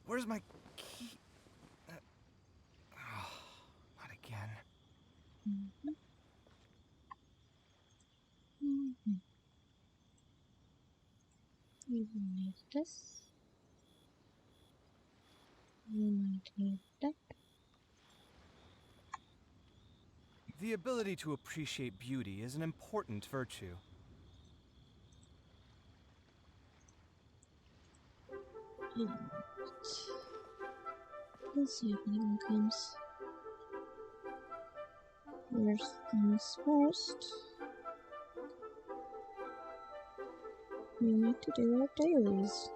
Where's my key? Not again. We will need this. We might need that. The ability to appreciate beauty is an important virtue. Let's see if anyone comes. First things first. We need to do our dailies.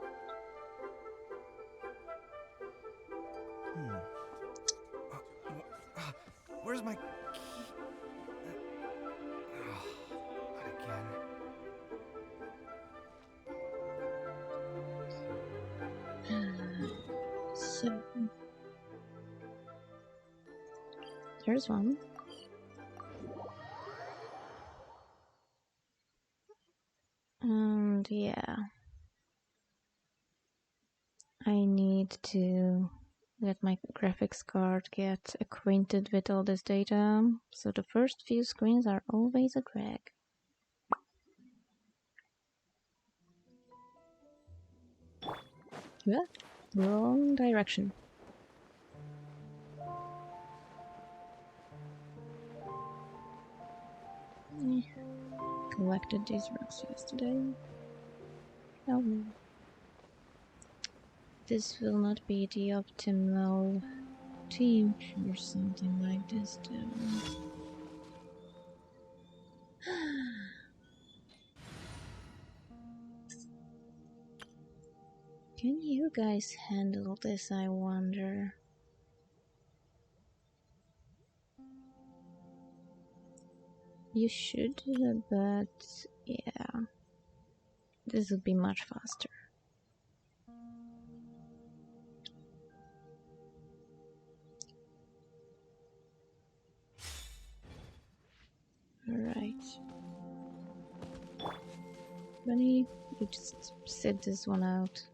Where's my key? Not again. So there's one. And yeah, I need to let my graphics card get acquainted with all this data, so the first few screens are always a drag. Yeah, wrong direction. Collected these rocks yesterday. Oh, this will not be the optimal team for something like this, though. Can you guys handle this, I wonder? You should, but yeah, this would be much faster. Alright. Bunny, you just sit this one out.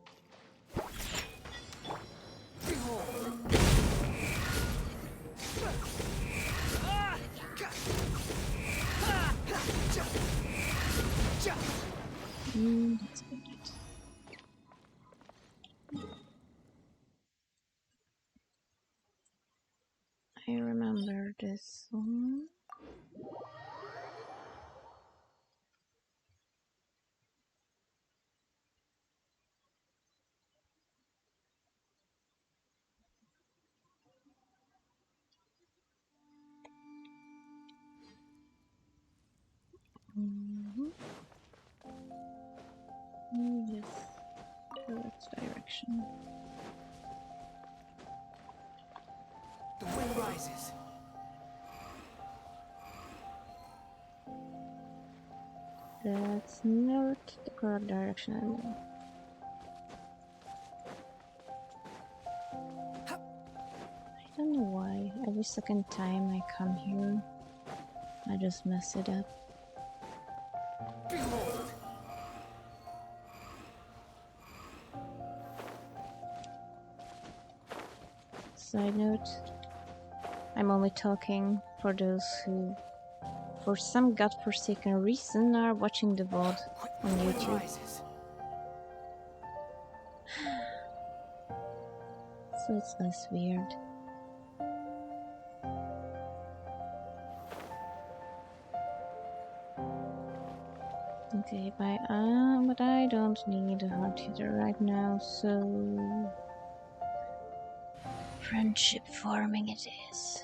That's good. I remember this one. Yes, correct direction. The wind rises. That's not the correct direction anymore. I don't know why. Every second time I come here, I just mess it up. Behold. Side note, I'm only talking for those who, for some godforsaken reason, are watching the VOD on YouTube. So it's less weird. Okay, but I don't need a hard hitter right now, so friendship farming it is.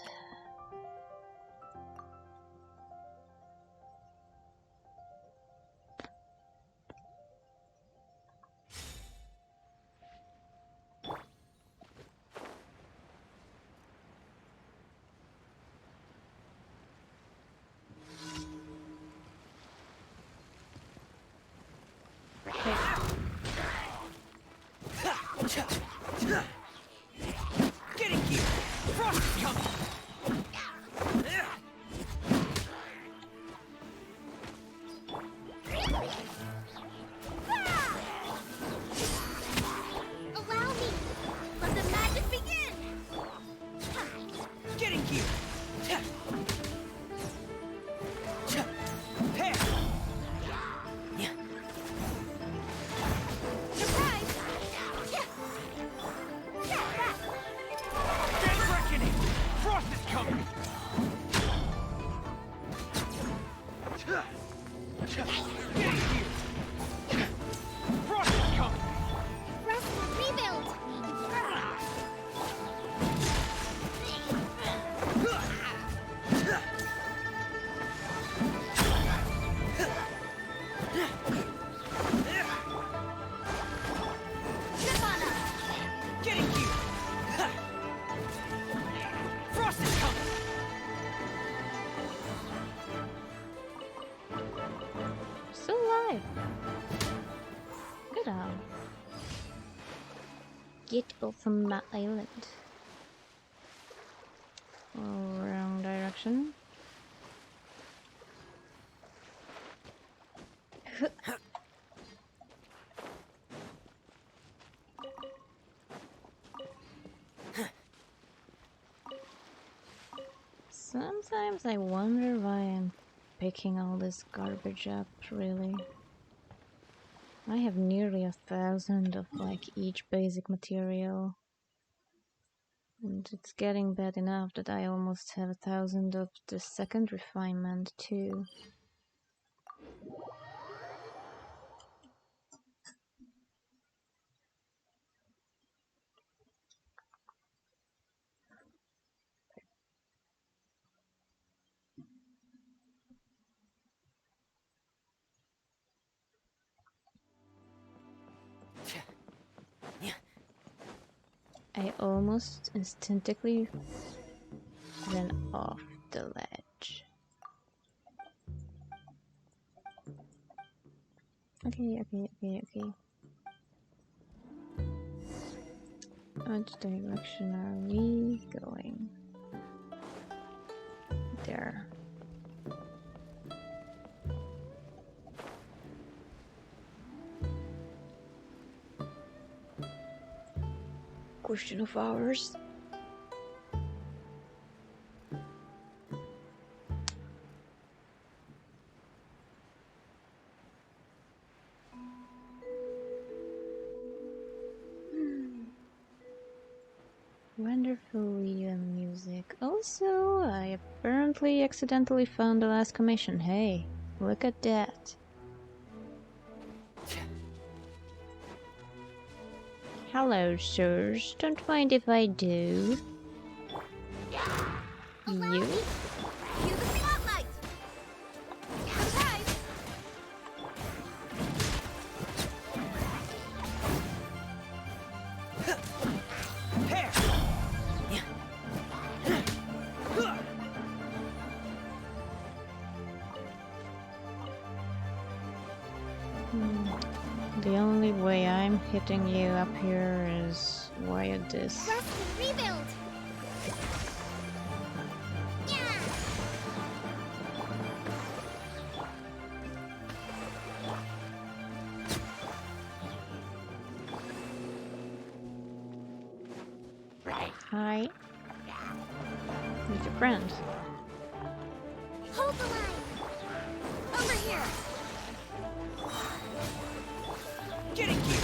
Getting here! Frost is coming! Get in here! Frost is coming! Rest and rebuild! Nirvana! Get in here! Frost is coming! Still alive. Good owl. Get off from my island. Wrong direction. Sometimes I wonder why I'm picking all this garbage up, really. I have nearly 1,000 of like each basic material. And it's getting bad enough that I almost have 1,000 of the second refinement too. I almost instinctively ran off the ledge. Okay. Which direction are we going? There. Question of hours. Wonderful video music. Also, I apparently accidentally found the last commission. Hey, look at that. Hello, sirs. Don't mind if I do. You? Cue the spotlight! Surprise! Hair! The only way I'm hitting you up here is via this. Rest and rebuild! Yeah! Hi. Who's your friend? Hold the line! Over here! Get in here!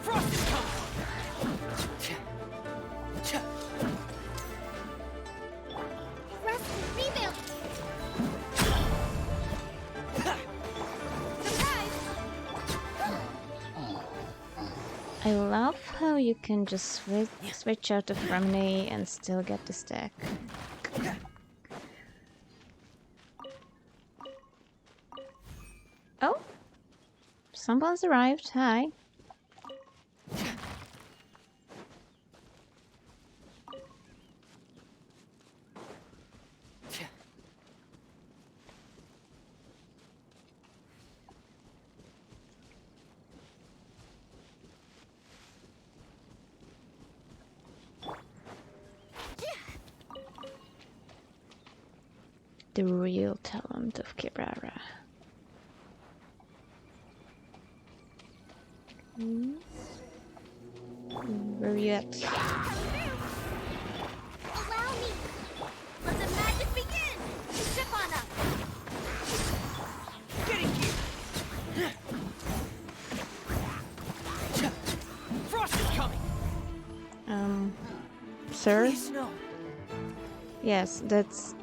Frost is coming! Rest and rebuild! Surprise! I love how you can just switch out the friendly and still get the stack. Oh, someone's arrived. Hi. The real talent of Kirara. Where are you at? Allow me! Let the magic begin! Zip on up! sir? Please, no. Yes, that's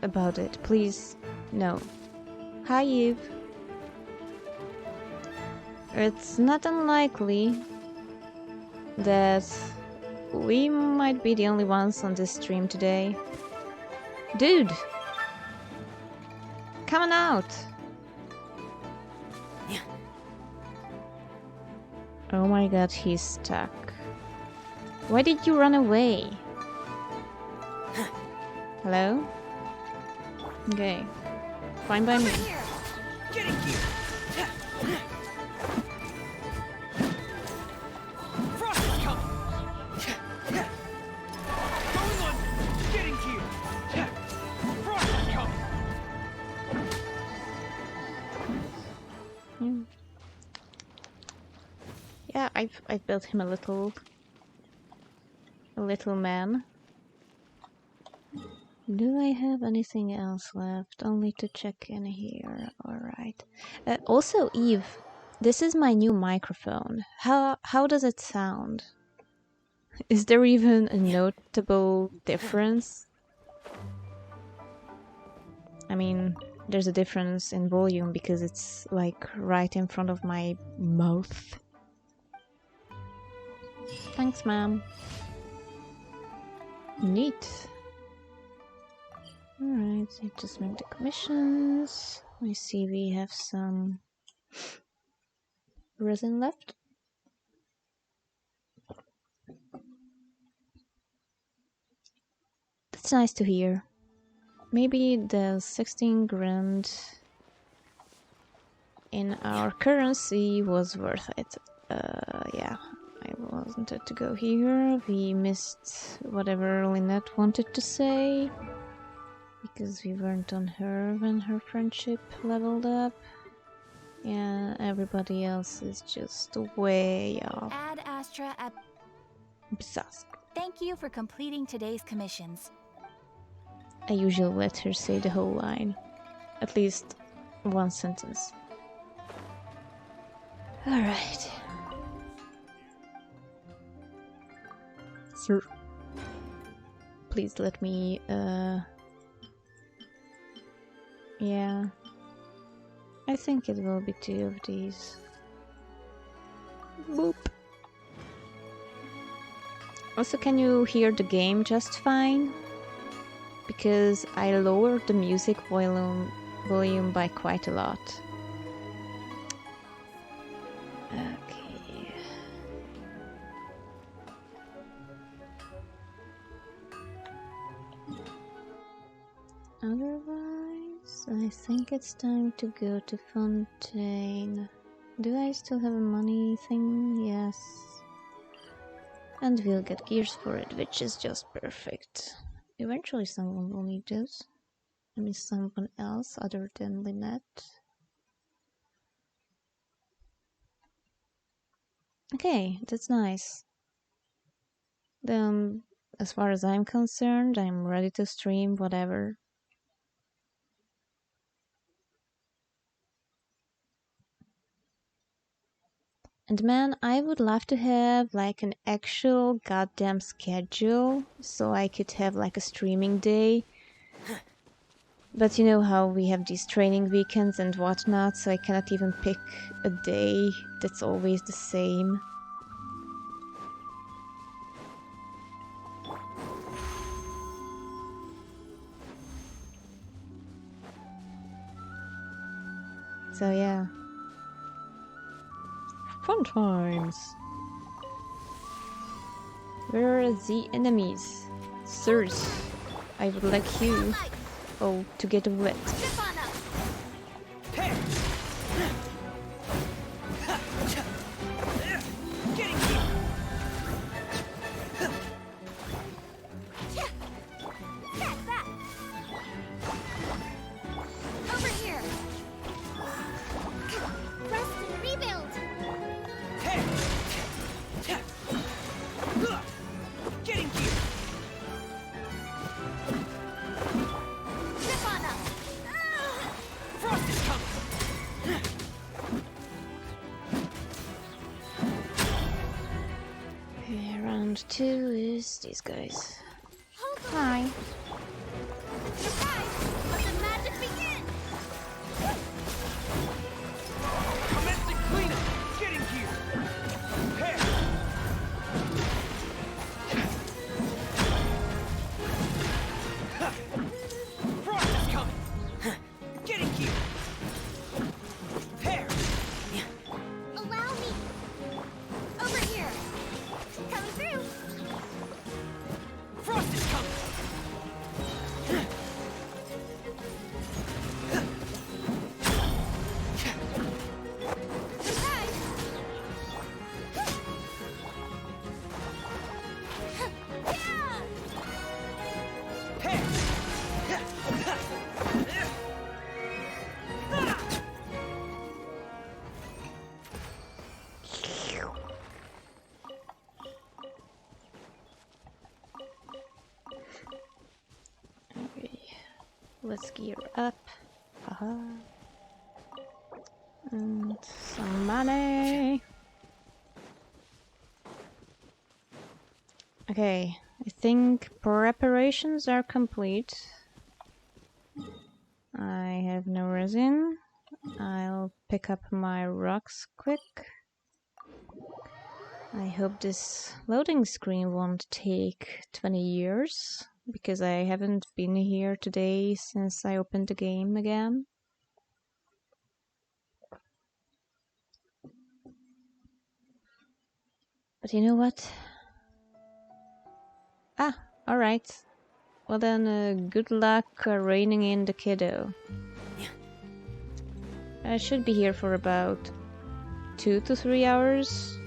about it. Please, no. Hi, Eve. It's not unlikely that we might be the only ones on this stream today. Dude! Come on out! Yeah. Oh my god, he's stuck. Why did you run away? Hello? Okay. Fine by me. Getting here. Frost is coming. Going on. Getting here. Frost is coming. Yeah, I've built him a little man. Do I have anything else left? Only to check in here. Alright. Also, Eve, this is my new microphone. How does it sound? Is there even a notable difference? I mean, there's a difference in volume because it's like right in front of my mouth. Thanks, ma'am. Neat. Alright, so just make the commissions. I see we have some resin left. That's nice to hear. Maybe the 16 grand in our currency was worth it. Yeah, I wanted to go here. We missed whatever Lynette wanted to say. Because we weren't on her when her friendship leveled up. Yeah, everybody else is just way off. Ad Astra at... Bzask. Thank you for completing today's commissions. I usually let her say the whole line. At least one sentence. Alright. Sir. Please let me, yeah. I think it will be 2 of these. Boop. Also, can you hear the game just fine? Because I lowered the music volume by quite a lot. Okay. Otherwise, I think it's time to go to Fontaine. Do I still have a money thing? Yes. And we'll get gears for it, which is just perfect. Eventually someone will need this. I mean someone else other than Lynette. Okay, that's nice. Then, as far as I'm concerned, I'm ready to stream whatever. And man, I would love to have like an actual goddamn schedule so I could have like a streaming day. But you know how we have these training weekends and whatnot, so I cannot even pick a day that's always the same. So yeah. Fun times! Where are the enemies? Sirs, I would like you, oh, to get wet. Over here. Rest and rebuild. Getting here. Zip on up. Frost is coming. Okay, round 2 is these guys? Hold on. Hi. Surprise! Let the magic begin! Commencing cleanup! Getting here! Prepare! Ha! Frost is coming! Getting here! Prepare! Allow me! Over here! Coming through! Frost is coming! Surprise! Yeah! Prepare! Okay. Let's gear up. Haha. And some money. Okay, I think preparations are complete. I have no resin. I'll pick up my rocks quick. I hope this loading screen won't take 20 years, because I haven't been here today since I opened the game again. But you know what? Ah, alright. Well then, good luck reining in the kiddo. I should be here for about 2 to 3 hours.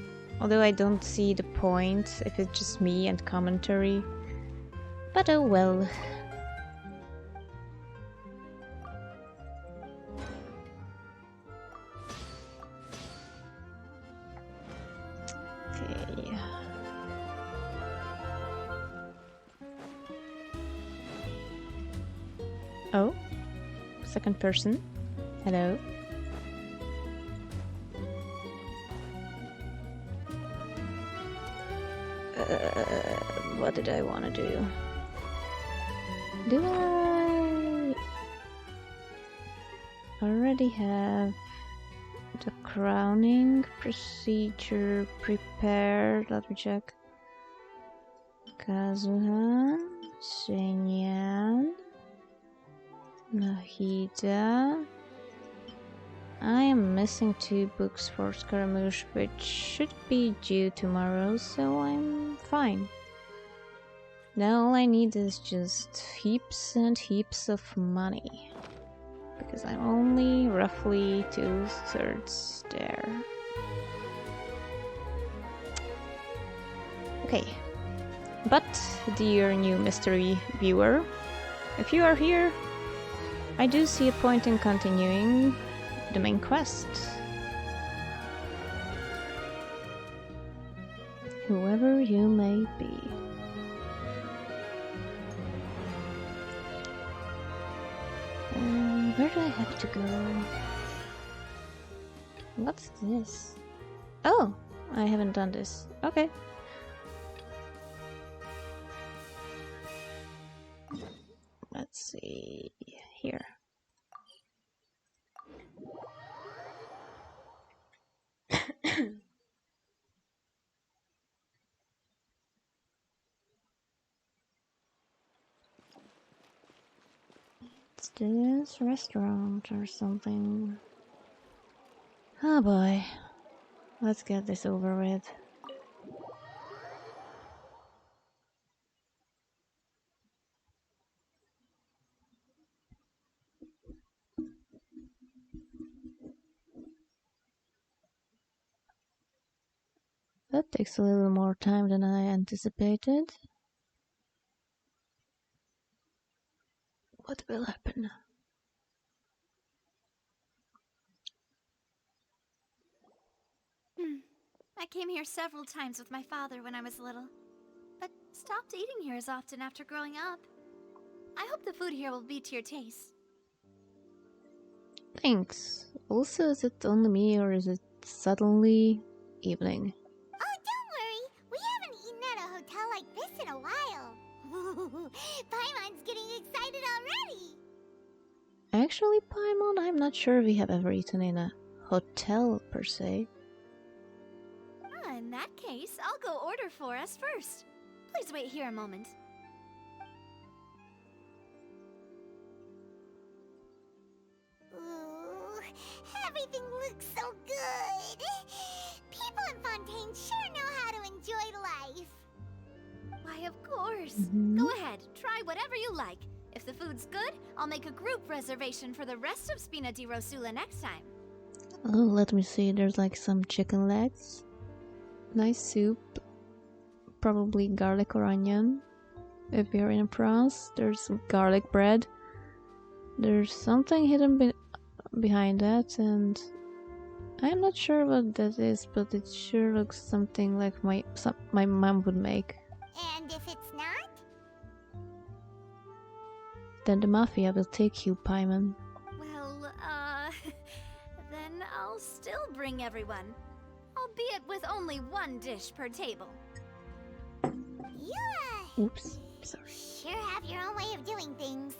Although I don't see the point if it's just me and commentary. But oh well. Okay. Oh, second person. Hello. What did I want to do? Do I already have the crowning procedure prepared? Let me check. Kazuhan, Senyan, Nahida. I am missing 2 books for Scaramouche, which should be due tomorrow, so I'm fine. Now all I need is just heaps and heaps of money, because I'm only roughly 2/3 there. Okay, but dear new mystery viewer, if you are here, I do see a point in continuing the main quest. Whoever you may be. Where do I have to go? What's this? Oh, I haven't done this. Okay. Let's see here. It's this restaurant or something. Oh boy. Let's get this over with. That takes a little more time than I anticipated. What will happen? I came here several times with my father when I was little, but stopped eating here as often after growing up. I hope the food here will be to your taste. Thanks. Also, is it only me or is it suddenly evening? Oh, don't worry. We haven't eaten at a hotel like this in a Actually, Paimon, I'm not sure we have ever eaten in a hotel per se. In that case, I'll go order for us first. Please wait here a moment. Ooh, everything looks so good. People in Fontaine sure know how to enjoy life. Why, of course. Mhm. Go ahead, try whatever you like. If the food's good, I'll make a group reservation for the rest of Spina di Rosula next time. Oh, let me see. There's like some chicken legs. Nice soup. Probably garlic or onion. If we are in France, there's garlic bread. There's something hidden behind that, and I'm not sure what that is, but it sure looks something like my mom would make. And if it's not? Then the mafia will take you, Paimon. Well, then I'll still bring everyone. Albeit with only one dish per table. You, Oops, sorry. sure have your own way of doing things.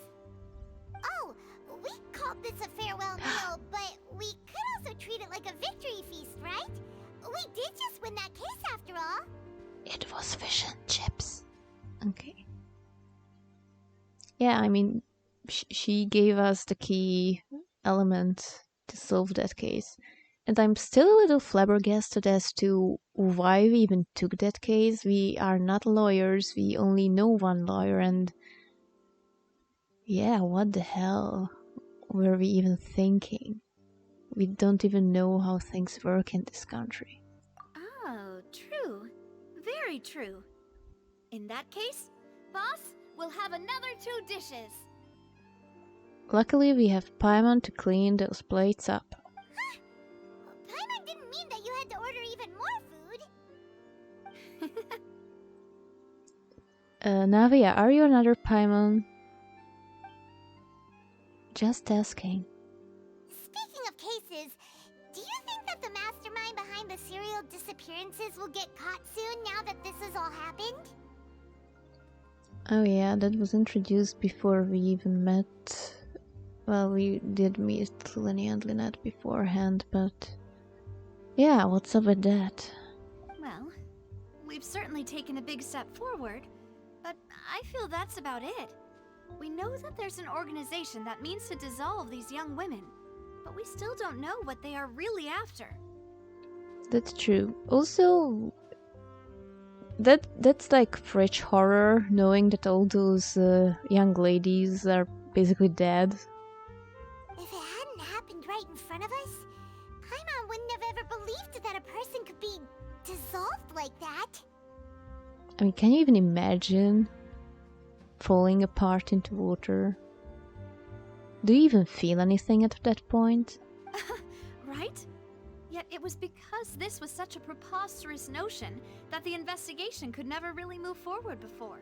Oh, we called this a farewell meal, but we could also treat it like a victory feast, right? We did just win that case after all. It was fish and chips. Okay. Yeah, I mean, she gave us the key element to solve that case. And I'm still a little flabbergasted as to why we even took that case. We are not lawyers, we only know one lawyer, and yeah, what the hell were we even thinking? We don't even know how things work in this country. Oh, true. Very true. In that case, boss, we'll have another 2 dishes. Luckily, we have Paimon to clean those plates up. Paimon didn't mean that you had to order even more food. Navia, are you another Paimon? Just asking. Speaking of cases, do you think that the mastermind behind the serial disappearances will get caught soon now that this has all happened? Oh yeah, that was introduced before we even met. Well, we did meet Lenny and Lynette beforehand, but yeah, what's up with that? Well, we've certainly taken a big step forward, but I feel that's about it. We know that there's an organization that means to dissolve these young women, but we still don't know what they are really after. That's true. Also, that's like fridge horror, knowing that all those young ladies are basically dead. If it hadn't happened right in front of us, Paimon wouldn't have ever believed that a person could be dissolved like that. I mean, can you even imagine falling apart into water? Do you even feel anything at that point? Right? Yet it was because this was such a preposterous notion that the investigation could never really move forward before.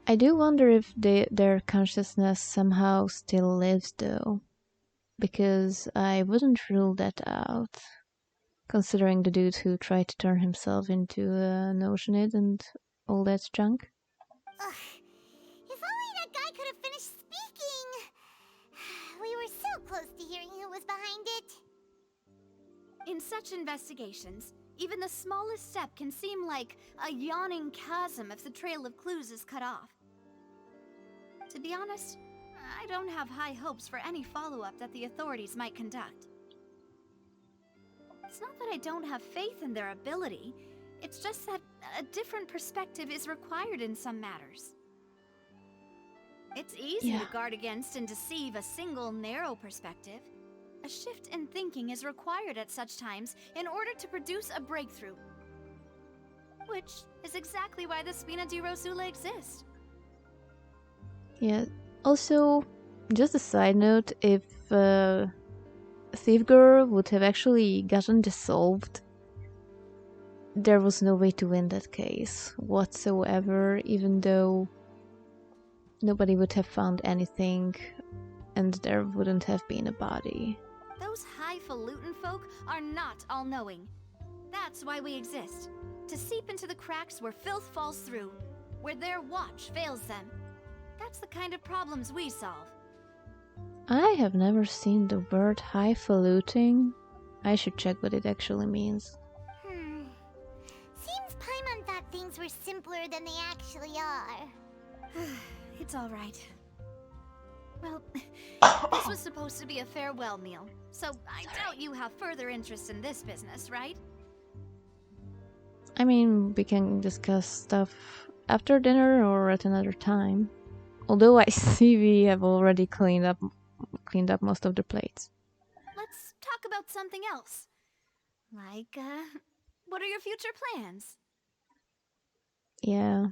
I do wonder if their consciousness somehow still lives, though. Because I wouldn't rule that out. Considering the dude who tried to turn himself into an oceanid and all that junk. Ugh. If only that guy could have finished speaking. We were so close to hearing who was behind it. In such investigations, even the smallest step can seem like a yawning chasm if the trail of clues is cut off. To be honest, I don't have high hopes for any follow-up that the authorities might conduct. It's not that I don't have faith in their ability, it's just that a different perspective is required in some matters. It's easy to guard against and deceive a single narrow perspective. A shift in thinking is required at such times in order to produce a breakthrough. Which is exactly why the Spina di Rosula exists. Yeah, also, just a side note, if Thief Girl would have actually gotten dissolved, there was no way to win that case whatsoever, even though nobody would have found anything and there wouldn't have been a body. Those highfalutin folk are not all-knowing. That's why we exist. To seep into the cracks where filth falls through, where their watch fails them. That's the kind of problems we solve. I have never seen the word highfalutin. I should check what it actually means. Seems Paimon thought things were simpler than they actually are. It's all right. Well, this was supposed to be a farewell meal, so I doubt you have further interest in this business, right? I mean, we can discuss stuff after dinner or at another time. Although I see we have already cleaned up most of the plates. Let's talk about something else. Like, what are your future plans? Yeah,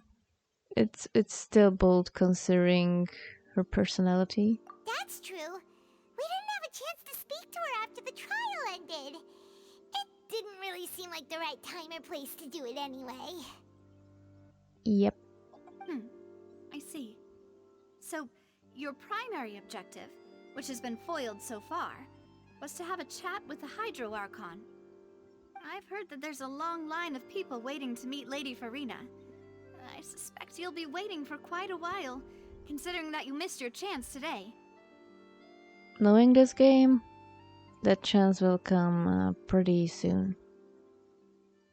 it's still bold considering her personality. That's true. We didn't have a chance to speak to her after the trial ended. It didn't really seem like the right time or place to do it anyway. Yep. I see. So, your primary objective, which has been foiled so far, was to have a chat with the Hydro Archon. I've heard that there's a long line of people waiting to meet Lady Farina. I suspect you'll be waiting for quite a while, considering that you missed your chance today. Knowing this game, that chance will come pretty soon.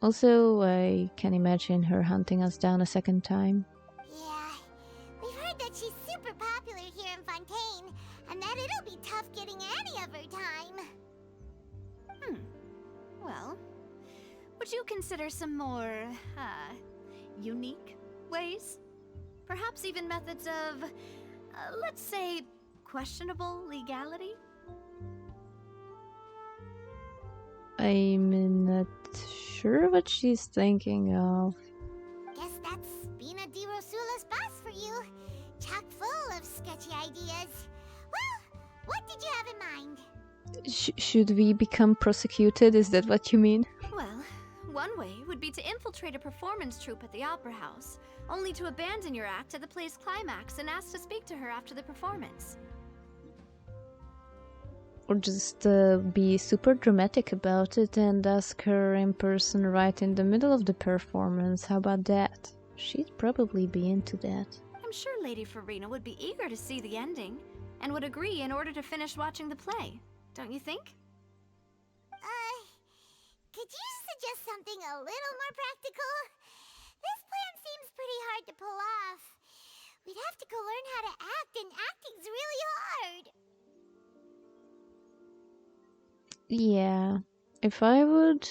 Also, I can imagine her hunting us down a second time. Yeah, we've heard that she's super popular here in Fontaine, and that it'll be tough getting any of her time. Well, would you consider some more, unique ways? Perhaps even methods of, let's say, questionable legality? I'm not sure what she's thinking of. Guess that's Spina di Rosula's boss for you. Chock full of sketchy ideas. Well, what did you have in mind? Should we become prosecuted? Is that what you mean? Well, one way would be to infiltrate a performance troupe at the Opera House, only to abandon your act at the play's climax and ask to speak to her after the performance. Or just be super dramatic about it and ask her in person right in the middle of the performance. How about that? She'd probably be into that. I'm sure Lady Farina would be eager to see the ending, and would agree in order to finish watching the play. Don't you think? Could you suggest something a little more practical? This plan seems pretty hard to pull off. We'd have to go learn how to act, and acting's really hard. Yeah, if I would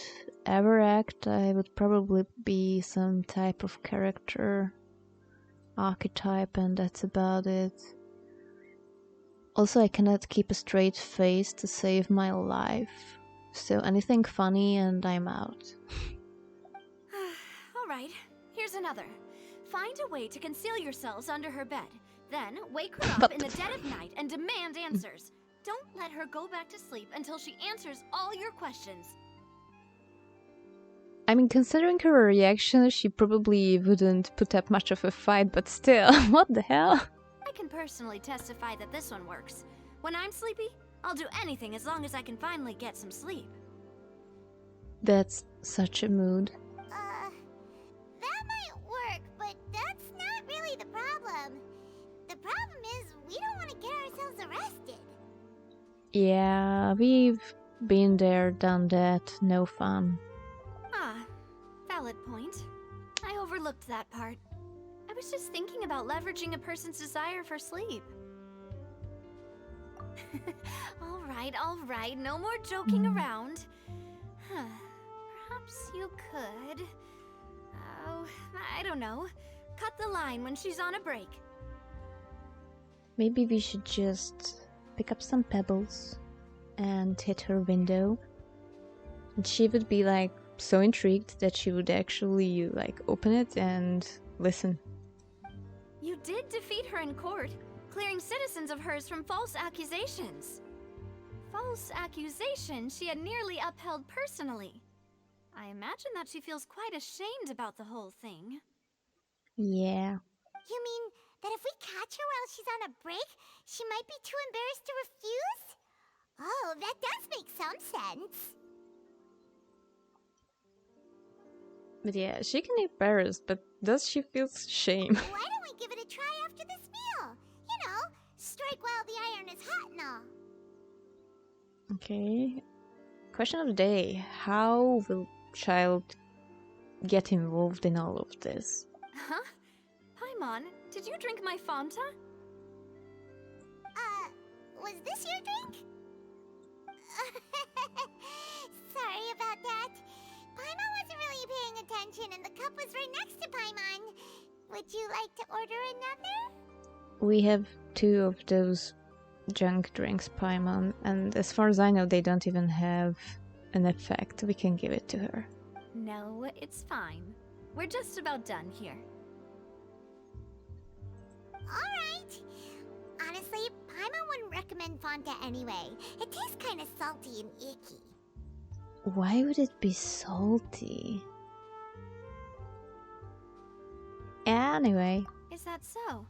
ever act, I would probably be some type of character archetype, and that's about it. Also, I cannot keep a straight face to save my life, so anything funny and I'm out. Alright, here's another. Find a way to conceal yourselves under her bed. Then wake her up in the dead of night and demand answers. Don't let her go back to sleep until she answers all your questions. I mean, considering her reaction, she probably wouldn't put up much of a fight, but still, what the hell? I can personally testify that this one works. When I'm sleepy, I'll do anything as long as I can finally get some sleep. That's such a mood. That might work, but that's not really the problem. The problem is we don't want to get ourselves arrested. Yeah, we've been there, done that, no fun. Ah, valid point. I overlooked that part. I was just thinking about leveraging a person's desire for sleep. All right, no more joking around. Perhaps you could... Oh, I don't know. Cut the line when she's on a break. Maybe we should just pick up some pebbles and hit her window. And she would be like so intrigued that she would actually like open it and listen. You did defeat her in court, clearing citizens of hers from false accusations. False accusations she had nearly upheld personally. I imagine that she feels quite ashamed about the whole thing. Yeah. You mean that if we catch her while she's on a break, she might be too embarrassed to refuse? Oh, that does make some sense. But yeah, she can be embarrassed, but does she feel shame? Why don't we give it a try after this meal? You know, strike while the iron is hot and all. Okay. Question of the day. How will child get involved in all of this? Huh? Paimon, did you drink my Fanta? Was this your drink? Sorry about that. Paimon wasn't really paying attention and the cup was right next to Paimon. Would you like to order another? We have 2 of those junk drinks, Paimon, and as far as I know, they don't even have an effect. We can give it to her. No, it's fine. We're just about done here. Alright. Honestly, Paimon wouldn't recommend Fanta anyway. It tastes kind of salty and icky. Why would it be salty? Anyway. Is that so?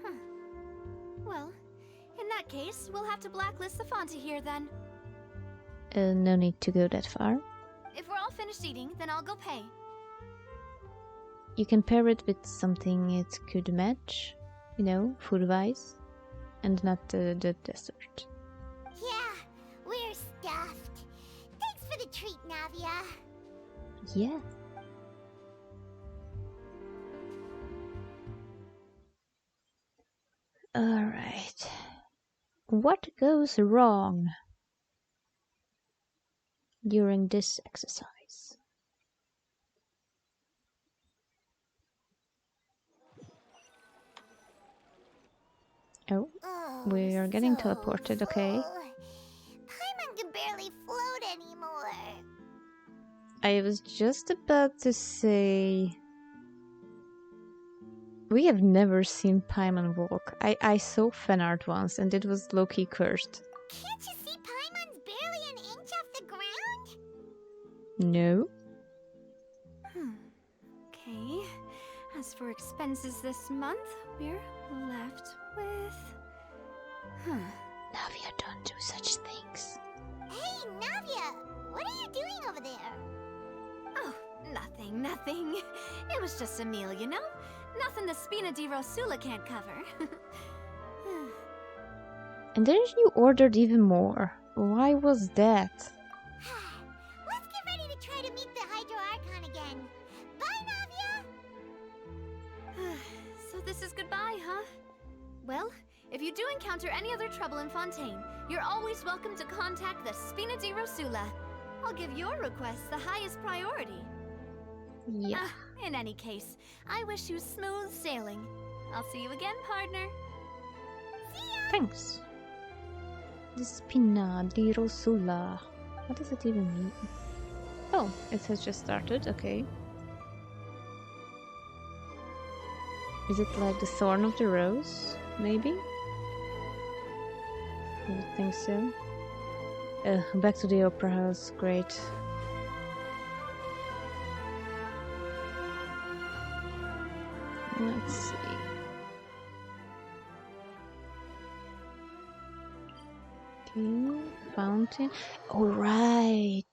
Huh. Well, in that case, we'll have to blacklist the Fanta here then. No need to go that far. If we're all finished eating, then I'll go pay. You can pair it with something it could match, you know, food-wise, and not the dessert. Yeah, we're stuffed. Thanks for the treat, Navia. Yeah. Alright. What goes wrong during this exercise? Oh, we are getting teleported, okay. Paimon can barely float anymore. I was just about to say... We have never seen Paimon walk. I saw fan art once and it was low-key cursed. Can't you see Paimon's barely an inch off the ground? No. Okay. As for expenses this month, we're left with... Navia, don't do such things. Hey, Navia! What are you doing over there? Oh, nothing. It was just a meal, you know? Nothing the Spina di Rosula can't cover. And then you ordered even more. Why was that? Let's get ready to try to meet the Hydro Archon again. Bye, Navia! So this is goodbye, huh? Well, if you do encounter any other trouble in Fontaine, you're always welcome to contact the Spina di Rosula. I'll give your request the highest priority. Yeah. In any case, I wish you smooth sailing. I'll see you again, partner. Thanks. The Spina di Rosula. What does it even mean? Oh, it has just started, okay. Is it like the Thorn of the Rose? Maybe? I would think so. Back to the Opera House, great. Let's see. Okay, fountain. Oh, right!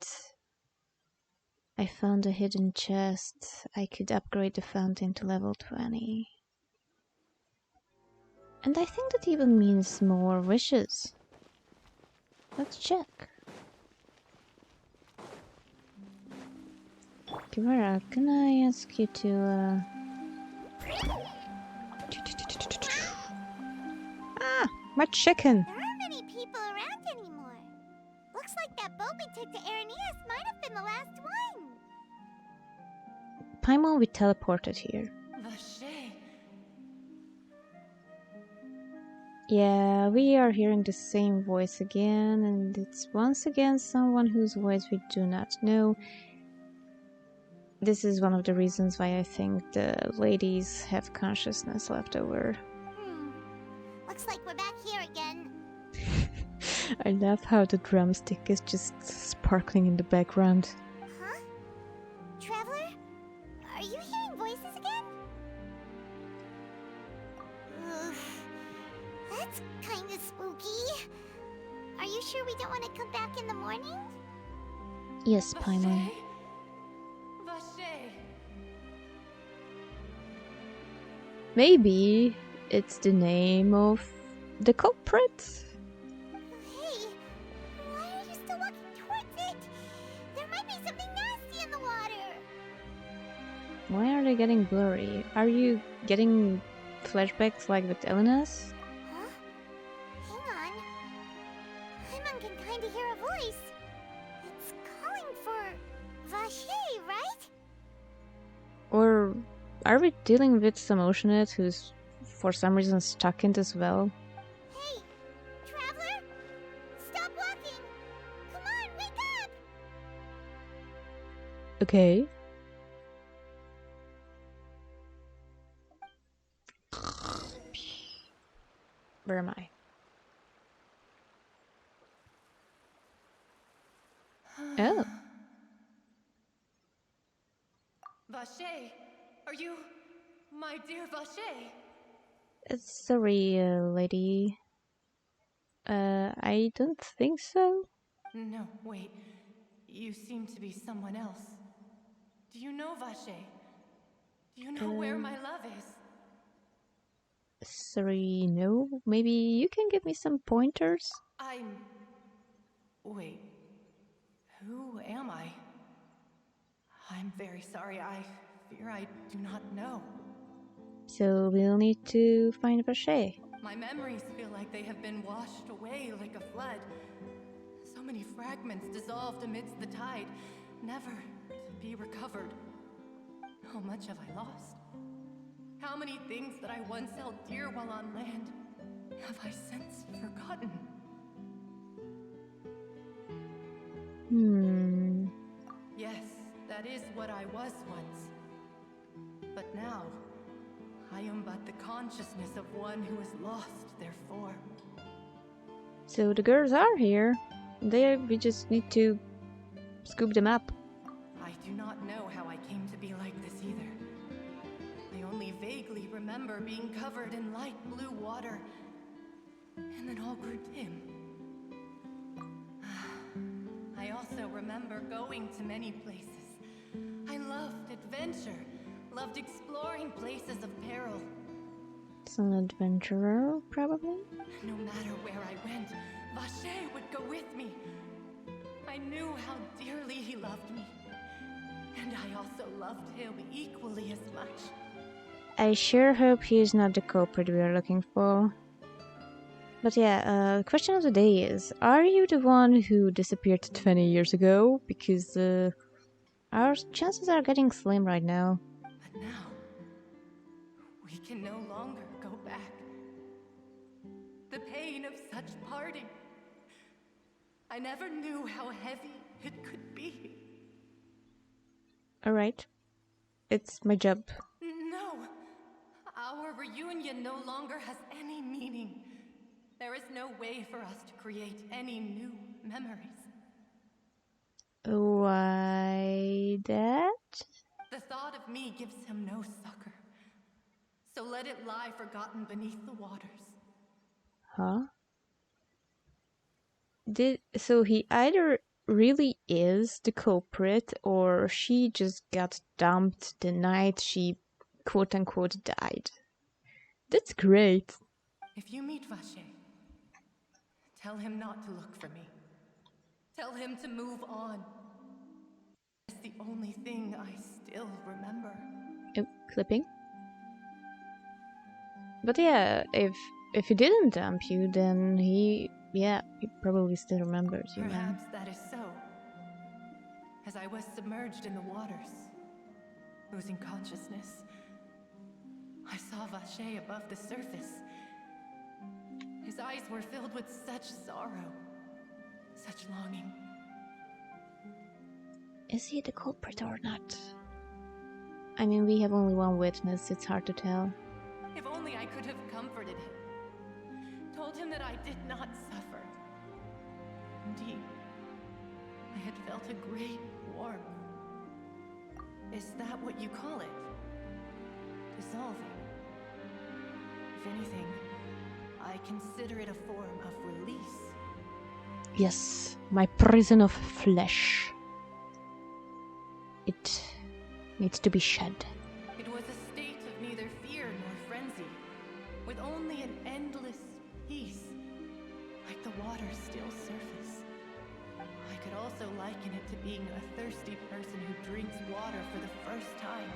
I found a hidden chest. I could upgrade the fountain to level 20. And I think that even means more wishes. Let's check. Kimura, can I ask you to Ah, my chicken! There aren't many people around anymore. Looks like that boat we took to Araneas might have been the last one. Paimon, we teleported here. Yeah, we are hearing the same voice again, and it's once again someone whose voice we do not know. This is one of the reasons why I think the ladies have consciousness left over. Looks like we're back here again. I love how the drumstick is just sparkling in the background. Huh? Traveler? Are you hearing voices again? Oof. That's kinda spooky. Are you sure we don't want to come back in the morning? Yes, Paimon. Maybe it's the name of the culprit? Hey, be something nasty in the water. Why are they getting blurry? Are you getting flashbacks like with Elena's? Huh? Hang on. Paimon can kinda hear a voice. It's calling for Vache, right? Or are we dealing with some Oceanite who's for some reason stuck in this well? Hey, traveler! Stop walking! Come on, wake up! Okay. Where am I? Oh. Vache, are you my dear Vache? Sorry, lady. I don't think so. No, wait. You seem to be someone else. Do you know Vache? Do you know where my love is? Sorry, no. Maybe you can give me some pointers? Wait. Who am I? I'm very sorry. I fear I do not know. So we'll need to find Vache. My memories feel like they have been washed away like a flood. So many fragments dissolved amidst the tide, never to be recovered. How much have I lost? How many things that I once held dear while on land have I since forgotten? Yes, that is what I was once. But now, I am but the consciousness of one who has lost their form. So the girls are here. We just need to scoop them up. I do not know how I came to be like this either. I only vaguely remember being covered in light blue water, and then all grew dim. I also remember going to many places. I loved adventure, loved exploring places of peril. Some adventurer, probably? No matter where I went, Vache would go with me. I knew how dearly he loved me, and I also loved him equally as much. I sure hope he's not the culprit we are looking for. But yeah, the question of the day is, are you the one who disappeared 20 years ago? Because our chances are getting slim right now. But now, we can no longer go back. The pain of such parting. I never knew how heavy it could be. Alright. It's my job. No! Our reunion no longer has any meaning. There is no way for us to create any new memories. Why that? The thought of me gives him no succor. So let it lie forgotten beneath the waters. Huh? So he either really is the culprit, or she just got dumped the night she quote-unquote died. That's great. If you meet Vache, tell him not to look for me. Tell him to move on. It's the only thing I still remember. Oh, clipping. But yeah, if he didn't dump you, then he probably still remembers you, man. Perhaps that is so. As I was submerged in the waters, losing consciousness, I saw Vache above the surface. His eyes were filled with such sorrow, such longing. Is he the culprit or not? I mean, we have only one witness, it's hard to tell. If only I could have comforted him, told him that I did not suffer. Indeed, I had felt a great warmth. Is that what you call it? Dissolving. If anything, I consider it a form of release. Yes, my prison of flesh. It needs to be shed. It was a state of neither fear nor frenzy, with only an endless peace, like the water's still surface. I could also liken it to being a thirsty person who drinks water for the first time,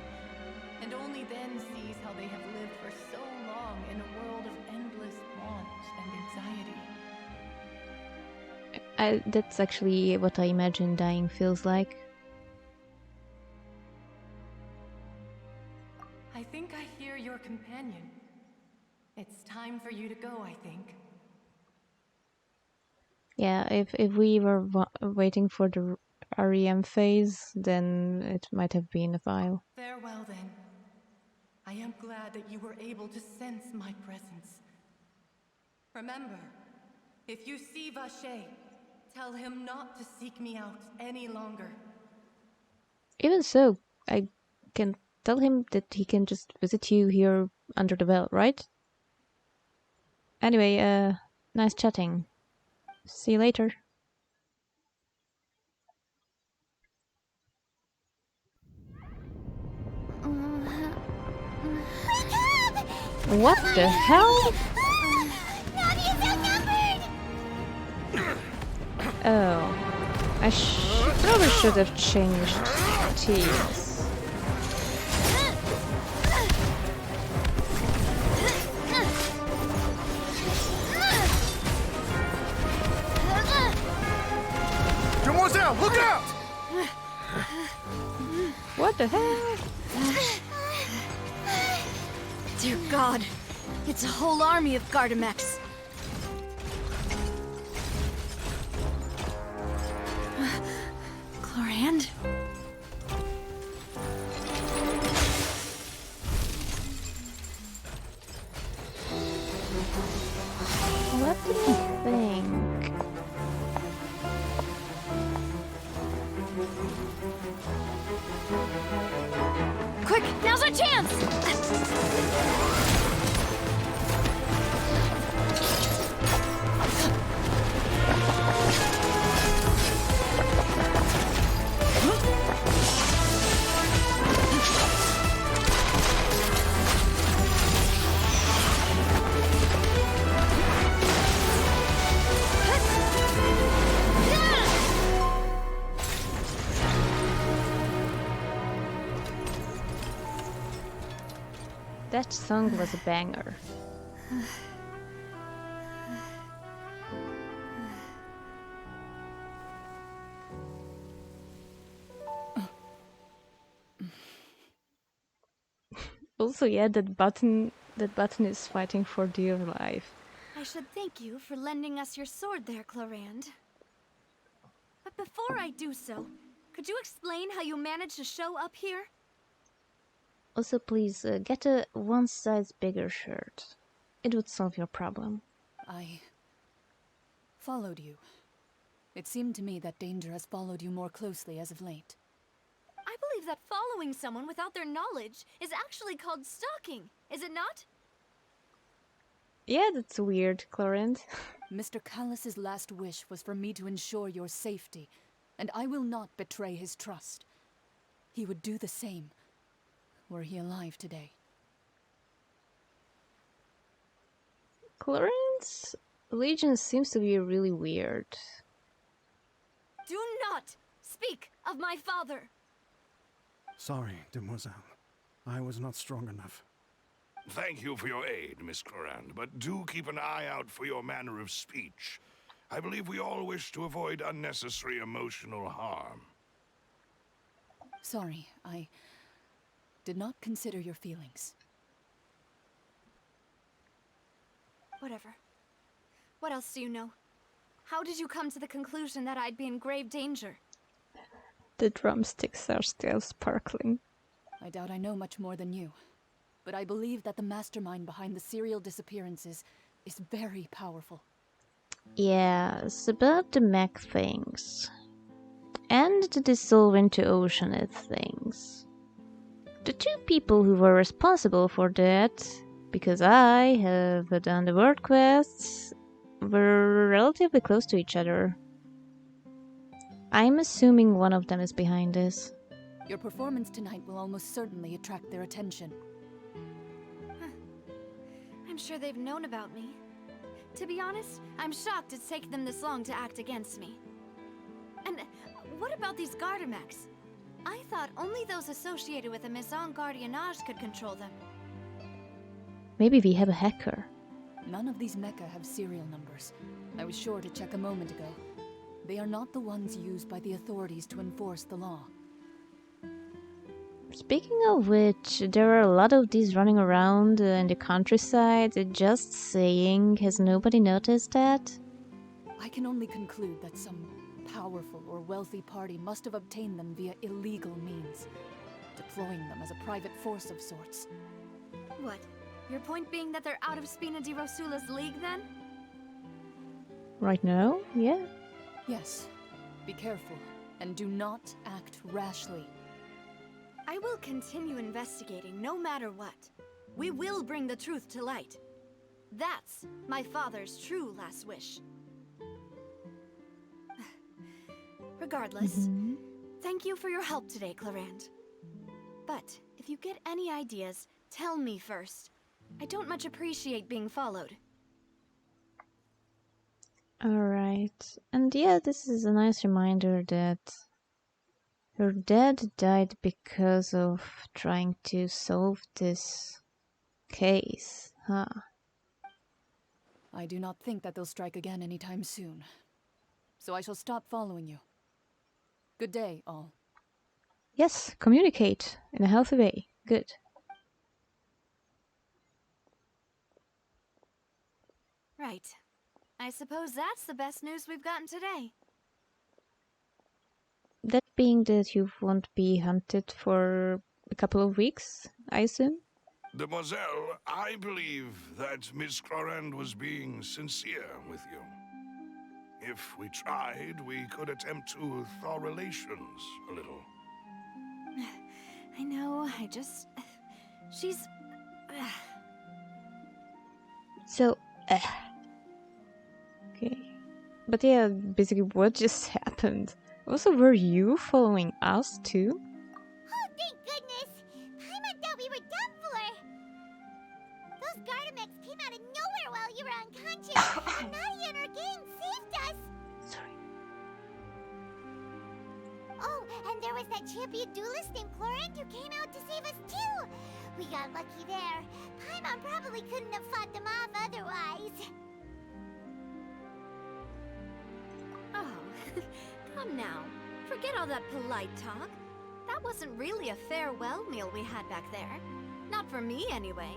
and only then sees how they have lived for so long in a world of endless want and anxiety. That's actually what I imagine dying feels like. I think I hear your companion. It's time for you to go, I think. Yeah, if we were waiting for the REM phase, then it might have been a while. Farewell, then. I am glad that you were able to sense my presence. Remember, if you see Vacher, tell him not to seek me out any longer. Even so, I can tell him that he can just visit you here under the bell, right? Anyway, nice chatting. See you later. What the hell? Navi is outnumbered! Oh, I probably should have changed teams. Demoiselle, look out! What the hell? Dear God, it's a whole army of Gardamex. Chlorand? What do you think? Quick, now's our chance! That song was a banger. Also, yeah, that button is fighting for dear life. I should thank you for lending us your sword there, Chlorand. But before I do so, could you explain how you managed to show up here? Also, please get a one size bigger shirt. It would solve your problem. I followed you. It seemed to me that danger has followed you more closely as of late. I believe that following someone without their knowledge is actually called stalking, is it not? Yeah, that's weird, Chlorand. Mr. Callus's last wish was for me to ensure your safety, and I will not betray his trust. He would do the same, were he alive today. Chlorand's allegiance seems to be really weird. Do not speak of my father! Sorry, demoiselle. I was not strong enough. Thank you for your aid, Miss Clorand, but do keep an eye out for your manner of speech. I believe we all wish to avoid unnecessary emotional harm. Sorry, I did not consider your feelings. Whatever. What else do you know? How did you come to the conclusion that I'd be in grave danger? The drumsticks are still sparkling. I doubt I know much more than you, but I believe that the mastermind behind the serial disappearances is very powerful. Yes, about the mech things. And the dissolve into oceanite things. The two people who were responsible for that, because I have done the world quests, were relatively close to each other. I'm assuming one of them is behind this. Your performance tonight will almost certainly attract their attention. I'm sure they've known about me. To be honest, I'm shocked it's taken them this long to act against me. And what about these Gardamex? I thought only those associated with the Maison Gardiennage could control them. Maybe we have a hacker. None of these mecha have serial numbers. I was sure to check a moment ago. They are not the ones used by the authorities to enforce the law. Speaking of which, there are a lot of these running around in the countryside. Just saying, has nobody noticed that? I can only conclude that some powerful or wealthy party must have obtained them via illegal means, deploying them as a private force of sorts. What? Your point being that they're out of Spina di Rosula's league, then? Right now? Yeah. Yes. Be careful, and do not act rashly. I will continue investigating no matter what. We will bring the truth to light. That's my father's true last wish. Regardless, thank you for your help today, Clarand. But if you get any ideas, tell me first. I don't much appreciate being followed. Alright. And yeah, this is a nice reminder that your dad died because of trying to solve this case, huh? I do not think that they'll strike again anytime soon. So I shall stop following you. Good day, all. Yes, communicate in a healthy way. Good. Right. I suppose that's the best news we've gotten today. That being that you won't be hunted for a couple of weeks, I assume? Demoiselle, I believe that Miss Clarand was being sincere with you. If we tried, we could attempt to thaw relations a little. I know, she's... So, okay. But yeah, basically what just happened? Also, were you following us too? Oh, thank goodness! Paimon thought we were done for! Those Gardamex came out of nowhere while you were unconscious, and Nadia and her gang saved us! Sorry. Oh, and there was that champion duelist named Clarand who came out to save us too! We got lucky there. Paimon probably couldn't have fought them off otherwise. Oh, come now. Forget all that polite talk. That wasn't really a farewell meal we had back there. Not for me, anyway.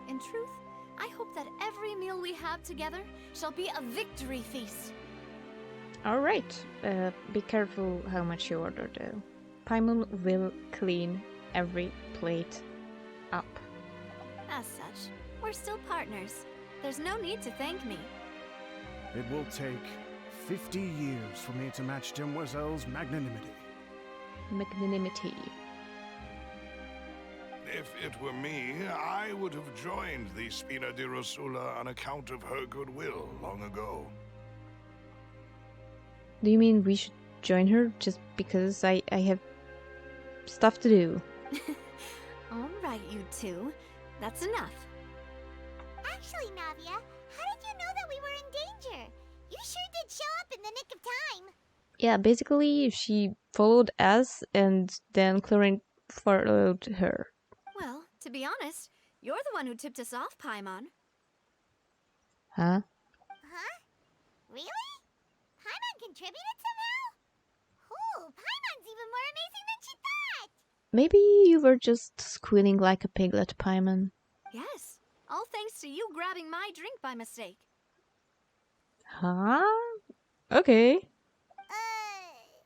In truth, I hope that every meal we have together shall be a victory feast. Alright, be careful how much you order though. Paimon will clean every plate up. As such, we're still partners. There's no need to thank me. It will take 50 years for me to match Demoiselle's magnanimity. Magnanimity. If it were me, I would have joined the Spina di Rosula on account of her goodwill long ago. Do you mean we should join her just because I have stuff to do? All right, you two. That's enough. Actually, Navia, how did you know that we were in danger? You sure did show up in the nick of time. Yeah, basically she followed us and then Clarence followed her. Well, to be honest, you're the one who tipped us off, Paimon. Huh? Huh? Really? Paimon contributed somehow? Ooh, Paimon's even more amazing than she thought! Maybe you were just squealing like a piglet, Paimon. Yes, all thanks to you grabbing my drink by mistake. Huh? Okay.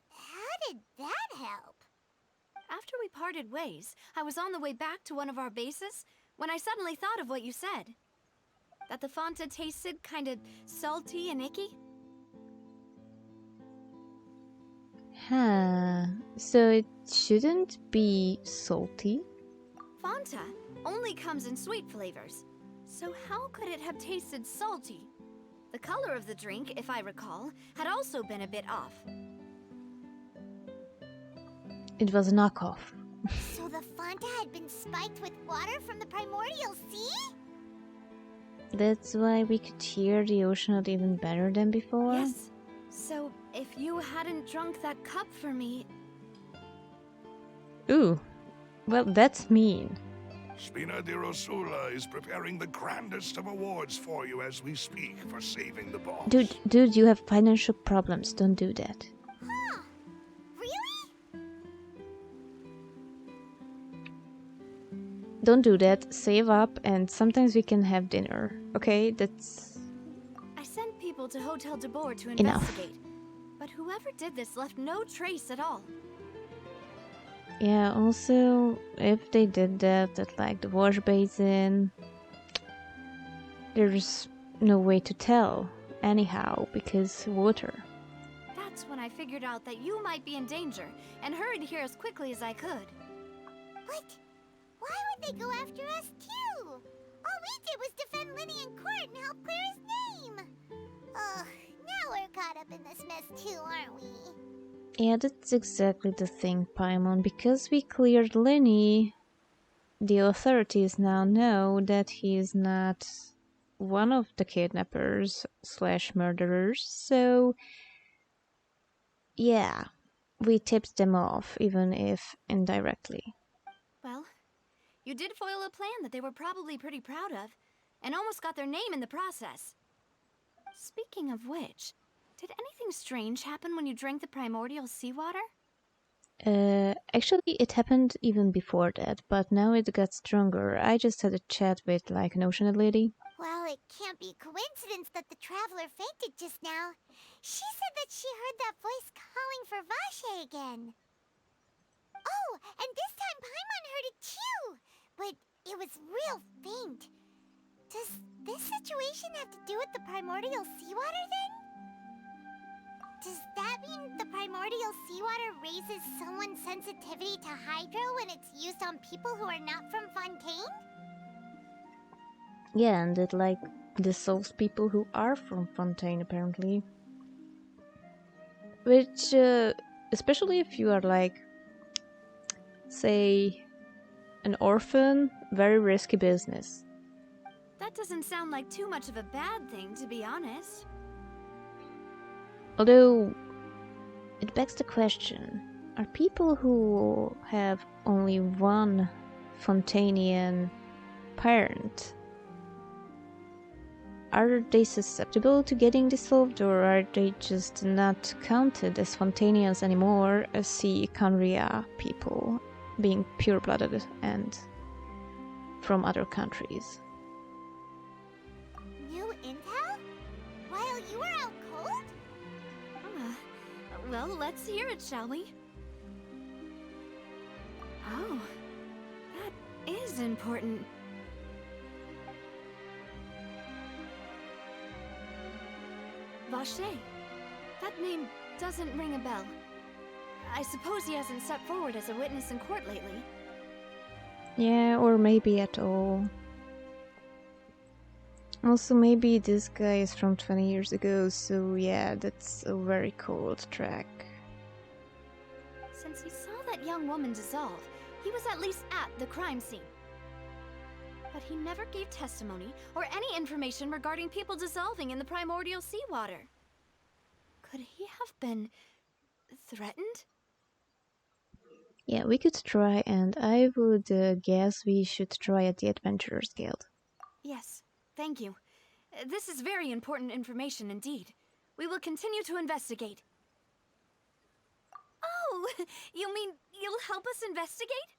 How did that help? After we parted ways, I was on the way back to one of our bases when I suddenly thought of what you said. That the Fonta tasted kind of salty and icky. Huh. So it shouldn't be salty? Fonta only comes in sweet flavors. So how could it have tasted salty? The color of the drink, if I recall, had also been a bit off. It was a knockoff. So the Fonta had been spiked with water from the primordial sea? That's why we could hear the ocean even better than before? Yes. So, if you hadn't drunk that cup for me... Ooh, well, that's mean. Spina di Rosula is preparing the grandest of awards for you as we speak for saving the boss. Dude, you have financial problems. Don't do that. Huh. Really? Don't do that. Save up, and sometimes we can have dinner. Okay, that's I sent people to Hotel de Boer to enough. investigate. But whoever did this left no trace at all. Yeah, also, if they did that at like the wash basin, there's no way to tell anyhow because water. That's when I figured out that you might be in danger and hurried here as quickly as I could. What? Why would they go after us too? All we did was defend Linny in court and help clear his name. Ugh, now we're caught up in this mess too, aren't we? Yeah, that's exactly the thing, Paimon. Because we cleared Linny, the authorities now know that he is not one of the kidnappers / murderers, so yeah, we tipped them off, even if indirectly. Well, you did foil a plan that they were probably pretty proud of, and almost got their name in the process. Speaking of which, did anything strange happen when you drank the primordial seawater? Actually, it happened even before that, but now it got stronger. I just had a chat with, like, an ocean lady. Well, it can't be a coincidence that the traveler fainted just now. She said that she heard that voice calling for Vache again. Oh, and this time Paimon heard it too, but it was real faint. Does this situation have to do with the primordial seawater then? Does that mean the primordial seawater raises someone's sensitivity to hydro when it's used on people who are not from Fontaine? Yeah, and it, like, dissolves people who are from Fontaine, apparently. Which, especially if you are, like, say, an orphan, very risky business. That doesn't sound like too much of a bad thing, to be honest. Although, it begs the question, are people who have only one Fontainian parent, are they susceptible to getting dissolved, or are they just not counted as Fontainians anymore, as the Canria people, being pure-blooded and from other countries? New intel? While you were out cold? Well, let's hear it, shall we? Oh, that is important. Vache. That name doesn't ring a bell. I suppose he hasn't stepped forward as a witness in court lately. Yeah, or maybe at all. Also, maybe this guy is from 20 years ago, so yeah, that's a very cold track. Since he saw that young woman dissolve, he was at least at the crime scene. But he never gave testimony or any information regarding people dissolving in the primordial seawater. Could he have been threatened? Yeah, we could try, and I would guess we should try at the Adventurers Guild. Yes, thank you. This is very important information indeed. We will continue to investigate. Oh, you mean you'll help us investigate?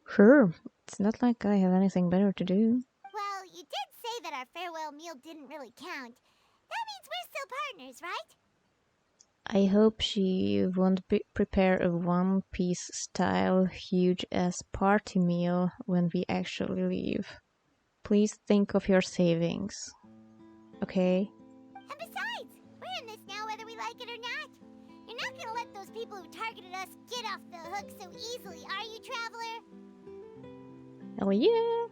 Sure, it's not like I have anything better to do. Well, you did say that our farewell meal didn't really count. That means we're still partners, right? I hope she won't prepare a One Piece style huge-ass party meal when we actually leave. Please think of your savings. Okay? And besides, we're in this now whether we like it or not. You're not gonna let those people who targeted us get off the hook so easily, are you, Traveler? Oh yeah!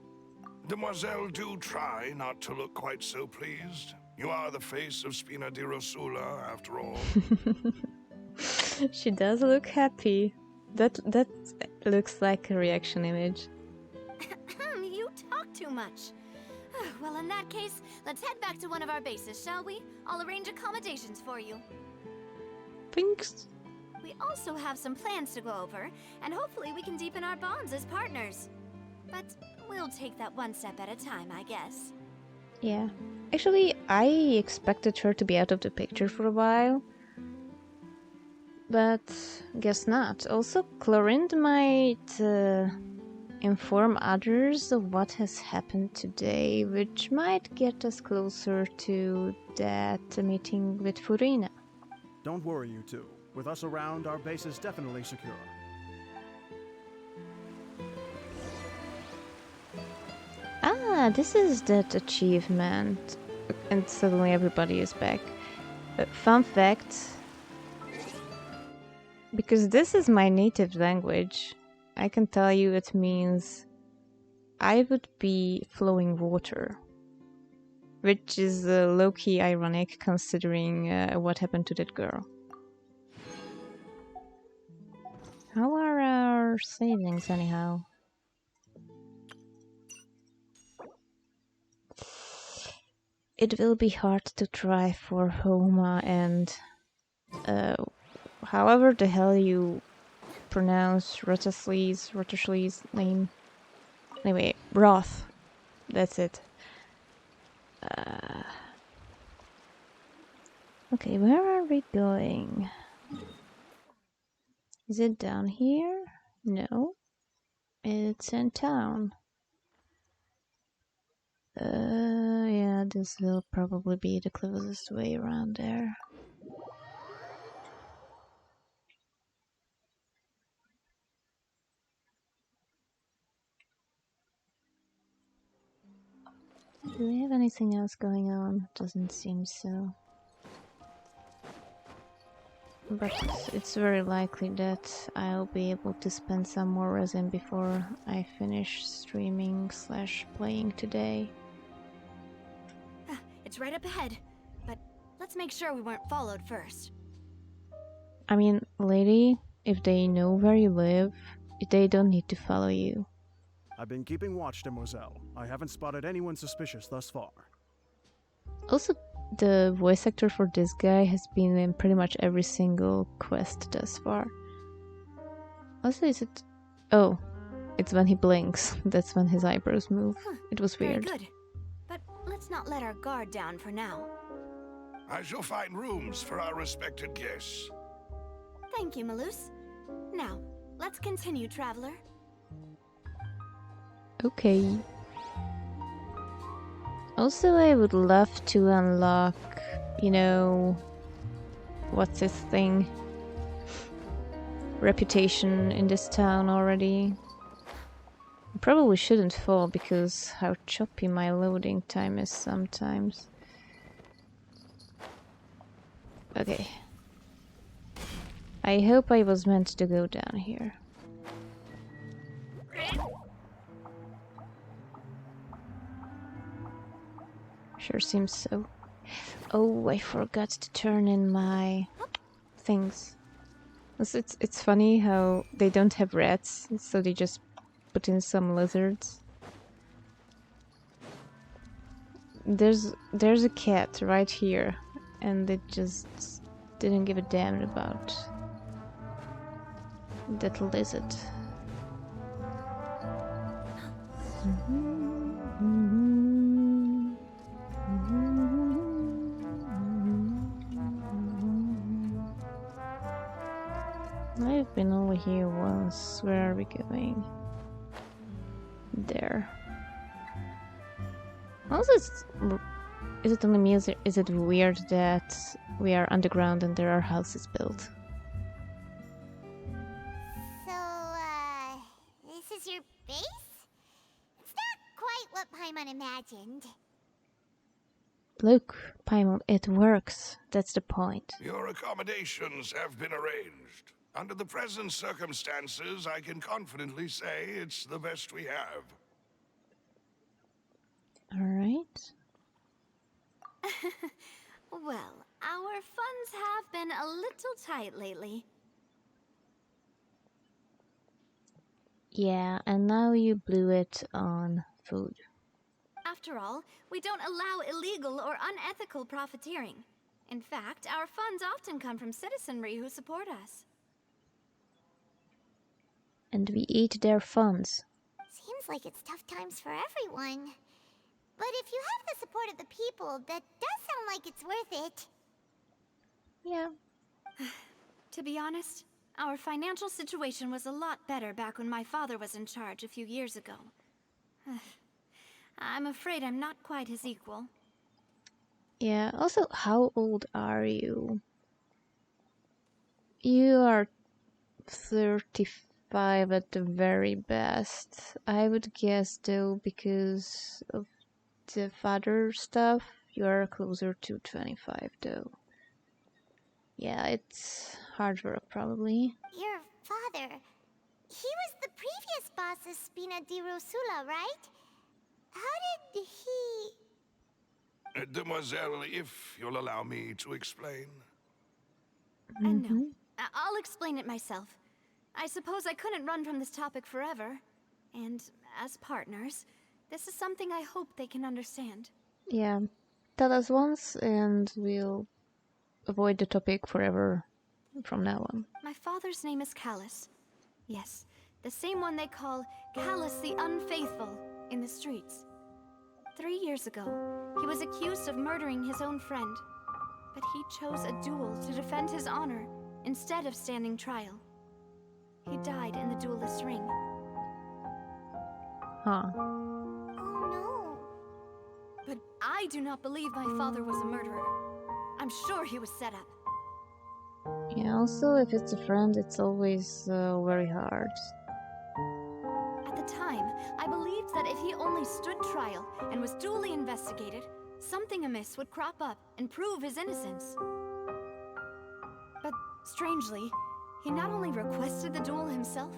Demoiselle, do try not to look quite so pleased. You are the face of Spina di Rosula, after all. She does look happy. That looks like a reaction image. You talk too much. Well, in that case, let's head back to one of our bases, shall we? I'll arrange accommodations for you. Thanks. We also have some plans to go over, and hopefully we can deepen our bonds as partners. But we'll take that one step at a time, I guess. Yeah. Actually, I expected her to be out of the picture for a while. But guess not. Also, Clorinde might inform others of what has happened today, which might get us closer to that meeting with Furina. Don't worry, you two. With us around, our base is definitely secure. Ah, this is that achievement. And suddenly everybody is back. Fun fact. Because this is my native language, I can tell you it means I would be flowing water. Which is low-key ironic considering what happened to that girl. How are our savings anyhow? It will be hard to try for Homa and however the hell you pronounce Rotterschle's name. Anyway, Roth. That's it. Okay, where are we going? Is it down here? No. It's in town. Yeah, this will probably be the closest way around there. Do we have anything else going on? Doesn't seem so. But it's very likely that I'll be able to spend some more resin before I finish streaming / playing today. It's right up ahead, but let's make sure we weren't followed first. I mean, lady, if they know where you live, they don't need to follow you. I've been keeping watch, Demoiselle. I haven't spotted anyone suspicious thus far. Also, the voice actor for this guy has been in pretty much every single quest thus far. Also, is it... Oh, it's when he blinks. That's when his eyebrows move. It was weird. Very good. But let's not let our guard down for now. I shall find rooms for our respected guests. Thank you, Malus. Now, let's continue, traveler. Okay. Also, I would love to unlock, you know, what's this thing? Reputation in this town already. I probably shouldn't fall because how choppy my loading time is sometimes. Okay. I hope I was meant to go down here. Sure seems so. Oh, I forgot to turn in my things. It's funny how they don't have rats, so they just put in some lizards. There's a cat right here, and they just didn't give a damn about that lizard. I've been over here once. Where are we going? There. Also, is it only me? Is it weird that we are underground and there are houses built? So, this is your base? It's not quite what Paimon imagined. Look, Paimon, it works. That's the point. Your accommodations have been arranged. Under the present circumstances, I can confidently say it's the best we have. Alright. Well, our funds have been a little tight lately. Yeah, and now you blew it on food. After all, we don't allow illegal or unethical profiteering. In fact, our funds often come from citizenry who support us. And we eat their funds. Seems like it's tough times for everyone. But if you have the support of the people, that does sound like it's worth it. Yeah. To be honest, our financial situation was a lot better back when my father was in charge a few years ago. I'm afraid I'm not quite his equal. Yeah, also, how old are you? You are 35 at the very best. I would guess, though, because of the father stuff, you are closer to 25, though. Yeah, it's hard work, probably. Your father, he was the previous boss of Spina di Rosula, right? How did he... Demoiselle, if you'll allow me to explain. No, I'll explain it myself. I suppose I couldn't run from this topic forever. And as partners, this is something I hope they can understand. Yeah, tell us once and we'll avoid the topic forever from now on. My father's name is Callus. Yes, the same one they call Callus the Unfaithful in the streets. 3 years ago, he was accused of murdering his own friend. But he chose a duel to defend his honor instead of standing trial. He died in the duelist's ring. Huh. Oh no. But I do not believe my father was a murderer. I'm sure he was set up. Yeah, also, if it's a friend, it's always very hard. At the time, I believed that if he only stood trial and was duly investigated, something amiss would crop up and prove his innocence. But strangely, he not only requested the duel himself,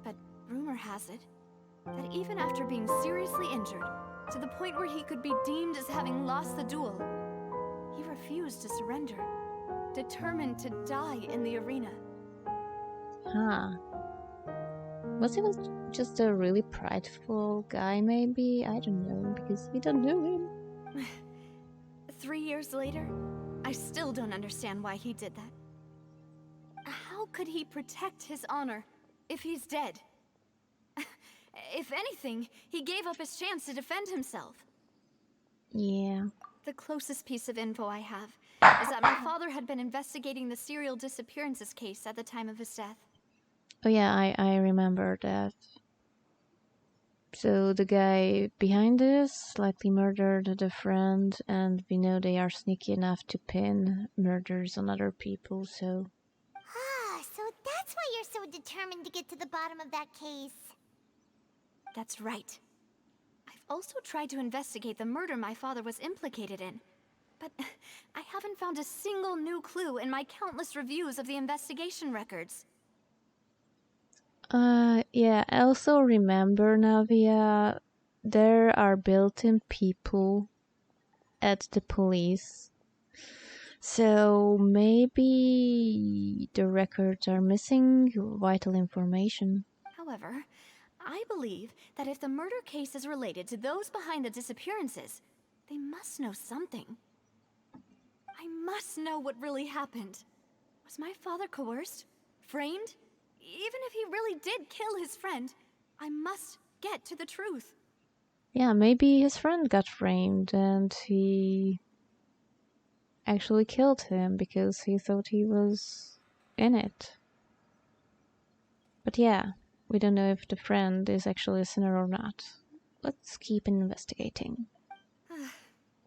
but rumor has it that even after being seriously injured, to the point where he could be deemed as having lost the duel, he refused to surrender, determined to die in the arena. Huh. Was he just a really prideful guy, maybe? I don't know, because we don't know him. 3 years later, I still don't understand why he did that. How could he protect his honor if he's dead? If anything, he gave up his chance to defend himself. Yeah. The closest piece of info I have is that my father had been investigating the serial disappearances case at the time of his death. Oh yeah, I remember that. So the guy behind this likely murdered the friend, and we know they are sneaky enough to pin murders on other people, so... Ah, so that's why you're so determined to get to the bottom of that case. That's right. I've also tried to investigate the murder my father was implicated in, but I haven't found a single new clue in my countless reviews of the investigation records. Yeah, I also remember, Navia, there are built-in people at the police. So maybe the records are missing vital information. However, I believe that if the murder case is related to those behind the disappearances, they must know something. I must know what really happened. Was my father coerced? Framed? Even if he really did kill his friend, I must get to the truth. Yeah, maybe his friend got framed and he actually killed him because he thought he was in it. But yeah, we don't know if the friend is actually a sinner or not. Let's keep investigating.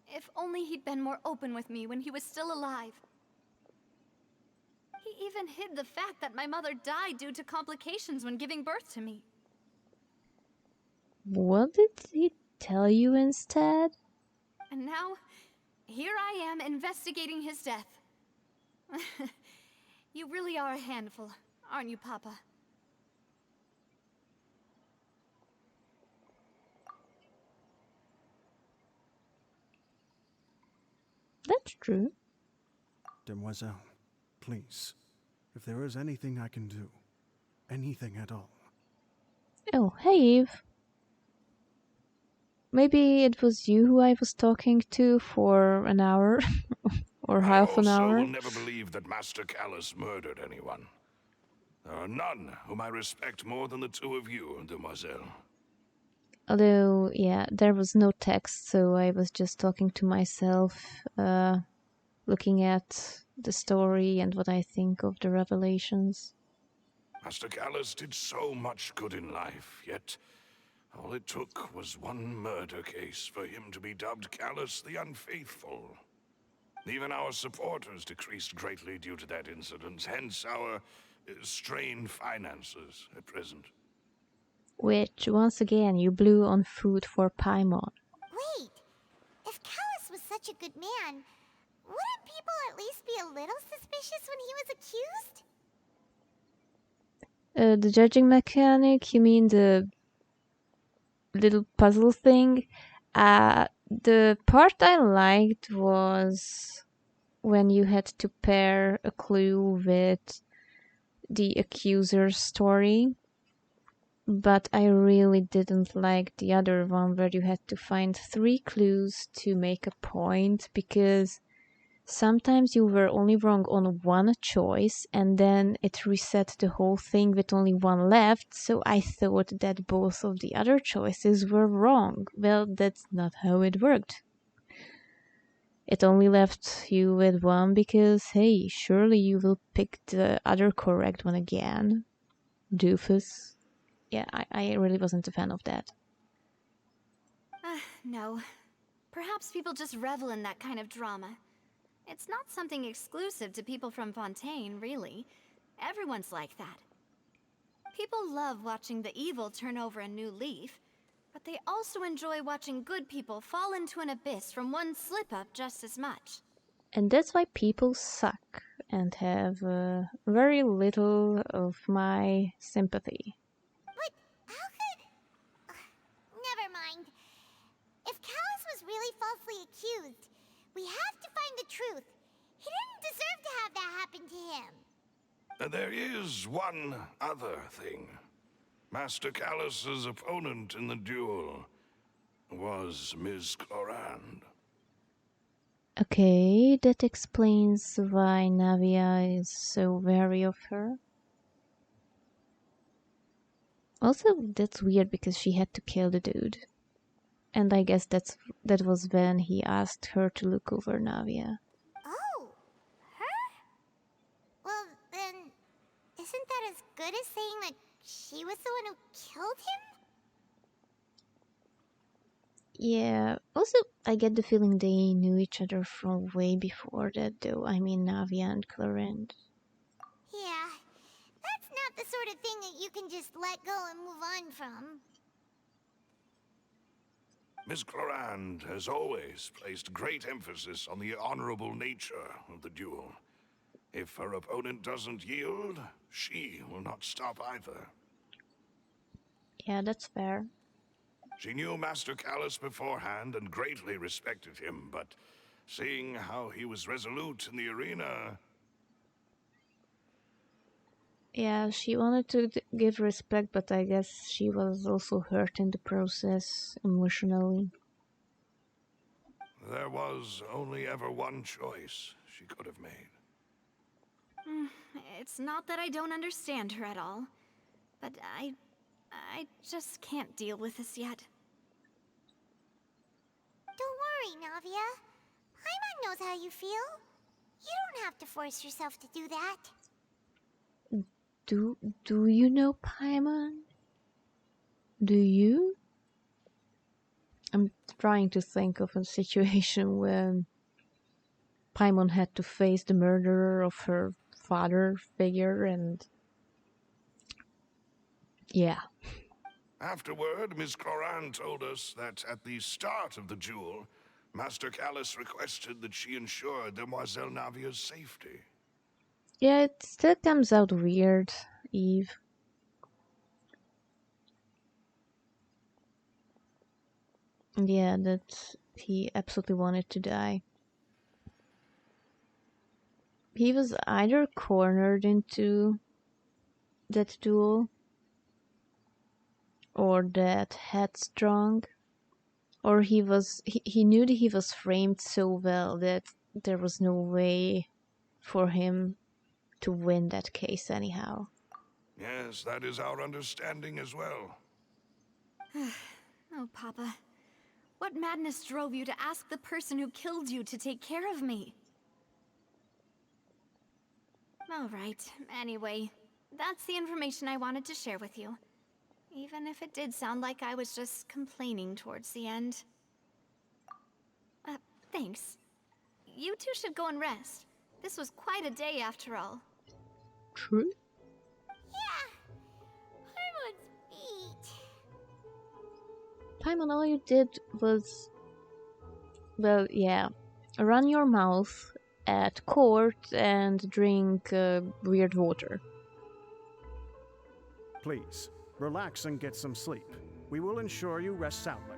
If only he'd been more open with me when he was still alive. He even hid the fact that my mother died due to complications when giving birth to me. What did he tell you instead? And now, here I am investigating his death. You really are a handful, aren't you, Papa? That's true. Demoiselle, please, if there is anything I can do, anything at all. Oh, hey Eve. Maybe it was you who I was talking to for an hour or I half an also hour. will never believe that Master Callus murdered anyone. There are none whom I respect more than the two of you, demoiselle. Although, yeah, there was no text, so I was just talking to myself, looking at the story and what I think of the revelations. Master Callus did so much good in life, yet all it took was one murder case for him to be dubbed Callus the Unfaithful. Even our supporters decreased greatly due to that incident, hence our strained finances at present. Which, once again, you blew on food for Paimon. Wait, if Callus was such a good man, wouldn't people at least be a little suspicious when he was accused? The judging mechanic, you mean the little puzzle thing? The part I liked was when you had to pair a clue with the accuser's story. But I really didn't like the other one where you had to find 3 clues to make a point, because sometimes you were only wrong on one choice and then it reset the whole thing with only one left, so I thought that both of the other choices were wrong. Well, that's not how it worked. It only left you with one because, hey, surely you will pick the other correct one again, doofus. Yeah, I really wasn't a fan of that. No. Perhaps people just revel in that kind of drama. It's not something exclusive to people from Fontaine, really. Everyone's like that. People love watching the evil turn over a new leaf, but they also enjoy watching good people fall into an abyss from one slip-up just as much. And that's why people suck and have very little of my sympathy. But how could... Never mind. If Callus was really falsely accused, we have to find the truth. He didn't deserve to have that happen to him. There is one other thing. Master Callus's opponent in the duel was Ms. Clorand. Okay, that explains why Navia is so wary of her. Also, that's weird because she had to kill the dude. And I guess that was when he asked her to look over Navia. Oh, her? Well, then, isn't that as good as saying that she was the one who killed him? Yeah, also, I get the feeling they knew each other from way before that, though. I mean, Navia and Clorand. Yeah, that's not the sort of thing that you can just let go and move on from. Miss Clorand has always placed great emphasis on the honorable nature of the duel. If her opponent doesn't yield, she will not stop either. Yeah, that's fair. She knew Master Callus beforehand and greatly respected him, but seeing how he was resolute in the arena... Yeah, she wanted to give respect, but I guess she was also hurt in the process emotionally. There was only ever one choice she could have made. It's not that I don't understand her at all, but I just can't deal with this yet. Don't worry, Navia. Paimon knows how you feel. You don't have to force yourself to do that. Do you know Paimon? Do you? I'm trying to think of a situation when Paimon had to face the murderer of her father figure, and yeah. Afterward, Miss Clorand told us that at the start of the duel, Master Callus requested that she ensure Demoiselle Navia's safety. Yeah, it still comes out weird, Eve. Yeah, that he absolutely wanted to die. He was either cornered into that duel or that headstrong, Or he knew that he was framed so well that there was no way for him to win that case anyhow. Yes, that is our understanding as well. Oh, Papa. What madness drove you to ask the person who killed you to take care of me? All right. Anyway, that's the information I wanted to share with you. Even if it did sound like I was just complaining towards the end. Thanks. You two should go and rest. This was quite a day after all. True. Yeah. Everyone's beat. Paimon, all you did was, well, yeah, run your mouth at court and drink weird water. Please, relax and get some sleep. We will ensure you rest soundly.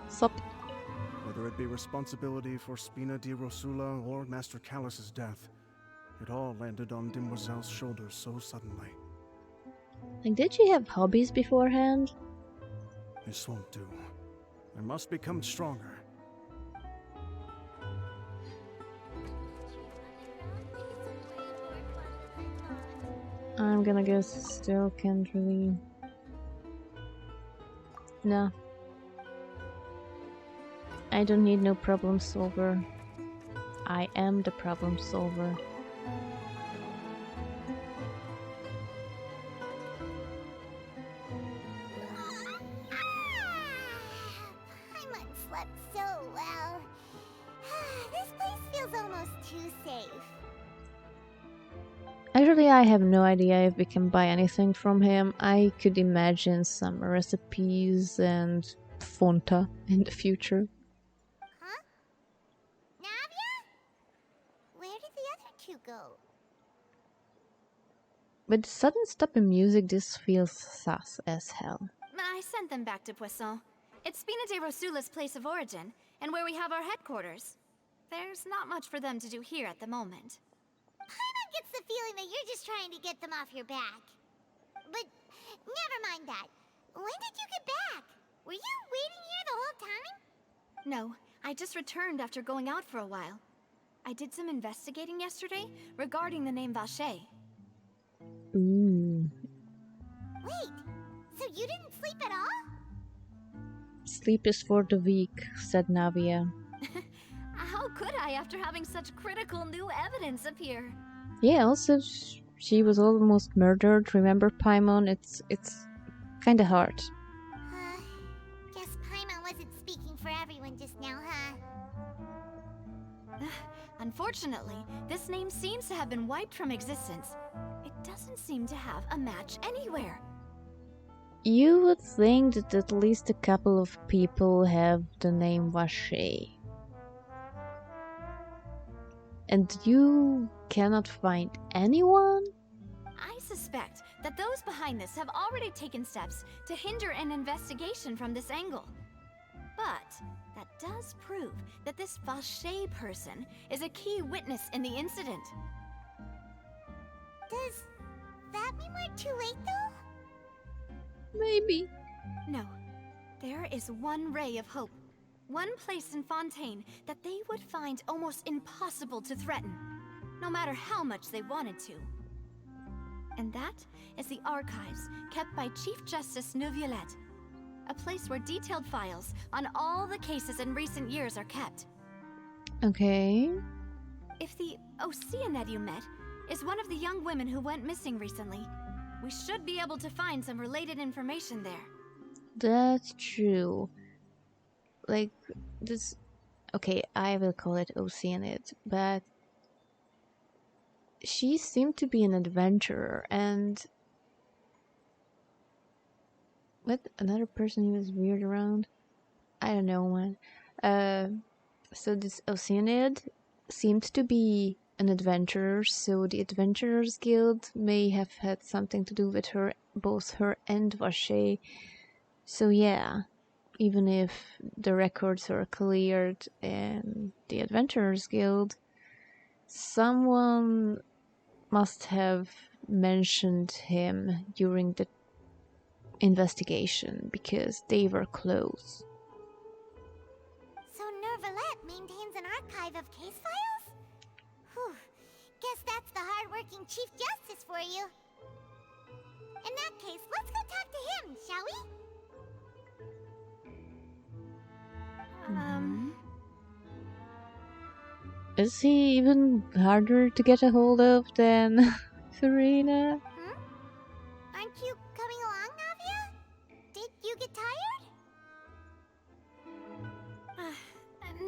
Sup? Whether it be responsibility for Spina di Rosula or Master Callus's death, it all landed on Demoiselle's shoulders so suddenly. Like, did she have hobbies beforehand? This won't do. I must become stronger. I'm gonna guess still can't really... No. I don't need no problem solver. I am the problem solver. Paimon slept so well. This place feels almost too safe. Actually, I have no idea if we can buy anything from him. I could imagine some recipes and Fonta in the future. Huh? Navia? Where did the other two go? With the sudden stop in music, this feels sus as hell. I sent them back to Poisson. It's Spina de Rosula's place of origin, and where we have our headquarters. There's not much for them to do here at the moment. Paimon gets the feeling that you're just trying to get them off your back. But never mind that. When did you get back? Were you waiting here the whole time? No, I just returned after going out for a while. I did some investigating yesterday regarding the name Vacher. Ooh. Wait, so you didn't sleep at all? Sleep is for the weak, said Navia. How could I after having such critical new evidence appear? Yeah, also, she was almost murdered, remember, Paimon? It's kinda hard. Guess Paimon wasn't speaking for everyone just now, huh? Unfortunately, this name seems to have been wiped from existence. It doesn't seem to have a match anywhere. You would think that at least a couple of people have the name Vacher. And you cannot find anyone? I suspect that those behind this have already taken steps to hinder an investigation from this angle. But that does prove that this Vacher person is a key witness in the incident. Does that mean we're too late, though? Maybe. No, there is one ray of hope. One place in Fontaine that they would find almost impossible to threaten, no matter how much they wanted to. And that is the archives kept by Chief Justice Neuvillette, a place where detailed files on all the cases in recent years are kept. Okay. If the Oceanid you met is one of the young women who went missing recently, we should be able to find some related information there. That's true. Like, this... Okay, I will call it Oceanid, but... She seemed to be an adventurer, and... What? Another person who was weird around? I don't know, man. So this Oceanid seemed to be an adventurer, so the Adventurers Guild may have had something to do with her, both her and Vacher. So yeah, even if the records are cleared in the Adventurers Guild, someone must have mentioned him during the investigation because they were close. So Nervalette maintains an archive of case files? Whew. Guess that's the hard-working Chief Justice for you. In that case, let's go talk to him, shall we? Is he even harder to get a hold of than Serena? Aren't you coming along, Navia? Did you get tired?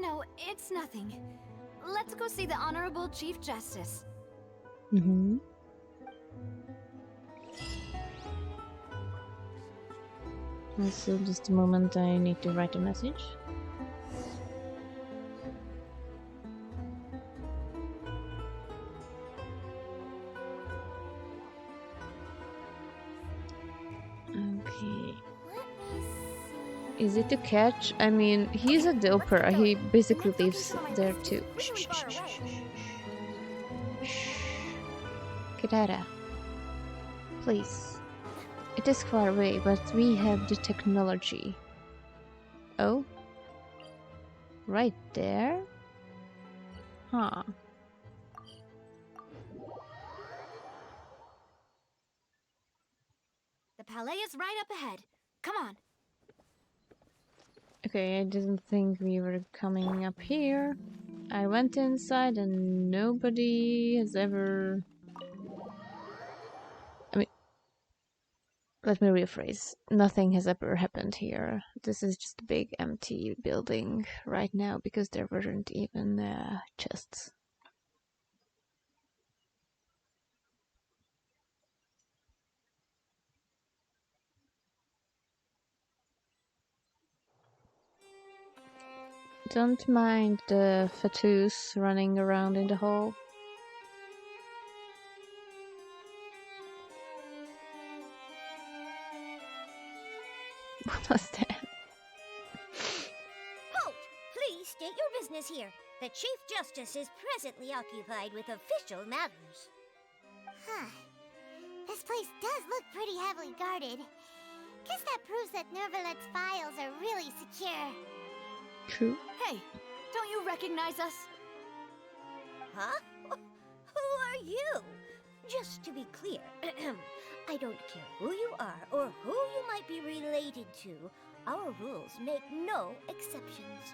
No, it's nothing. Let's go see the Honorable Chief Justice. Also, just a moment, I need to write a message. Okay. Is it a catch? I mean, he's at the opera. He basically lives there too. Shh. Kirara, please. It is far away, but we have the technology. Oh? Right there? Huh. The palais is right up ahead. Come on. Okay, I didn't think we were coming up here. I went inside and nobody has ever... I mean... Let me rephrase. Nothing has ever happened here. This is just a big empty building right now because there weren't even chests. Don't mind the Fatus running around in the hall. What was that? Halt! Please state your business here. The Chief Justice is presently occupied with official matters. Huh. This place does look pretty heavily guarded. Guess that proves that Nervalette's files are really secure. True. Hey, don't you recognize us? Huh? Who are you? Just to be clear, I don't care who you are or who you might be related to. Our rules make no exceptions.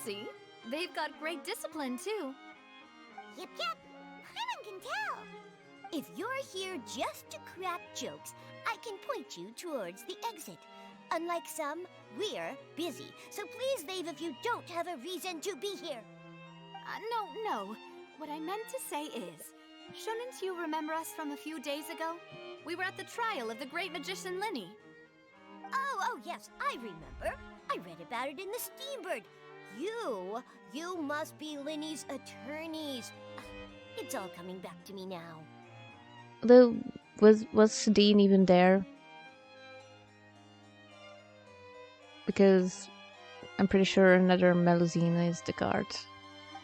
See? They've got great discipline, too. Yep. Paimon can tell. If you're here just to crack jokes, I can point you towards the exit. Unlike some, we're busy, so please leave if you don't have a reason to be here. No. What I meant to say is, shouldn't you remember us from a few days ago? We were at the trial of the great magician Linny. Oh, yes, I remember. I read about it in the Steambird. You must be Linny's attorneys. It's all coming back to me now. Though, was Dean even there? Because I'm pretty sure another Melusine is the guard.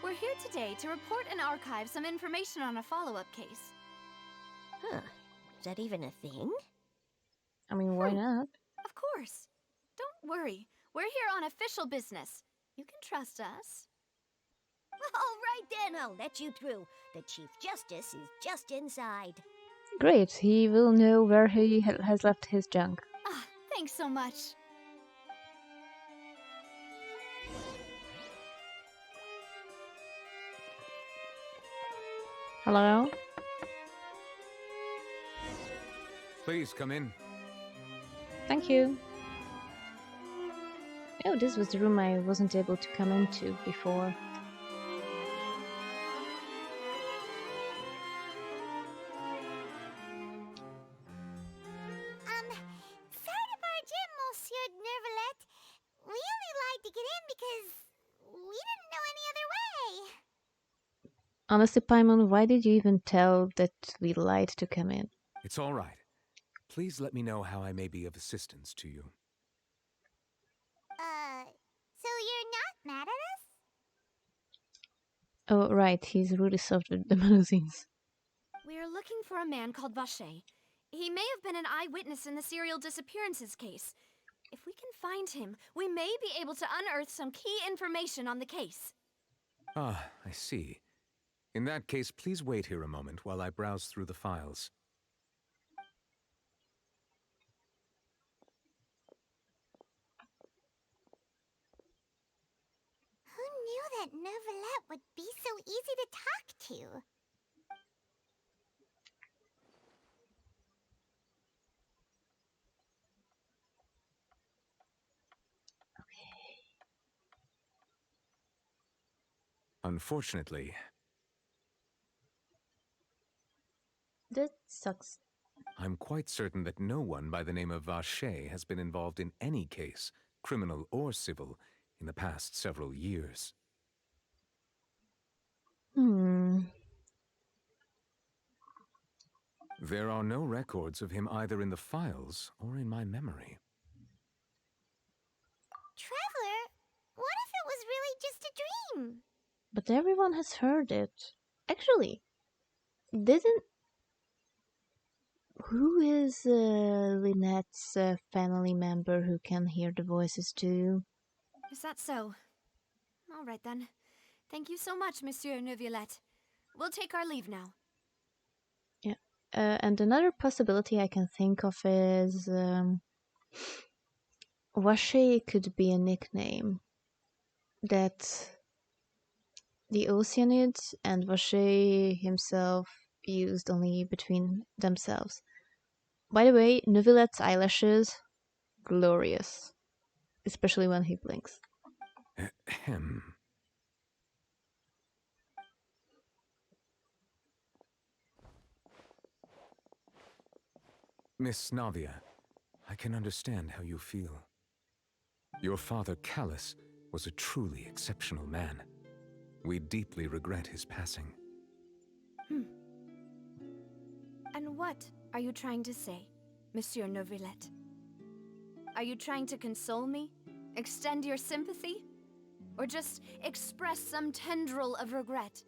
We're here today to report and archive some information on a follow-up case. Huh. Is that even a thing? I mean, why not? Of course. Don't worry. We're here on official business. You can trust us. All right then, I'll let you through. The Chief Justice is just inside. Great, he will know where he has left his junk. Ah, thanks so much. Hello? Please come in. Thank you. Oh, this was the room I wasn't able to come into before. Sorry to barge in, Monsieur Nervalette. We only lied to get in because we didn't know any other way. Honestly, Paimon, why did you even tell that we lied to come in? It's all right. Please let me know how I may be of assistance to you. So you're not mad at us? Oh, right, he's really soft with the Melusines. We're looking for a man called Vacher. He may have been an eyewitness in the serial disappearances case. If we can find him, we may be able to unearth some key information on the case. Ah, I see. In that case, please wait here a moment while I browse through the files. Who knew that Neuvillette would be so easy to talk to? Unfortunately, That sucks. I'm quite certain that no one by the name of Vacher has been involved in any case, criminal or civil, in the past several years. There are no records of him either in the files or in my memory. Traveler, what if it was really just a dream? But everyone has heard it. Actually, didn't... Who is Lynette's family member who can hear the voices too? Is that so? All right then. Thank you so much, Monsieur Neuvillette. We'll take our leave now. Yeah. And another possibility I can think of is... Vacher could be a nickname that the Oceanids and Vacher himself used only between themselves. By the way, Neuvillette's eyelashes, glorious. Especially when he blinks. Ahem. Miss Navia, I can understand how you feel. Your father, Callus, was a truly exceptional man. We deeply regret his passing. And what are you trying to say, Monsieur Neuvillette? Are you trying to console me? Extend your sympathy? Or just express some tendril of regret?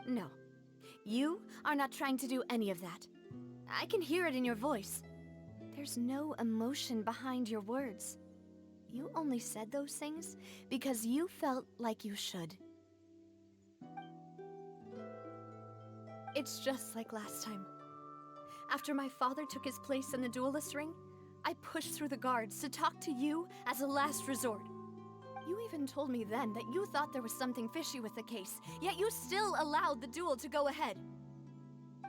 No. You are not trying to do any of that. I can hear it in your voice. There's no emotion behind your words. You only said those things because you felt like you should. It's just like last time. After my father took his place in the duelist ring, I pushed through the guards to talk to you as a last resort. You even told me then that you thought there was something fishy with the case, yet you still allowed the duel to go ahead.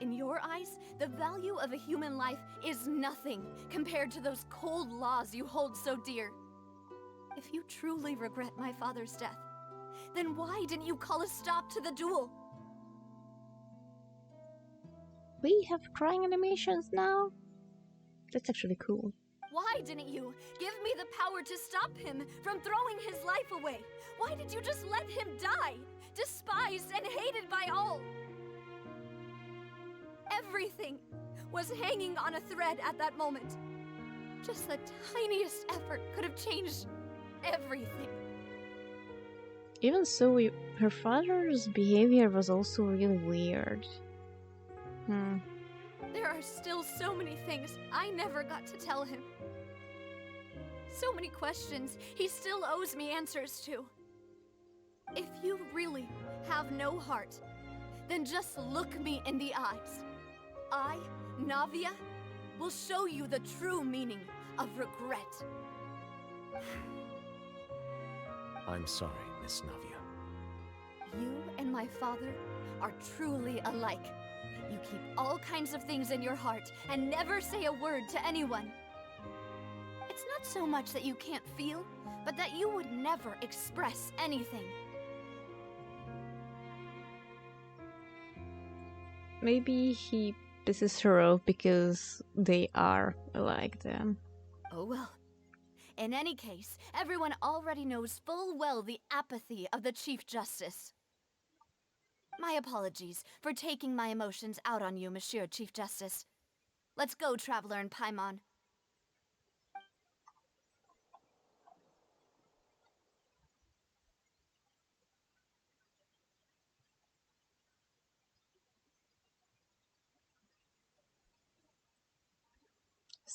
In your eyes, the value of a human life is nothing compared to those cold laws you hold so dear. If you truly regret my father's death, then why didn't you call a stop to the duel? We have crying animations now? That's actually cool. Why didn't you give me the power to stop him from throwing his life away? Why did you just let him die, despised and hated by all? Everything was hanging on a thread at that moment. Just the tiniest effort could have changed everything. Even so, her father's behavior was also really weird. There are still so many things I never got to tell him. So many questions he still owes me answers to. If you really have no heart, then just look me in the eyes. I, Navia, will show you the true meaning of regret. I'm sorry, Miss Navia. You and my father are truly alike. You keep all kinds of things in your heart and never say a word to anyone. It's not so much that you can't feel, but that you would never express anything. Maybe he pisses her off because they are like them. Oh well. In any case, everyone already knows full well the apathy of the Chief Justice. My apologies for taking my emotions out on you, Monsieur Chief Justice. Let's go, Traveler and Paimon.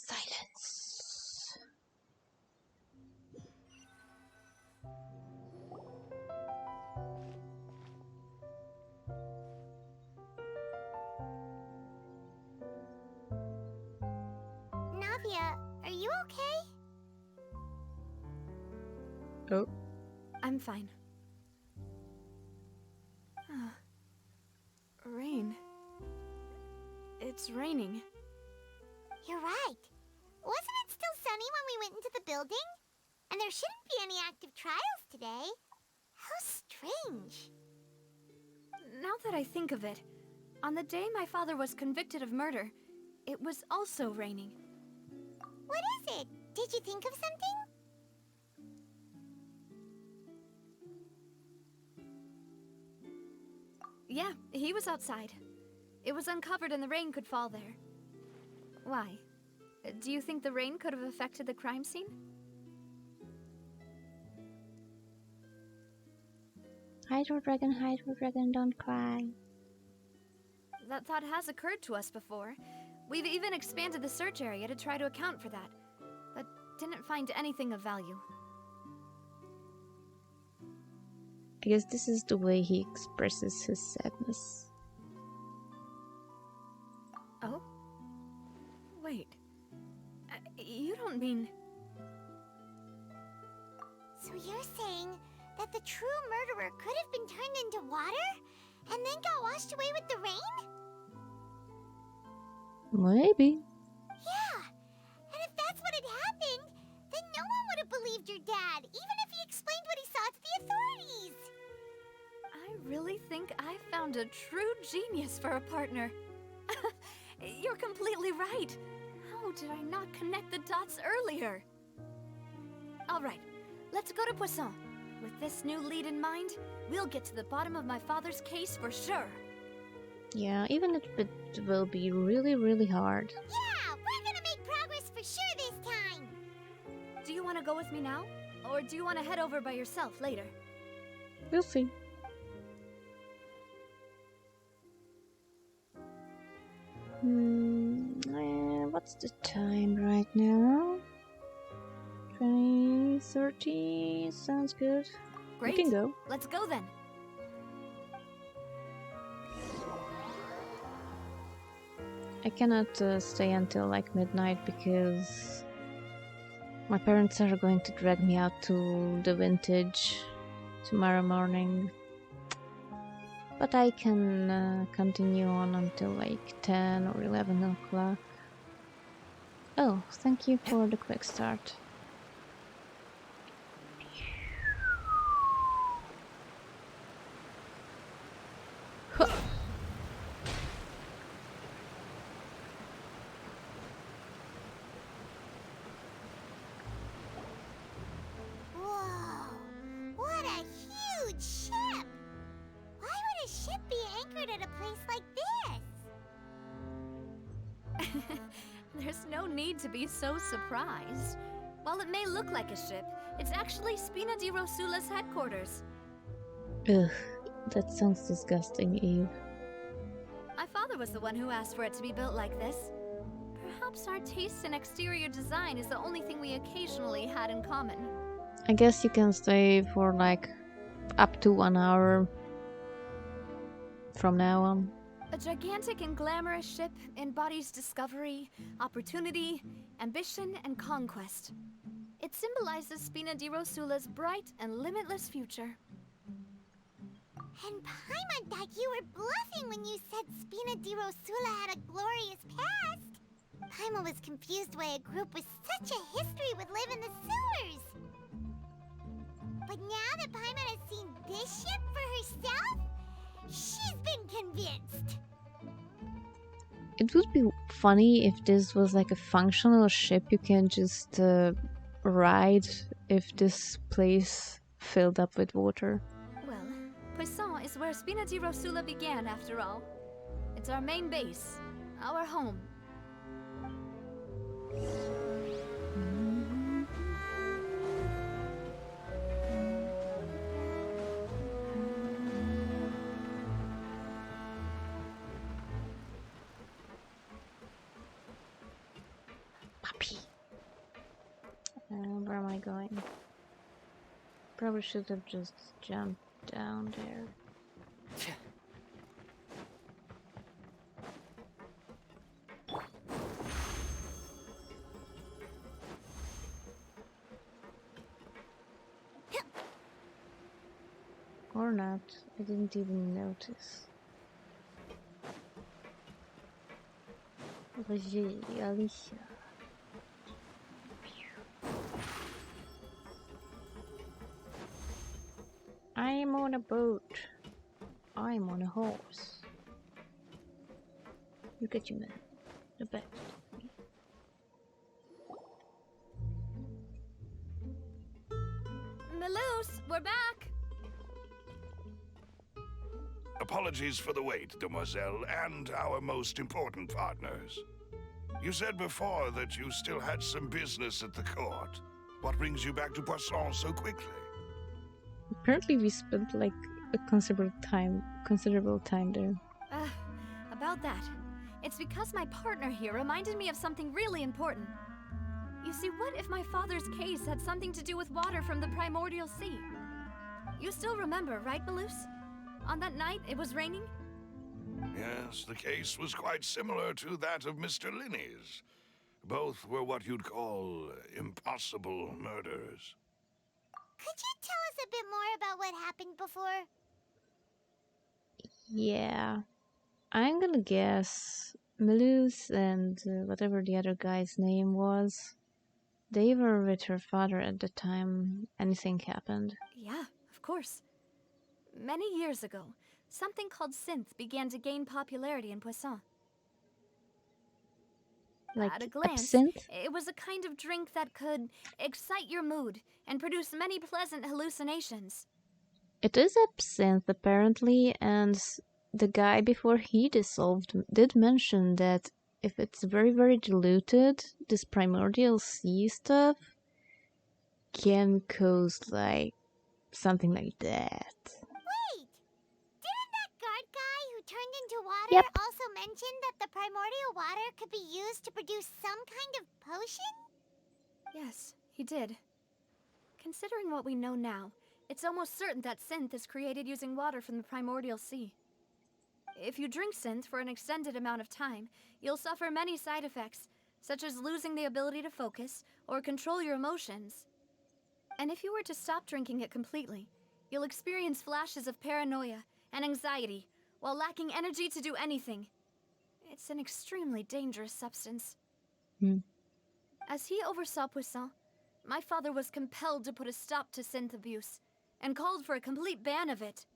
Silence. Navia, are you okay? Oh. I'm fine. Rain. It's raining. You're right. Wasn't it still sunny when we went into the building? And there shouldn't be any active trials today. How strange. Now that I think of it, on the day my father was convicted of murder, it was also raining. What is it? Did you think of something? Yeah, he was outside. It was uncovered and the rain could fall there. Why? Do you think the rain could have affected the crime scene? Hydro dragon, don't cry. That thought has occurred to us before. We've even expanded the search area to try to account for that, but didn't find anything of value. I guess this is the way he expresses his sadness. Oh? Wait. You don't mean... So you're saying that the true murderer could have been turned into water and then got washed away with the rain? Maybe. Yeah, and if that's what had happened, then no one would have believed your dad, even if he explained what he saw to the authorities. I really think I found a true genius for a partner. You're completely right. How did I not connect the dots earlier? All right, let's go to Poisson. With this new lead in mind, we'll get to the bottom of my father's case for sure. Yeah, even if it will be really, really hard. Yeah, we're gonna make progress for sure this time. Do you want to go with me now? Or do you want to head over by yourself later? We'll see. What's the time right now? 20:30. Sounds good. Great. We can go. Let's go then. I cannot stay until like midnight because my parents are going to drag me out to the vintage tomorrow morning. But I can continue on until like 10 or 11 o'clock. Oh, thank you for the quick start. Whoa, what a huge ship! Why would a ship be anchored at a place like this? There's no need to be so surprised. While it may look like a ship, it's actually Spina di Rosula's headquarters. Ugh, that sounds disgusting, Eve. My father was the one who asked for it to be built like this. Perhaps our taste in exterior design is the only thing we occasionally had in common. I guess you can stay for like up to 1 hour from now on. A gigantic and glamorous ship embodies discovery, opportunity, ambition, and conquest. It symbolizes Spina di Rosula's bright and limitless future. And Paimon thought you were bluffing when you said Spina di Rosula had a glorious past. Paimon was confused why a group with such a history would live in the sewers. But now that Paimon has seen this ship for herself, she's been convinced. It would be funny if this was like a functional ship you can just ride if this place filled up with water. Well, Poisson is where Spina di Rosula began, after all. It's our main base, our home. Where am I going? Probably should have just jumped down there. Or not, I didn't even notice. Alicia. I'm on a boat. I'm on a horse. Look at you, man. The best. Maloose, we're back! Apologies for the wait, demoiselle, and our most important partners. You said before that you still had some business at the court. What brings you back to Poisson so quickly? Apparently we spent like a considerable time there. About that. It's because my partner here reminded me of something really important. You see, what if my father's case had something to do with water from the primordial sea? You still remember, right, Maloose? On that night, it was raining? Yes, the case was quite similar to that of Mr. Linney's. Both were what you'd call impossible murders. Could you tell us a bit more about what happened before? Yeah. I'm gonna guess Maloose and whatever the other guy's name was, they were with her father at the time anything happened. Yeah, of course. Many years ago, something called synth began to gain popularity in Poisson. Like At a glance, absinthe? it was a kind of drink that could excite your mood and produce many pleasant hallucinations. It is absinthe apparently, and the guy before he dissolved did mention that if it's very, very diluted, this primordial sea stuff can cause like something like that. Wait! Didn't that guard guy who turned into water Yep. also mention that the primordial water could be used to produce some kind of potion? Yes, he did. Considering what we know now, it's almost certain that synth is created using water from the primordial sea. If you drink synth for an extended amount of time, you'll suffer many side effects, such as losing the ability to focus or control your emotions. And if you were to stop drinking it completely, you'll experience flashes of paranoia and anxiety while lacking energy to do anything. It's an extremely dangerous substance. As he oversaw Poisson, my father was compelled to put a stop to synth abuse and called for a complete ban of it.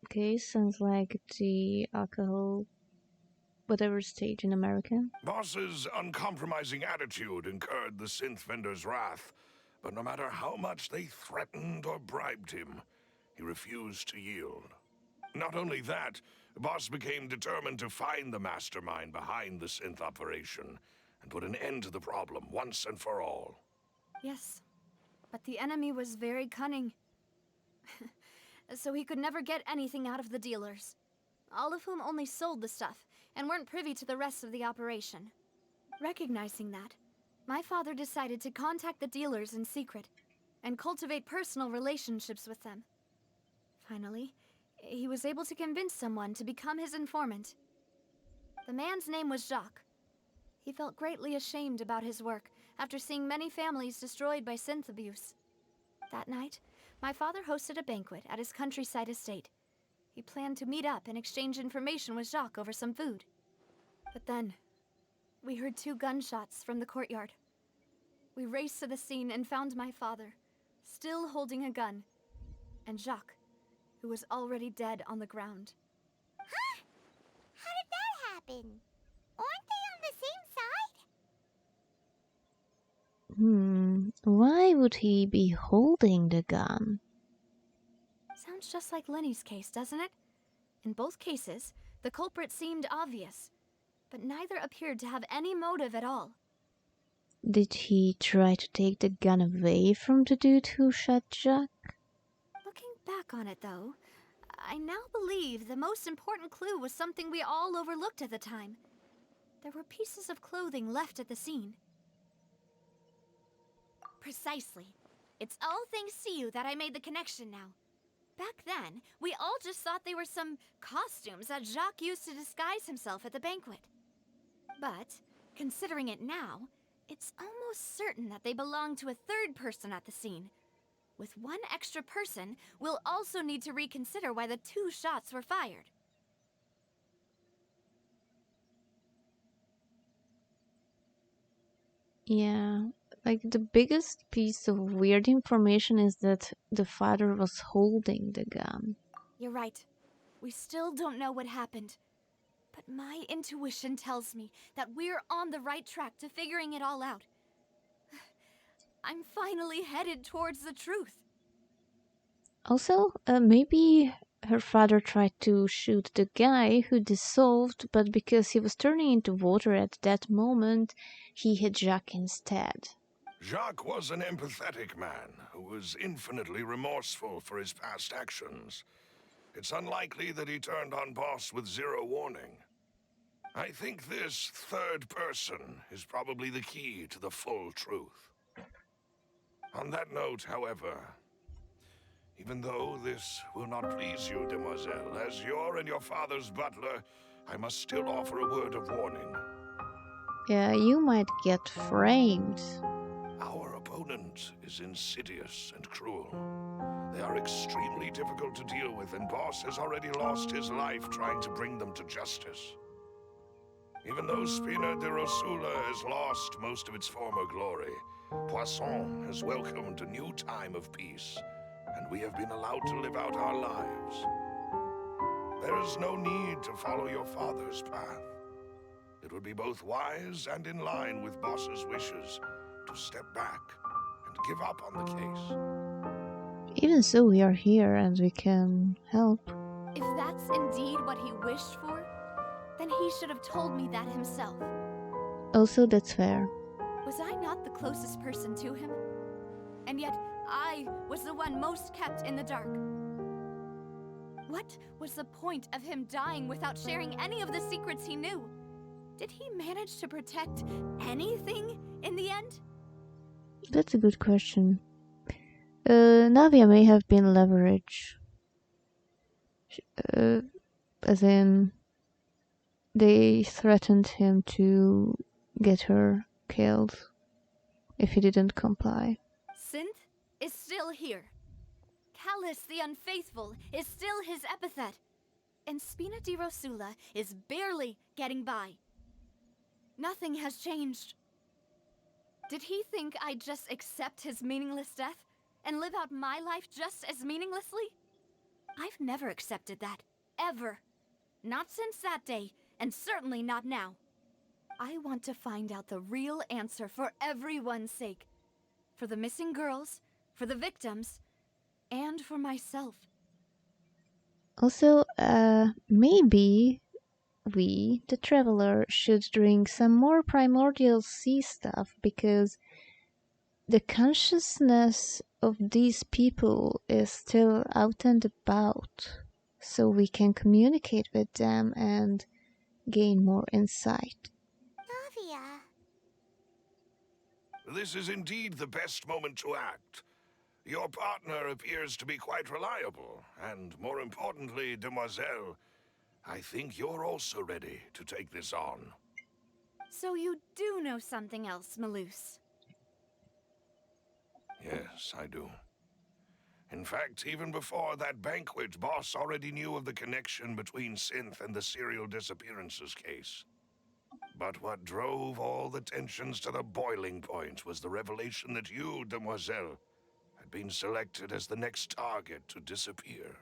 Okay, sounds like the alcohol whatever stage in America. Boss's uncompromising attitude incurred the synth vendor's wrath, but no matter how much they threatened or bribed him, he refused to yield. Not only that, Boss became determined to find the mastermind behind the synth operation and put an end to the problem once and for all. Yes, but the enemy was very cunning. So he could never get anything out of the dealers, all of whom only sold the stuff and weren't privy to the rest of the operation. Recognizing that, my father decided to contact the dealers in secret and cultivate personal relationships with them. Finally, he was able to convince someone to become his informant. The man's name was Jacques. He felt greatly ashamed about his work after seeing many families destroyed by synth abuse. That night, my father hosted a banquet at his countryside estate. He planned to meet up and exchange information with Jacques over some food. But then, we heard 2 gunshots from the courtyard. We raced to the scene and found my father, still holding a gun, and Jacques, who was already dead on the ground. Huh? How did that happen? Aren't they on the same side? Why would he be holding the gun? Sounds just like Lenny's case, doesn't it? In both cases, the culprit seemed obvious, but neither appeared to have any motive at all. Did he try to take the gun away from the dude who shot Jacques? Looking back on it, though, I now believe the most important clue was something we all overlooked at the time. There were pieces of clothing left at the scene. Precisely. It's all thanks to you that I made the connection now. Back then, we all just thought they were some costumes that Jacques used to disguise himself at the banquet. But, considering it now, it's almost certain that they belong to a third person at the scene. With one extra person, we'll also need to reconsider why the 2 shots were fired. Yeah, like the biggest piece of weird information is that the father was holding the gun. You're right. We still don't know what happened. But my intuition tells me that we're on the right track to figuring it all out. I'm finally headed towards the truth. Also, maybe her father tried to shoot the guy who dissolved, but because he was turning into water at that moment, he hit Jacques instead. Jacques was an empathetic man who was infinitely remorseful for his past actions. It's unlikely that he turned on Boss with 0 warning. I think this third person is probably the key to the full truth. On that note, however, even though this will not please you, demoiselle, as your and your father's butler, I must still offer a word of warning. Yeah, you might get framed. Our opponent is insidious and cruel. They are extremely difficult to deal with, and Boss has already lost his life trying to bring them to justice. Even though Spina di Rosula has lost most of its former glory, Poisson has welcomed a new time of peace, and we have been allowed to live out our lives. There is no need to follow your father's path. It would be both wise and in line with Boss's wishes to step back and give up on the case. Even so, we are here and we can help. If that's indeed what he wished for, then he should have told me that himself. Also, that's fair. Was I not the closest person to him? And yet, I was the one most kept in the dark. What was the point of him dying without sharing any of the secrets he knew? Did he manage to protect anything in the end? That's a good question. Navia may have been leverage. As in, they threatened him to get her killed if he didn't comply. Synth is still here. Callus the Unfaithful is still his epithet. And Spina di Rosula is barely getting by. Nothing has changed. Did he think I'd just accept his meaningless death and live out my life just as meaninglessly? I've never accepted that, ever. Not since that day, and certainly not now. I want to find out the real answer for everyone's sake. For the missing girls, for the victims, and for myself. Also, maybe we, the Traveler, should drink some more primordial sea stuff, because the consciousness of these people is still out and about, so we can communicate with them and gain more insight. Navia. This is indeed the best moment to act. Your partner appears to be quite reliable, and more importantly, demoiselle, I think you're also ready to take this on. So you do know something else, Maloose? Yes, I do. In fact, even before that banquet, Boss already knew of the connection between Synth and the serial disappearances case. But what drove all the tensions to the boiling point was the revelation that you, demoiselle, had been selected as the next target to disappear.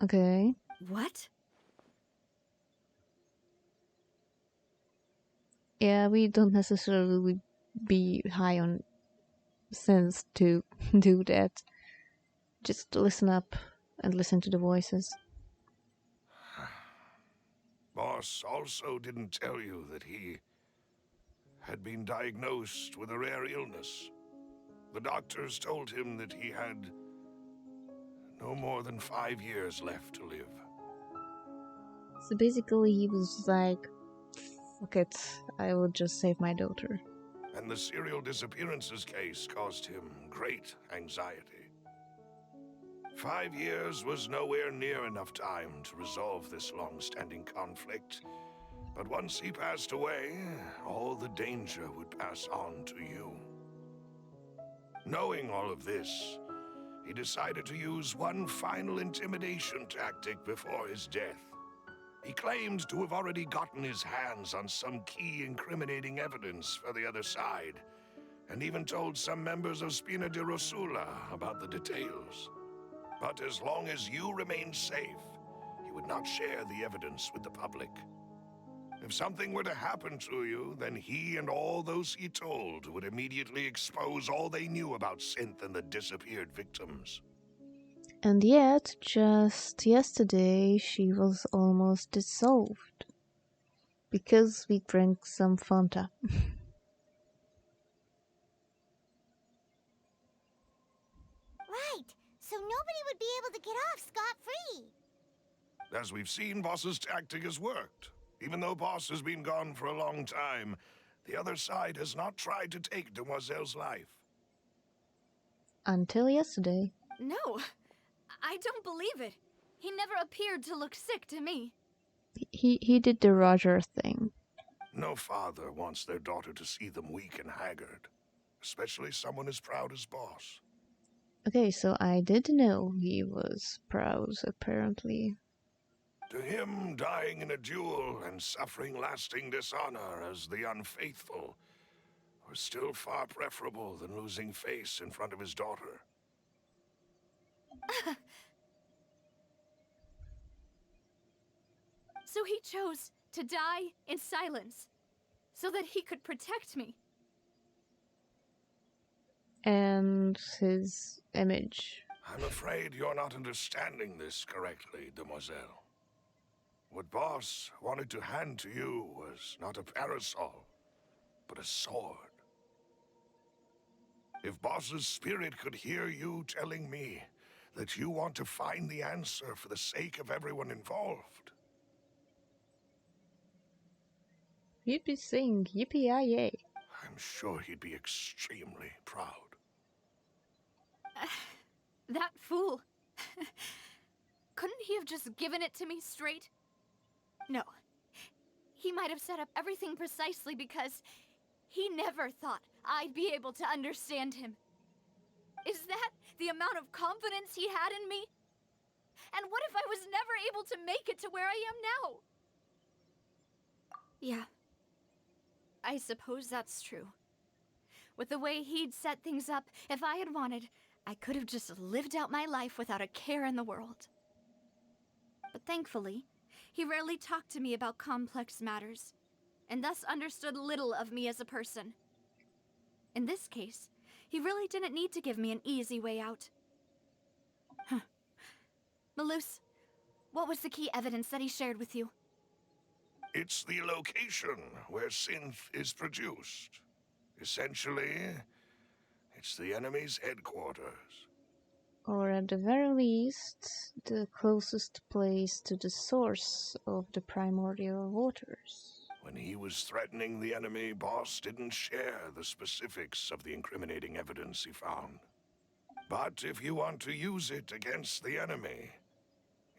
Okay. What? Yeah, we don't necessarily be high on sense to do that. Just listen up and listen to the voices. Boss also didn't tell you that he had been diagnosed with a rare illness. The doctors told him that he had no more than 5 years left to live. So basically he was like, fuck it, I will just save my daughter. and the serial disappearances case caused him great anxiety. 5 years was nowhere near enough time to resolve this long-standing conflict, but once he passed away, all the danger would pass on to you. Knowing all of this, he decided to use one final intimidation tactic before his death. He claimed to have already gotten his hands on some key incriminating evidence for the other side, and even told some members of Spina di Rosula about the details. But as long as you remained safe, he would not share the evidence with the public. If something were to happen to you, then he and all those he told would immediately expose all they knew about Synth and the disappeared victims. And yet, just yesterday, she was almost dissolved. Because we drank some Fanta. Right, so nobody would be able to get off scot-free. As we've seen, Boss's tactic has worked. Even though Boss has been gone for a long time, the other side has not tried to take Demoiselle's life. Until yesterday. No, I don't believe it. He never appeared to look sick to me. He did the Roger thing. No father wants their daughter to see them weak and haggard, especially someone as proud as Boss. Okay, so I did know he was proud, apparently. To him, dying in a duel and suffering lasting dishonor as the unfaithful was still far preferable than losing face in front of his daughter. So he chose to die in silence, so that he could protect me. And his image. I'm afraid you're not understanding this correctly, Demoiselle. What Boss wanted to hand to you was not a parasol, but a sword. If Boss's spirit could hear you telling me that you want to find the answer for the sake of everyone involved, He'd be saying yippee-yi-yay. I'm sure he'd be extremely proud. That fool. Couldn't he have just given it to me straight? No. He might have set up everything precisely because he never thought I'd be able to understand him. Is that the amount of confidence he had in me? And what if I was never able to make it to where I am now? Yeah. I suppose that's true. With the way he'd set things up, if I had wanted, I could have just lived out my life without a care in the world. But thankfully, he rarely talked to me about complex matters, and thus understood little of me as a person. In this case, he really didn't need to give me an easy way out. Malus, what was the key evidence that he shared with you? It's the location where synth is produced. Essentially, it's the enemy's headquarters. Or at the very least, the closest place to the source of the primordial waters. When he was threatening the enemy, Boss didn't share the specifics of the incriminating evidence he found. But if you want to use it against the enemy,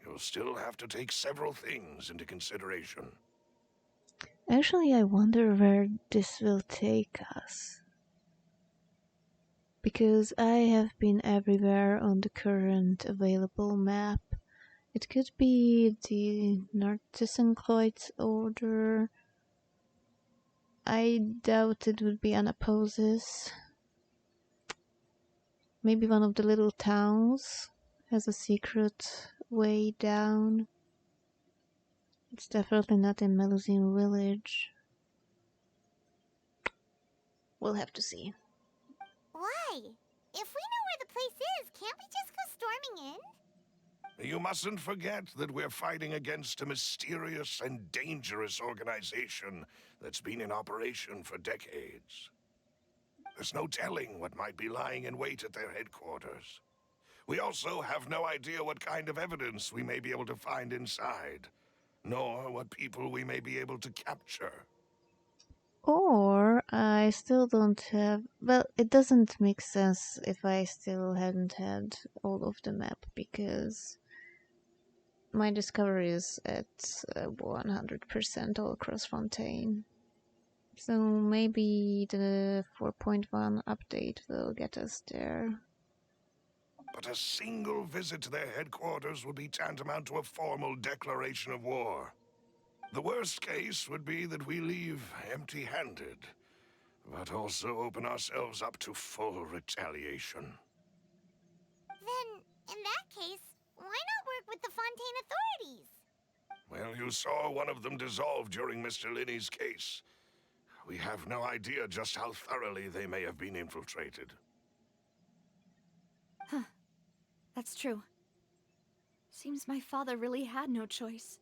you'll still have to take several things into consideration. Actually, I wonder where this will take us. Because I have been everywhere on the current available map. It could be the Narcissencloyd's order. I doubt it would be Anaposes. Maybe one of the little towns has a secret way down. It's definitely not in Melusine village. We'll have to see. Why? If we know where the place is, can't we just go storming in? You mustn't forget that we're fighting against a mysterious and dangerous organization that's been in operation for decades. There's no telling what might be lying in wait at their headquarters. We also have no idea what kind of evidence we may be able to find inside, nor what people we may be able to capture. Or I still don't have... Well, it doesn't make sense if I still hadn't had all of the map, because my discovery is at 100% all across Fontaine. So maybe the 4.1 update will get us there. But a single visit to their headquarters would be tantamount to a formal declaration of war. The worst case would be that we leave empty-handed, but also open ourselves up to full retaliation. Then, in that case, why not work with the Fontaine authorities? Well, you saw one of them dissolve during Mr. Linney's case. We have no idea just how thoroughly they may have been infiltrated. Huh. That's true. Seems my father really had no choice.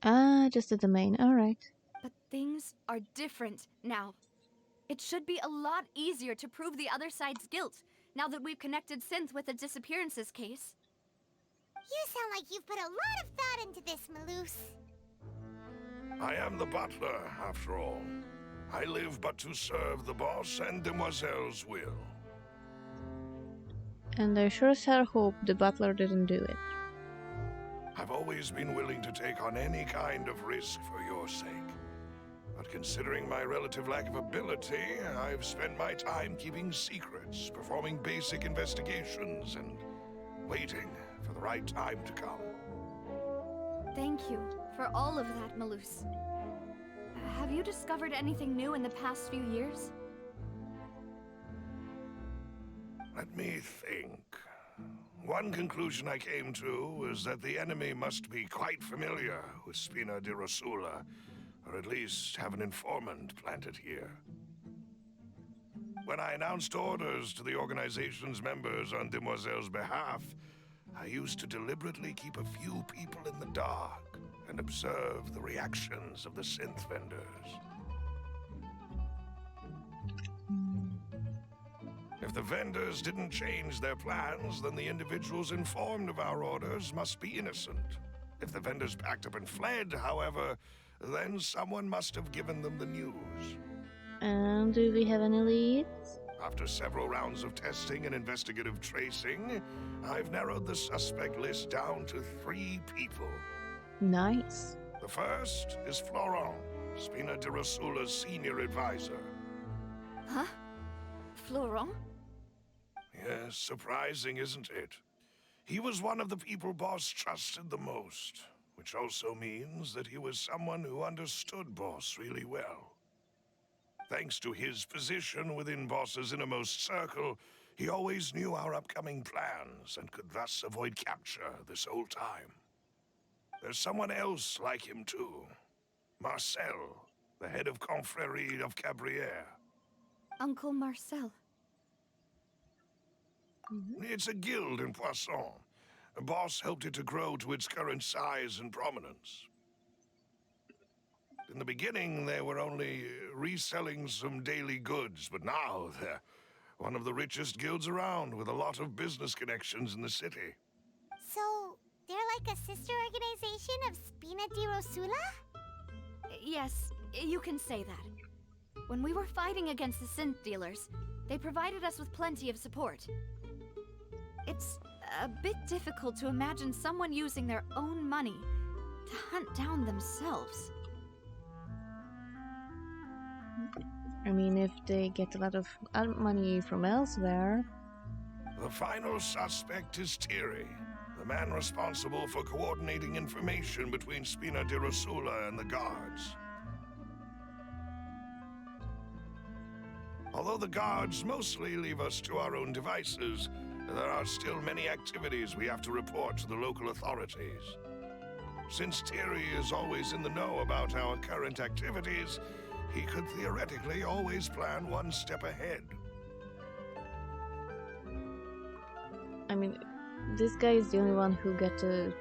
Ah, just a domain, alright. But things are different now. It should be a lot easier to prove the other side's guilt, now that we've connected Synth with the disappearances case. You sound like you've put a lot of thought into this, Maloose. I am the butler, after all. I live but to serve the boss and Demoiselle's will. And I sure as hell hope the butler didn't do it. I've always been willing to take on any kind of risk for your sake. But considering my relative lack of ability, I've spent my time keeping secrets, performing basic investigations, and waiting for the right time to come. Thank you for all of that, Maloose. Have you discovered anything new in the past few years? Let me think. One conclusion I came to is that the enemy must be quite familiar with Spina di Rosula, or at least have an informant planted here. When I announced orders to the organization's members on Demoiselle's behalf, I used to deliberately keep a few people in the dark and observe the reactions of the synth vendors. If the vendors didn't change their plans, then the individuals informed of our orders must be innocent. If the vendors packed up and fled, however, then someone must have given them the news. And do we have any leads? After several rounds of testing and investigative tracing, I've narrowed the suspect list down to 3 people. Nice. The first is Florent, Spina di Rosula's senior advisor. Huh? Florent? Yes, surprising, isn't it? He was one of the people Boss trusted the most, which also means that he was someone who understood Boss really well. Thanks to his position within Boss's innermost circle, he always knew our upcoming plans and could thus avoid capture this whole time. There's someone else like him too. Marcel, the head of Confrérie of Cabrières. Uncle Marcel. It's a guild in Poisson. Boss helped it to grow to its current size and prominence. In the beginning, they were only reselling some daily goods, but now they're one of the richest guilds around, with a lot of business connections in the city. So, they're like a sister organization of Spina di Rosula? Yes, you can say that. When we were fighting against the synth dealers, they provided us with plenty of support. It's a bit difficult to imagine someone using their own money to hunt down themselves. I mean, if they get a lot of money from elsewhere... The final suspect is Thierry, the man responsible for coordinating information between Spina di Rosula and the guards. Although the guards mostly leave us to our own devices, there are still many activities we have to report to the local authorities. Since Thierry is always in the know about our current activities, he could theoretically always plan one step ahead. I mean, this guy is the only one who got a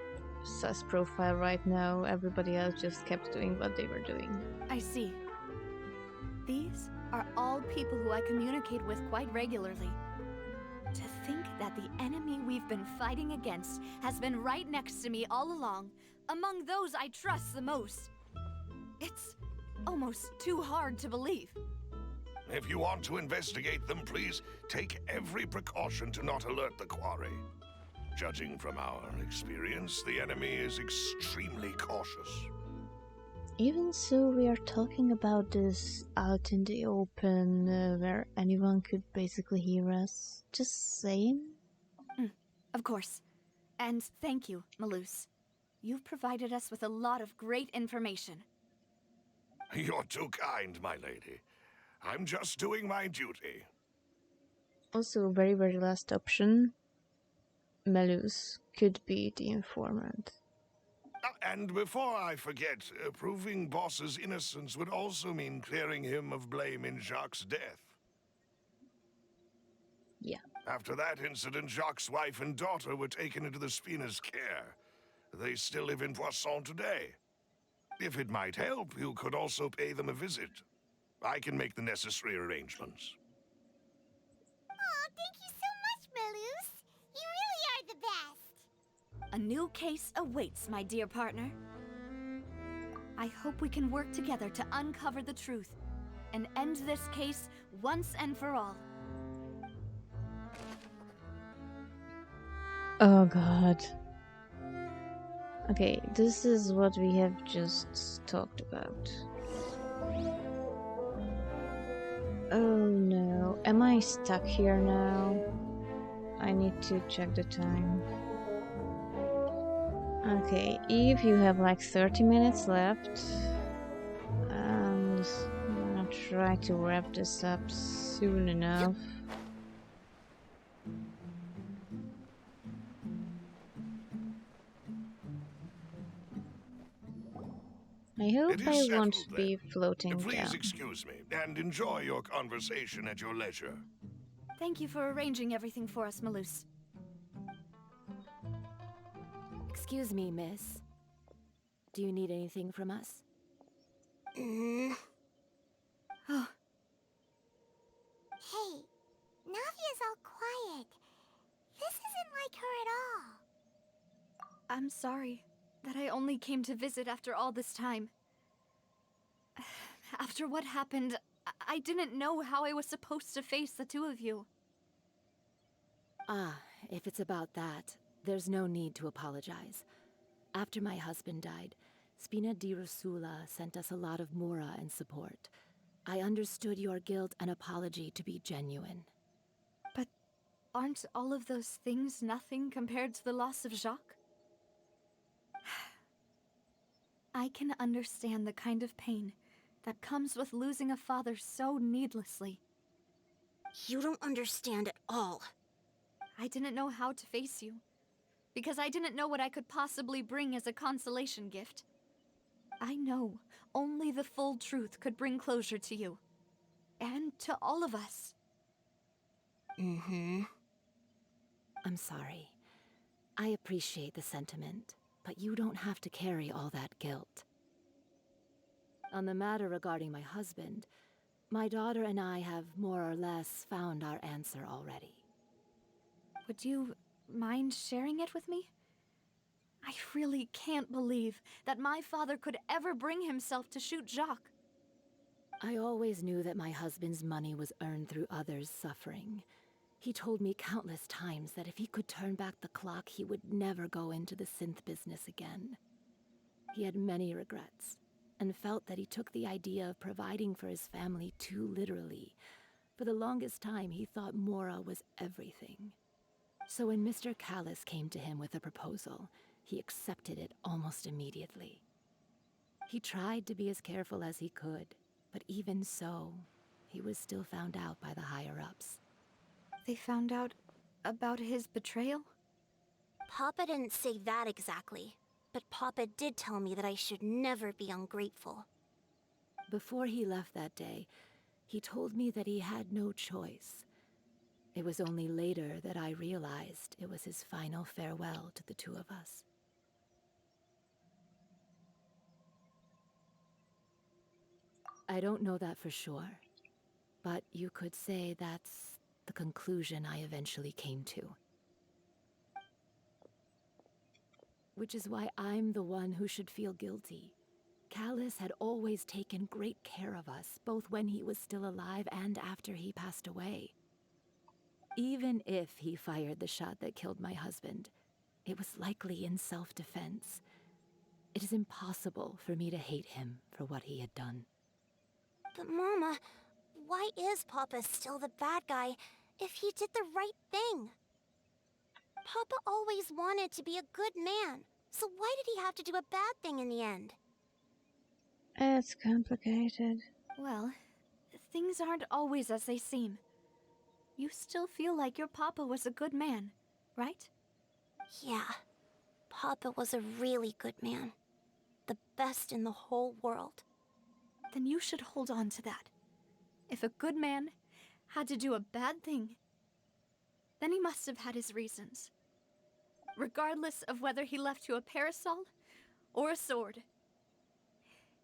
sus profile right now. Everybody else just kept doing what they were doing. I see. These are all people who I communicate with quite regularly. To think that the enemy we've been fighting against has been right next to me all along, among those I trust the most. It's almost too hard to believe. If you want to investigate them, please take every precaution to not alert the quarry. Judging from our experience, the enemy is extremely cautious. Even so, we are talking about this out in the open, where anyone could basically hear us. Just saying. Of course. And thank you, Malus. You've provided us with a lot of great information. You're too kind, my lady. I'm just doing my duty. Also, very, very last option. Malus could be the informant. And before I forget, proving Boss's innocence would also mean clearing him of blame in Jacques' death. Yeah. After that incident, Jacques' wife and daughter were taken into the Spina's care. They still live in Poisson today. If it might help, you could also pay them a visit. I can make the necessary arrangements. Aw, thank you so much, Malus. You really are the best. A new case awaits, my dear partner. I hope we can work together to uncover the truth and end this case once and for all. Oh god. Okay, this is what we have just talked about. Oh no, am I stuck here now? I need to check the time. Okay, if you have like 30 minutes left, and I'm gonna try to wrap this up soon enough. I hope It is I settled, won't then. be floating Please down. excuse me, and enjoy your conversation at your leisure. Thank you for arranging everything for us, Malus. Excuse me, miss. Do you need anything from us? Oh, Hey, Navia's all quiet. This isn't like her at all. I'm sorry that I only came to visit after all this time. After what happened, I didn't know how I was supposed to face the two of you. Ah, if it's about that, there's no need to apologize. After my husband died, Spina di Rosula sent us a lot of mora and support. I understood your guilt and apology to be genuine. But aren't all of those things nothing compared to the loss of Jacques? I can understand the kind of pain that comes with losing a father so needlessly. You don't understand at all. I didn't know how to face you, because I didn't know what I could possibly bring as a consolation gift. I know only the full truth could bring closure to you, and to all of us. I'm sorry. I appreciate the sentiment, but you don't have to carry all that guilt. On the matter regarding my husband, my daughter and I have more or less found our answer already. Would you mind sharing it with me? I really can't believe that my father could ever bring himself to shoot Jacques. I always knew that my husband's money was earned through others' suffering. He told me countless times that if he could turn back the clock, he would never go into the synth business again. He had many regrets, and felt that he took the idea of providing for his family too literally. For the longest time, he thought Mora was everything. So when Mr. Callis came to him with a proposal, he accepted it almost immediately. He tried to be as careful as he could, but even so, he was still found out by the higher-ups. They found out about his betrayal? Papa didn't say that exactly, but Papa did tell me that I should never be ungrateful. Before he left that day, he told me that he had no choice. It was only later that I realized it was his final farewell to the two of us. I don't know that for sure, but you could say that's the conclusion I eventually came to. Which is why I'm the one who should feel guilty. Callus had always taken great care of us, both when he was still alive and after he passed away. Even if he fired the shot that killed my husband, it was likely in self-defense. It is impossible for me to hate him for what he had done. But Mama, why is Papa still the bad guy if he did the right thing? Papa always wanted to be a good man, so why did he have to do a bad thing in the end? It's complicated. Well, things aren't always as they seem. You still feel like your papa was a good man, right? Yeah, Papa was a really good man. The best in the whole world. Then you should hold on to that. If a good man had to do a bad thing, then he must have had his reasons. Regardless of whether he left you a parasol or a sword.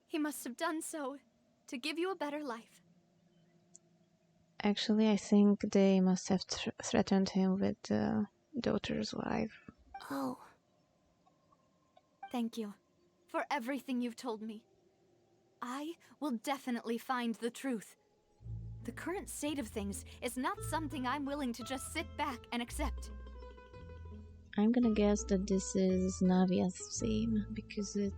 He must have done so to give you a better life. Actually, I think they must have threatened him with the daughter's life. Oh. Thank you for everything you've told me. I will definitely find the truth. The current state of things is not something I'm willing to just sit back and accept. I'm gonna guess that this is Navia's theme, because it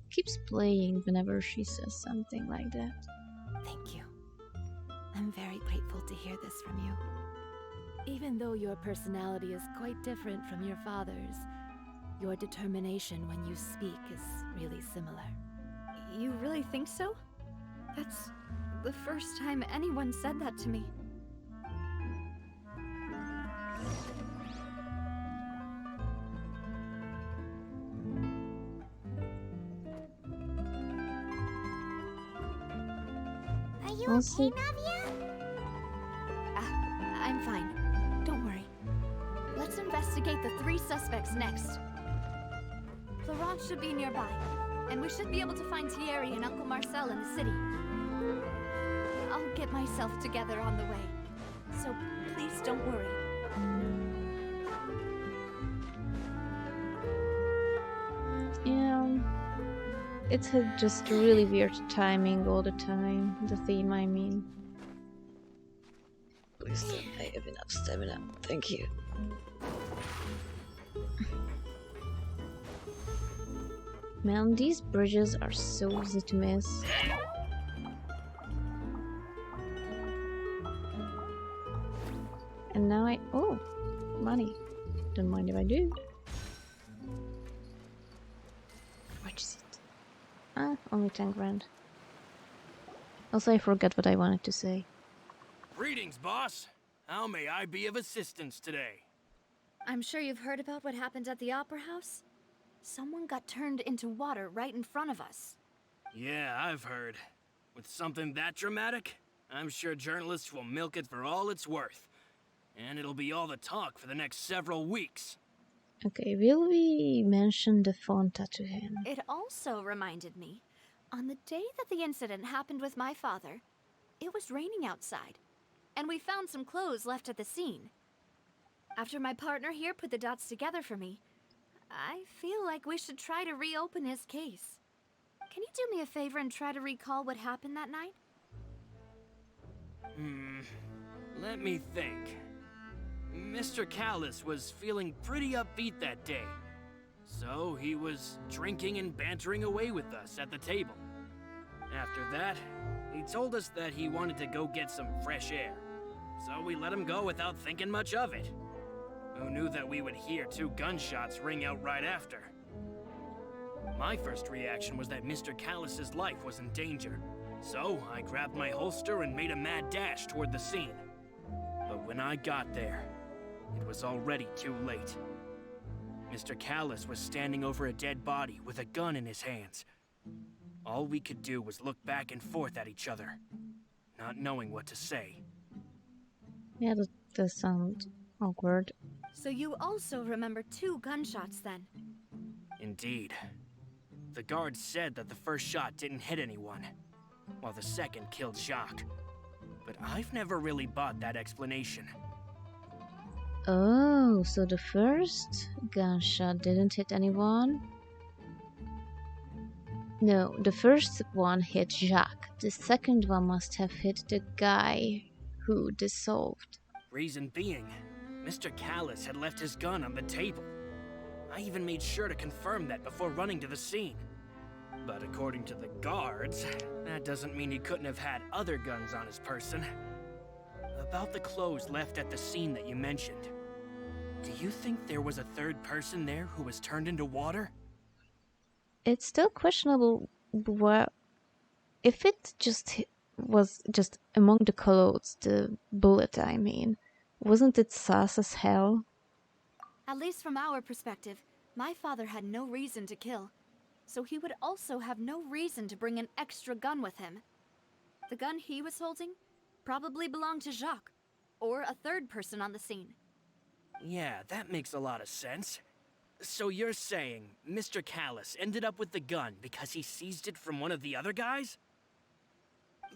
keeps playing whenever she says something like that. Thank you. I'm very grateful to hear this from you. Even though your personality is quite different from your father's, your determination when you speak is really similar. You really think so? That's the first time anyone said that to me. Are you Also- okay, Navia? I'm fine. Don't worry. Let's investigate the 3 suspects next. Florent should be nearby, and we should be able to find Thierry and Uncle Marcel in the city. I'll get myself together on the way, so please don't worry. Yeah, it's just really weird timing all the time. The theme, I mean. Please don't I have enough stamina. Thank you. Man, these bridges are so easy to miss. And now oh, money. Don't mind if I do. Which is it? Ah, only 10 grand. Also, I forgot what I wanted to say. Greetings, boss. How may I be of assistance today? I'm sure you've heard about what happened at the Opera House? Someone got turned into water right in front of us. Yeah, I've heard. With something that dramatic, I'm sure journalists will milk it for all it's worth. And it'll be all the talk for the next several weeks. Okay, will we mention the Fonta to him? It also reminded me, on the day that the incident happened with my father, it was raining outside, and we found some clothes left at the scene. After my partner here put the dots together for me, I feel like we should try to reopen his case. Can you do me a favor and try to recall what happened that night? Let me think. Mr. Callus was feeling pretty upbeat that day. So he was drinking and bantering away with us at the table. After that, he told us that he wanted to go get some fresh air. So we let him go without thinking much of it. Who knew that we would hear 2 gunshots ring out right after? My first reaction was that Mr. Callus's life was in danger. So I grabbed my holster and made a mad dash toward the scene. But when I got there, it was already too late. Mr. Callus was standing over a dead body with a gun in his hands. All we could do was look back and forth at each other, not knowing what to say. Yeah, that does sound awkward. So you also remember 2 gunshots then? Indeed. The guards said that the first shot didn't hit anyone, while the second killed Jacques. but I've never really bought that explanation. Oh, so the first gunshot didn't hit anyone? No, the first one hit Jacques. The second one must have hit the guy who dissolved. Reason being, Mr. Callus had left his gun on the table. I even made sure to confirm that before running to the scene. But according to the guards, that doesn't mean he couldn't have had other guns on his person. About the clothes left at the scene that you mentioned, do you think there was a third person there who was turned into water? It's still questionable if it was just among the clothes, the bullet, I mean. Wasn't it sus as hell? At least from our perspective, my father had no reason to kill. So he would also have no reason to bring an extra gun with him. The gun he was holding probably belonged to Jacques, or a third person on the scene. Yeah, that makes a lot of sense. So you're saying Mr. Callus ended up with the gun because he seized it from one of the other guys?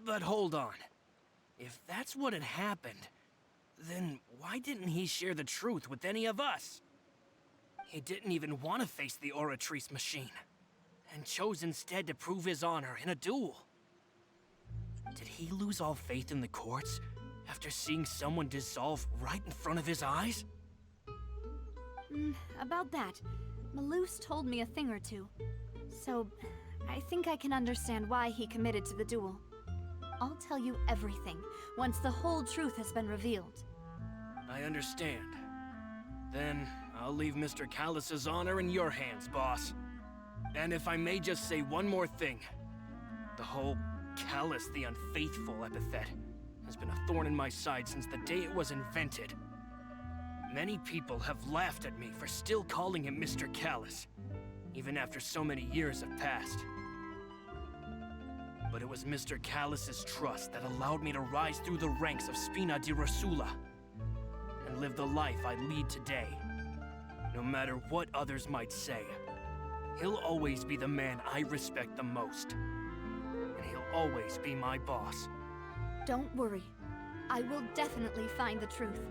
But hold on. If that's what had happened, then why didn't he share the truth with any of us? He didn't even want to face the Oratrice machine, and chose instead to prove his honor in a duel. Did he lose all faith in the courts after seeing someone dissolve right in front of his eyes? About that, Malus told me a thing or two. So, I think I can understand why he committed to the duel. I'll tell you everything once the whole truth has been revealed. I understand. Then, I'll leave Mr. Callus's honor in your hands, boss. And if I may just say one more thing. The whole Callus the Unfaithful epithet has been a thorn in my side since the day it was invented. Many people have laughed at me for still calling him Mr. Callus, even after so many years have passed. But it was Mr. Callus's trust that allowed me to rise through the ranks of Spina di Rosula and live the life I lead today. No matter what others might say, he'll always be the man I respect the most. And he'll always be my boss. Don't worry. I will definitely find the truth.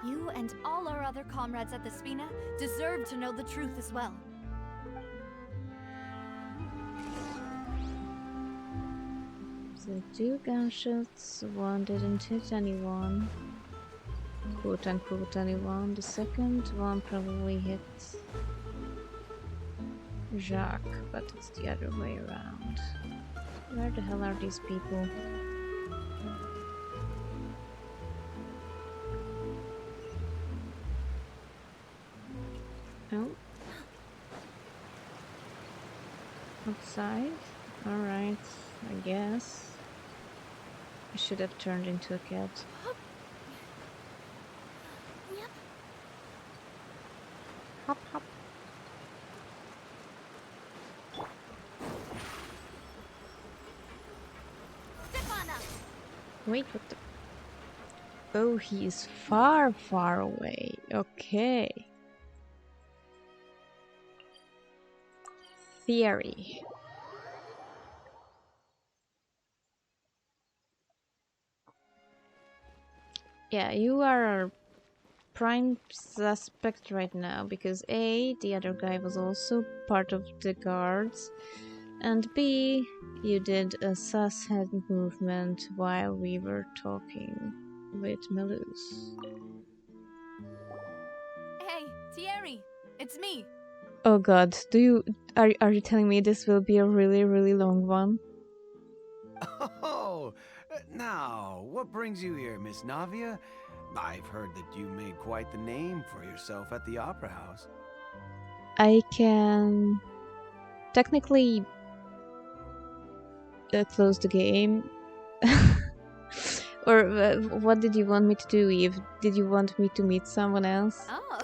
You and all our other comrades at the Spina deserve to know the truth as well. So 2 gunshots, one didn't hit anyone. Quote unquote anyone. The second one probably hit Jacques, but it's the other way around. Where the hell are these people? Oh. Outside? Alright, I guess. I should have turned into a cat. Yep. Hop, hop. Wait, what the... Oh, he is far, far away. Okay. Theory. Yeah, you are our prime suspect right now because A, the other guy was also part of the guards, and B, you did a sus head movement while we were talking with Malus. Hey, Thierry! It's me! Oh god, are you telling me this will be a really, really long one? Oh, now, what brings you here, Miss Navia? I've heard that you made quite the name for yourself at the Opera House. I can technically close the game. Or what did you want me to do, Eve? Did you want me to meet someone else? Oh,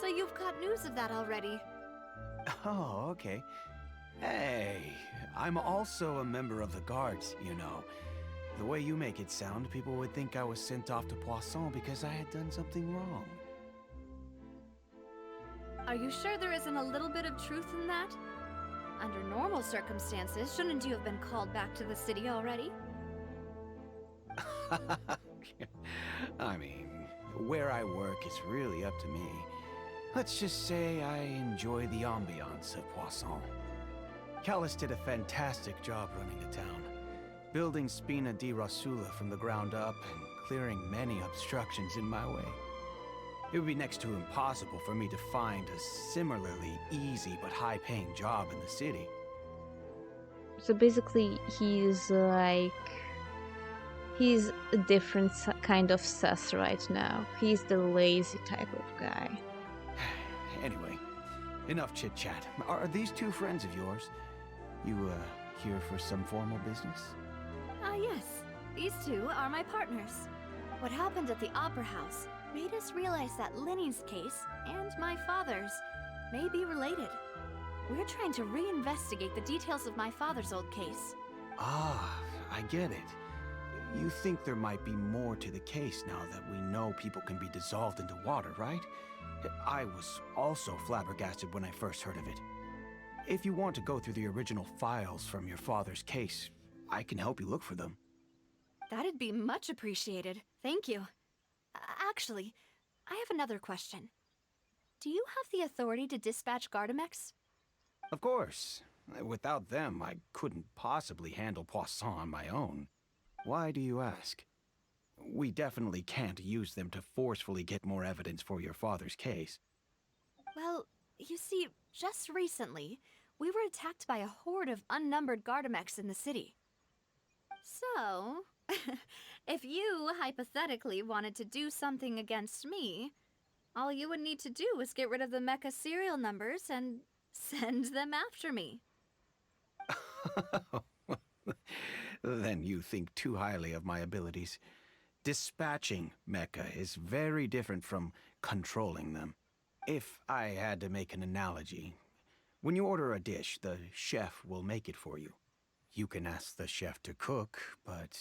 so you've caught news of that already. Oh, okay. Hey, I'm also a member of the guards, you know. The way you make it sound, people would think I was sent off to Poisson because I had done something wrong. Are you sure there isn't a little bit of truth in that? Under normal circumstances, shouldn't you have been called back to the city already? I mean, where I work is really up to me. Let's just say I enjoy the ambiance of Poisson. Callus did a fantastic job running the town, building Spina di Rosula from the ground up and clearing many obstructions in my way. It would be next to impossible for me to find a similarly easy but high-paying job in the city. So basically, he's a different kind of sus right now. He's the lazy type of guy. Anyway, enough chit-chat. Are these two friends of yours? You, here for some formal business? Yes. These two are my partners. What happened at the Opera House made us realize that Linny's case and my father's may be related. We're trying to reinvestigate the details of my father's old case. Ah, I get it. You think there might be more to the case now that we know people can be dissolved into water, right? I was also flabbergasted when I first heard of it. If you want to go through the original files from your father's case, I can help you look for them. That'd be much appreciated. Thank you. Actually, I have another question. Do you have the authority to dispatch Gardamex? Of course. Without them, I couldn't possibly handle Poisson on my own. Why do you ask? We definitely can't use them to forcefully get more evidence for your father's case. Well, you see, just recently, we were attacked by a horde of unnumbered Gardamex in the city. So, if you hypothetically wanted to do something against me, all you would need to do is get rid of the mecha serial numbers and send them after me. Then you think too highly of my abilities. Dispatching mecha is very different from controlling them. If I had to make an analogy, when you order a dish, the chef will make it for you. You can ask the chef to cook, but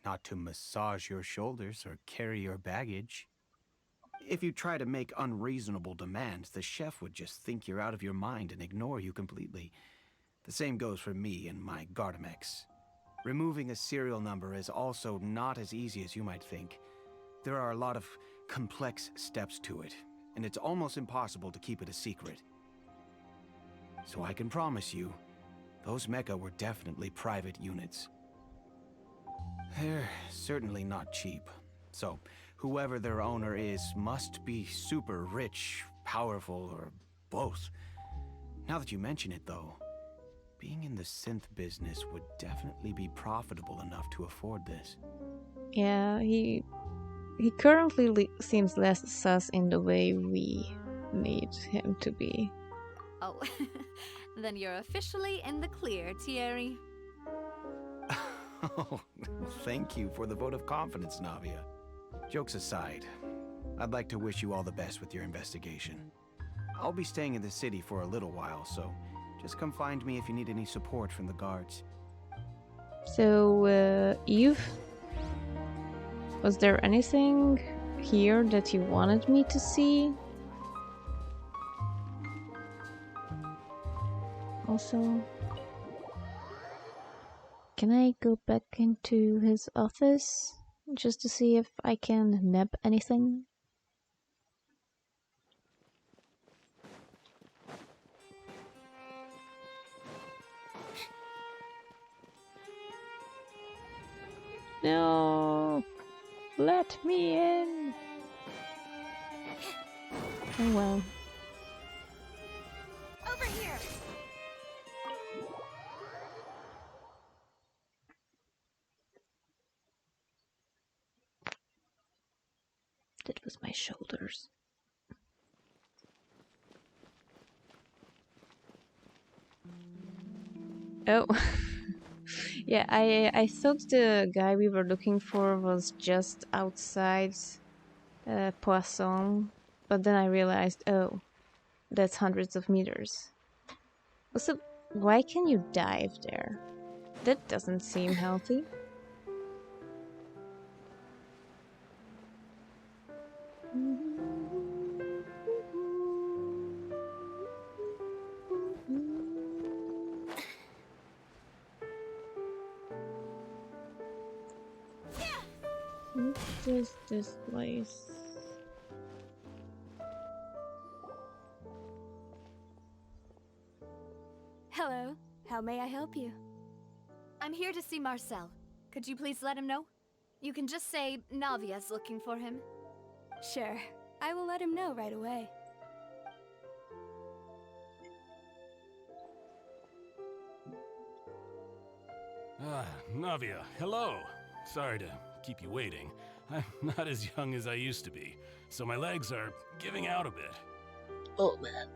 not to massage your shoulders or carry your baggage. If you try to make unreasonable demands, the chef would just think you're out of your mind and ignore you completely. The same goes for me and my Gardamex. Removing a serial number is also not as easy as you might think. There are a lot of complex steps to it, and it's almost impossible to keep it a secret. So I can promise you, those mecha were definitely private units. They're certainly not cheap. So, whoever their owner is must be super rich, powerful, or both. Now that you mention it, though, being in the synth business would definitely be profitable enough to afford this. Yeah, he currently seems less sus in the way we need him to be. Oh, then you're officially in the clear, Thierry. Oh, thank you for the vote of confidence, Navia. Jokes aside, I'd like to wish you all the best with your investigation. I'll be staying in the city for a little while, so just come find me if you need any support from the guards. So, was there anything here that you wanted me to see? Also, can I go back into his office just to see if I can nab anything? No! Let me in! Oh well. Over here. That was my shoulders. Oh. Yeah, I thought the guy we were looking for was just outside Poisson, but then I realized, oh, that's hundreds of meters. Also, why can you dive there? That doesn't seem healthy. is this place? Hello. How may I help you? I'm here to see Marcel. Could you please let him know? You can just say Navia's looking for him. Sure. I will let him know right away. Navia, hello. Sorry to keep you waiting. I'm not as young as I used to be, so my legs are giving out a bit. Oh, man.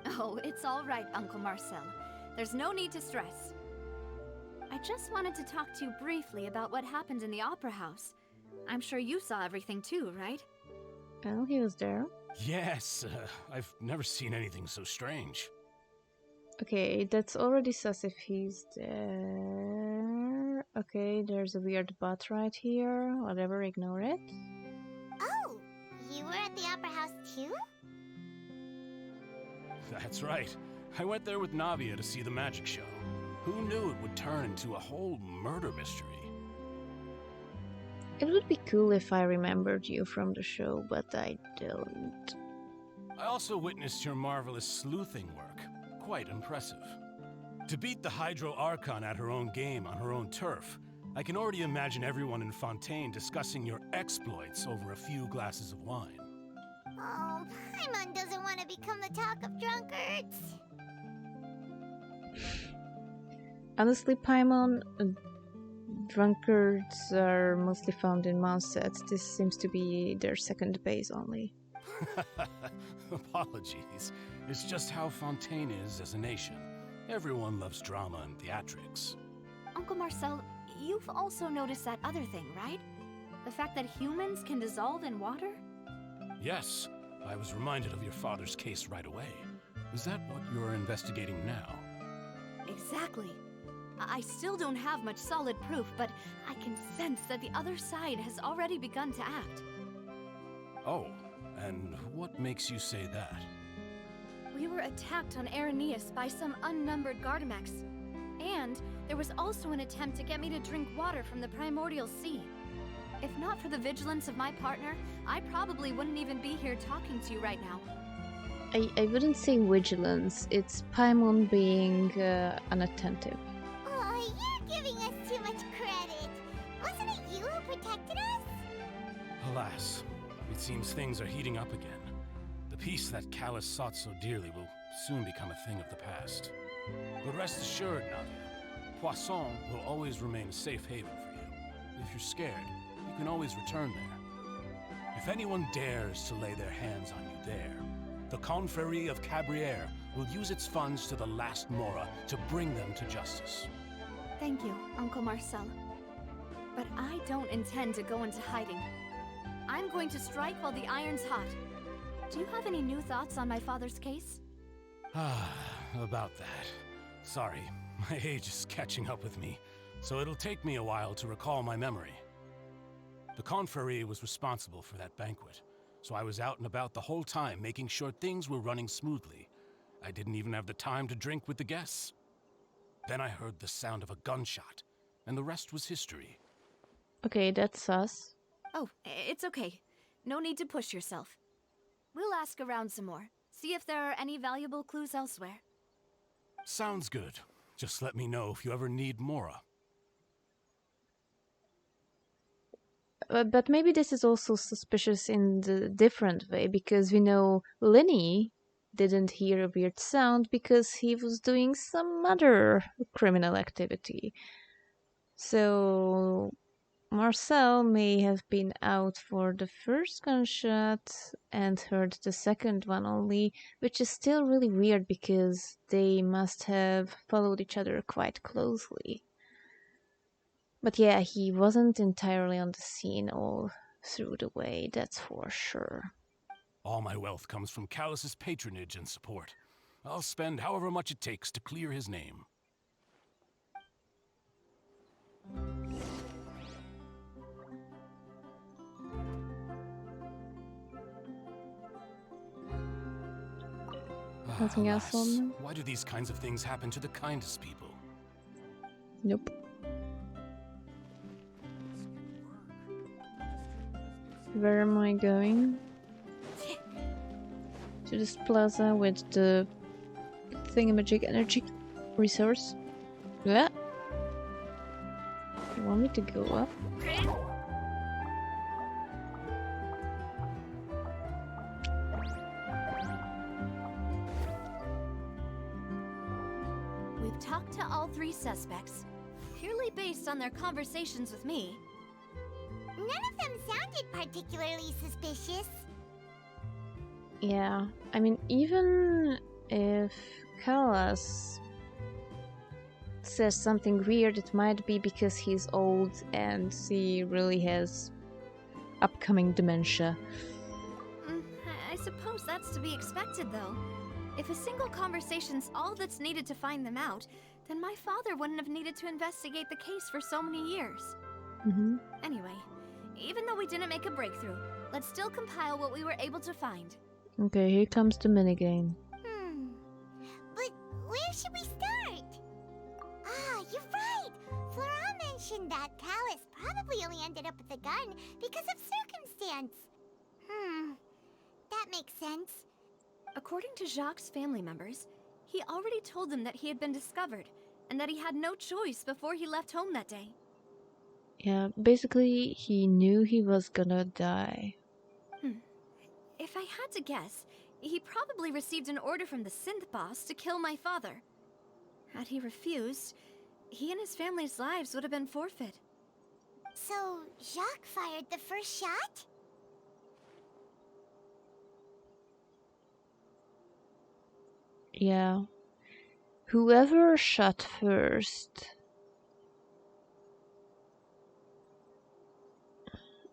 Oh, it's all right, Uncle Marcel. There's no need to stress. I just wanted to talk to you briefly about what happened in the Opera House. I'm sure you saw everything too, right? Oh, he was there. Yes, I've never seen anything so strange. Okay, that's already sus if he's there. Okay, there's a weird butt right here. Whatever, ignore it. Oh, you were at the Opera House too? That's right. I went there with Navia to see the magic show. Who knew it would turn into a whole murder mystery? It would be cool if I remembered you from the show, but I don't. I also witnessed your marvelous sleuthing work. Quite impressive. To beat the Hydro Archon at her own game on her own turf, I can already imagine everyone in Fontaine discussing your exploits over a few glasses of wine. Oh, Paimon doesn't want to become the talk of drunkards. Honestly, Paimon, drunkards are mostly found in Monset. This seems to be their second base only. Apologies. It's just how Fontaine is as a nation. Everyone loves drama and theatrics. Uncle Marcel, you've also noticed that other thing, right? The fact that humans can dissolve in water? Yes, I was reminded of your father's case right away. Is that what you're investigating now? Exactly. I still don't have much solid proof, but I can sense that the other side has already begun to act. Oh, and what makes you say that? We were attacked on Araneus by some unnumbered Gardamex. And there was also an attempt to get me to drink water from the primordial sea. If not for the vigilance of my partner, I probably wouldn't even be here talking to you right now. I wouldn't say vigilance, it's Paimon being unattentive. Oh, you're giving us too much credit. Wasn't it you who protected us? Alas, it seems things are heating up again. The peace that Callus sought so dearly will soon become a thing of the past. But rest assured, Nadia, Poisson will always remain a safe haven for you. If you're scared, you can always return there. If anyone dares to lay their hands on you there, the Confrérie of Cabrières will use its funds to the last Mora to bring them to justice. Thank you, Uncle Marcel. But I don't intend to go into hiding. I'm going to strike while the iron's hot. Do you have any new thoughts on my father's case? About that. Sorry, my age is catching up with me, so it'll take me a while to recall my memory. The Confrérie was responsible for that banquet, so I was out and about the whole time making sure things were running smoothly. I didn't even have the time to drink with the guests. Then I heard the sound of a gunshot, and the rest was history. Okay, that's sus. Oh, it's okay. No need to push yourself. We'll ask around some more. See if there are any valuable clues elsewhere. Sounds good. Just let me know if you ever need Mora. But maybe this is also suspicious in the different way, because we know Lenny didn't hear a weird sound because he was doing some other criminal activity. So Marcel may have been out for the first gunshot and heard the second one only, which is still really weird because they must have followed each other quite closely. But yeah, he wasn't entirely on the scene all through the way, that's for sure. All my wealth comes from Callus's patronage and support. I'll spend however much it takes to clear his name. Nothing else on them? Why do these kinds of things happen to the kindest people? Nope. Where am I going? To this plaza with the thingamajig energy resource. Yeah. You want me to go up? We've talked to all 3 suspects, purely based on their conversations with me. None of them sounded particularly suspicious. Yeah, I mean, even if Callas says something weird, it might be because he's old and he really has upcoming dementia. I suppose that's to be expected, though. If a single conversation's all that's needed to find them out, then my father wouldn't have needed to investigate the case for so many years. Anyway, even though we didn't make a breakthrough, let's still compile what we were able to find. Okay, here comes the minigame. But where should we start? Ah, you're right! Flora mentioned that Callus probably only ended up with the gun because of circumstance. That makes sense. According to Jacques' family members, he already told them that he had been discovered, and that he had no choice before he left home that day. Yeah, basically, he knew he was gonna die. If I had to guess, he probably received an order from the synth boss to kill my father. Had he refused, he and his family's lives would have been forfeit. So, Jacques fired the first shot? Yeah. Whoever shot first.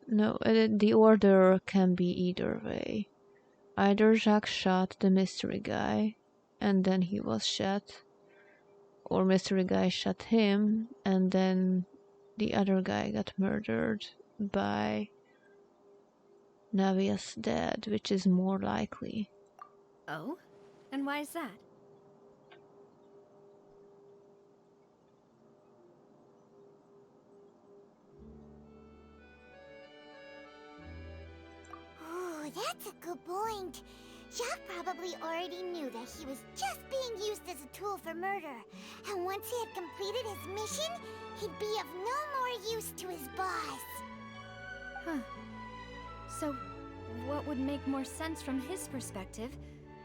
No, the order can be either way. Either Jacques shot the mystery guy, and then he was shot, or mystery guy shot him, and then the other guy got murdered by Navia's dad, which is more likely. Oh? And why is that? Oh, that's a good point. Jacques probably already knew that he was just being used as a tool for murder. And once he had completed his mission, he'd be of no more use to his boss. So, what would make more sense from his perspective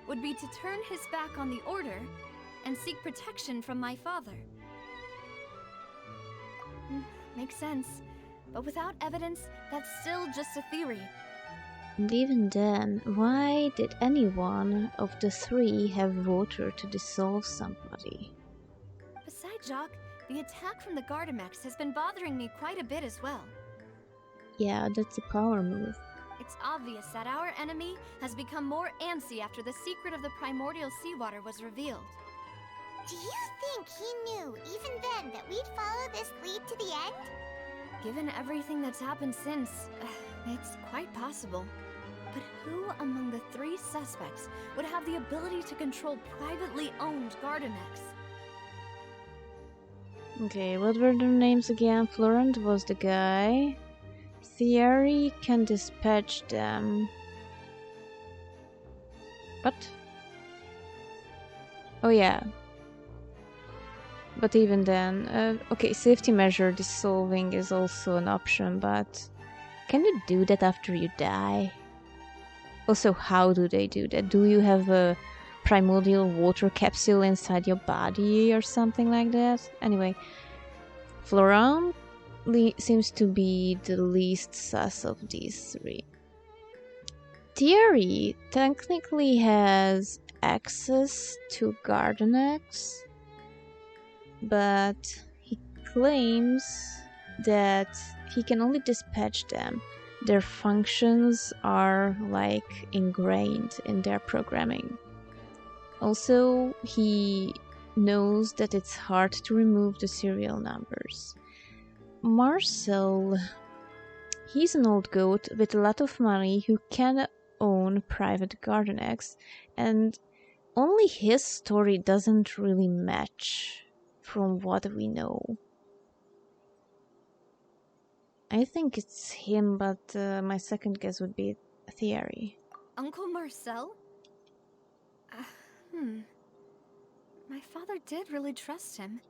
would be to turn his back on the order and seek protection from my father. Makes sense. But without evidence, that's still just a theory. And even then, why did any one of the 3 have voter to dissolve somebody? Besides Jacques, the attack from the Gardamex has been bothering me quite a bit as well. Yeah, that's a power move. It's obvious that our enemy has become more antsy after the secret of the primordial seawater was revealed. Do you think he knew, even then, that we'd follow this lead to the end? Given everything that's happened since, it's quite possible. But who among the 3 suspects would have the ability to control privately owned Gardamex? Okay, what were their names again? Florent was the guy. Thierry can dispatch them. What? Oh yeah. But even then, okay, safety measure dissolving is also an option, but can you do that after you die? Also, how do they do that? Do you have a primordial water capsule inside your body or something like that? Anyway, Florent seems to be the least sus of these 3. Thierry technically has access to Gardenex, but he claims that he can only dispatch them. Their functions are like ingrained in their programming. Also, he knows that it's hard to remove the serial numbers. Marcel, he's an old goat with a lot of money who can own private Gardenex, and only his story doesn't really match from what we know. I think it's him, but my second guess would be Thierry. Uncle Marcel? My father did really trust him.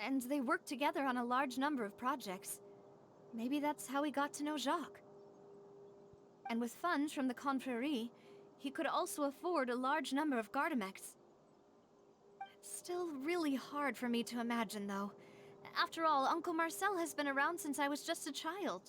And they worked together on a large number of projects. Maybe that's how he got to know Jacques. And with funds from the Confrérie, he could also afford a large number of Gardamex. It's still really hard for me to imagine, though. After all, Uncle Marcel has been around since I was just a child.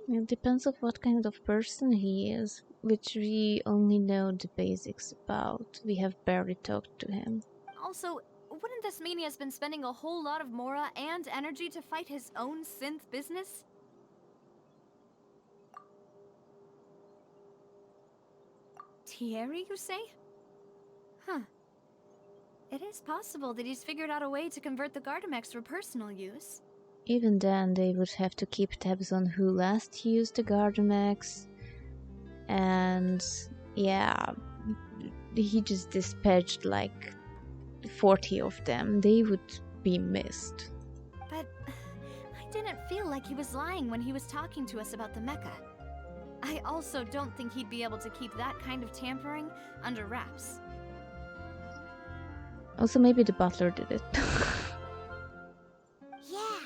It depends on what kind of person he is, which we only know the basics about. We have barely talked to him. Also, wouldn't this mean he has been spending a whole lot of mora and energy to fight his own synth business? Thierry, you say? Huh. It is possible that he's figured out a way to convert the Gardamex for personal use. Even then, they would have to keep tabs on who last used the Gardamex. And yeah, he just dispatched like 40 of them. They would be missed. But I didn't feel like he was lying when he was talking to us about the mecha. I also don't think he'd be able to keep that kind of tampering under wraps. Also, maybe the butler did it. Yeah,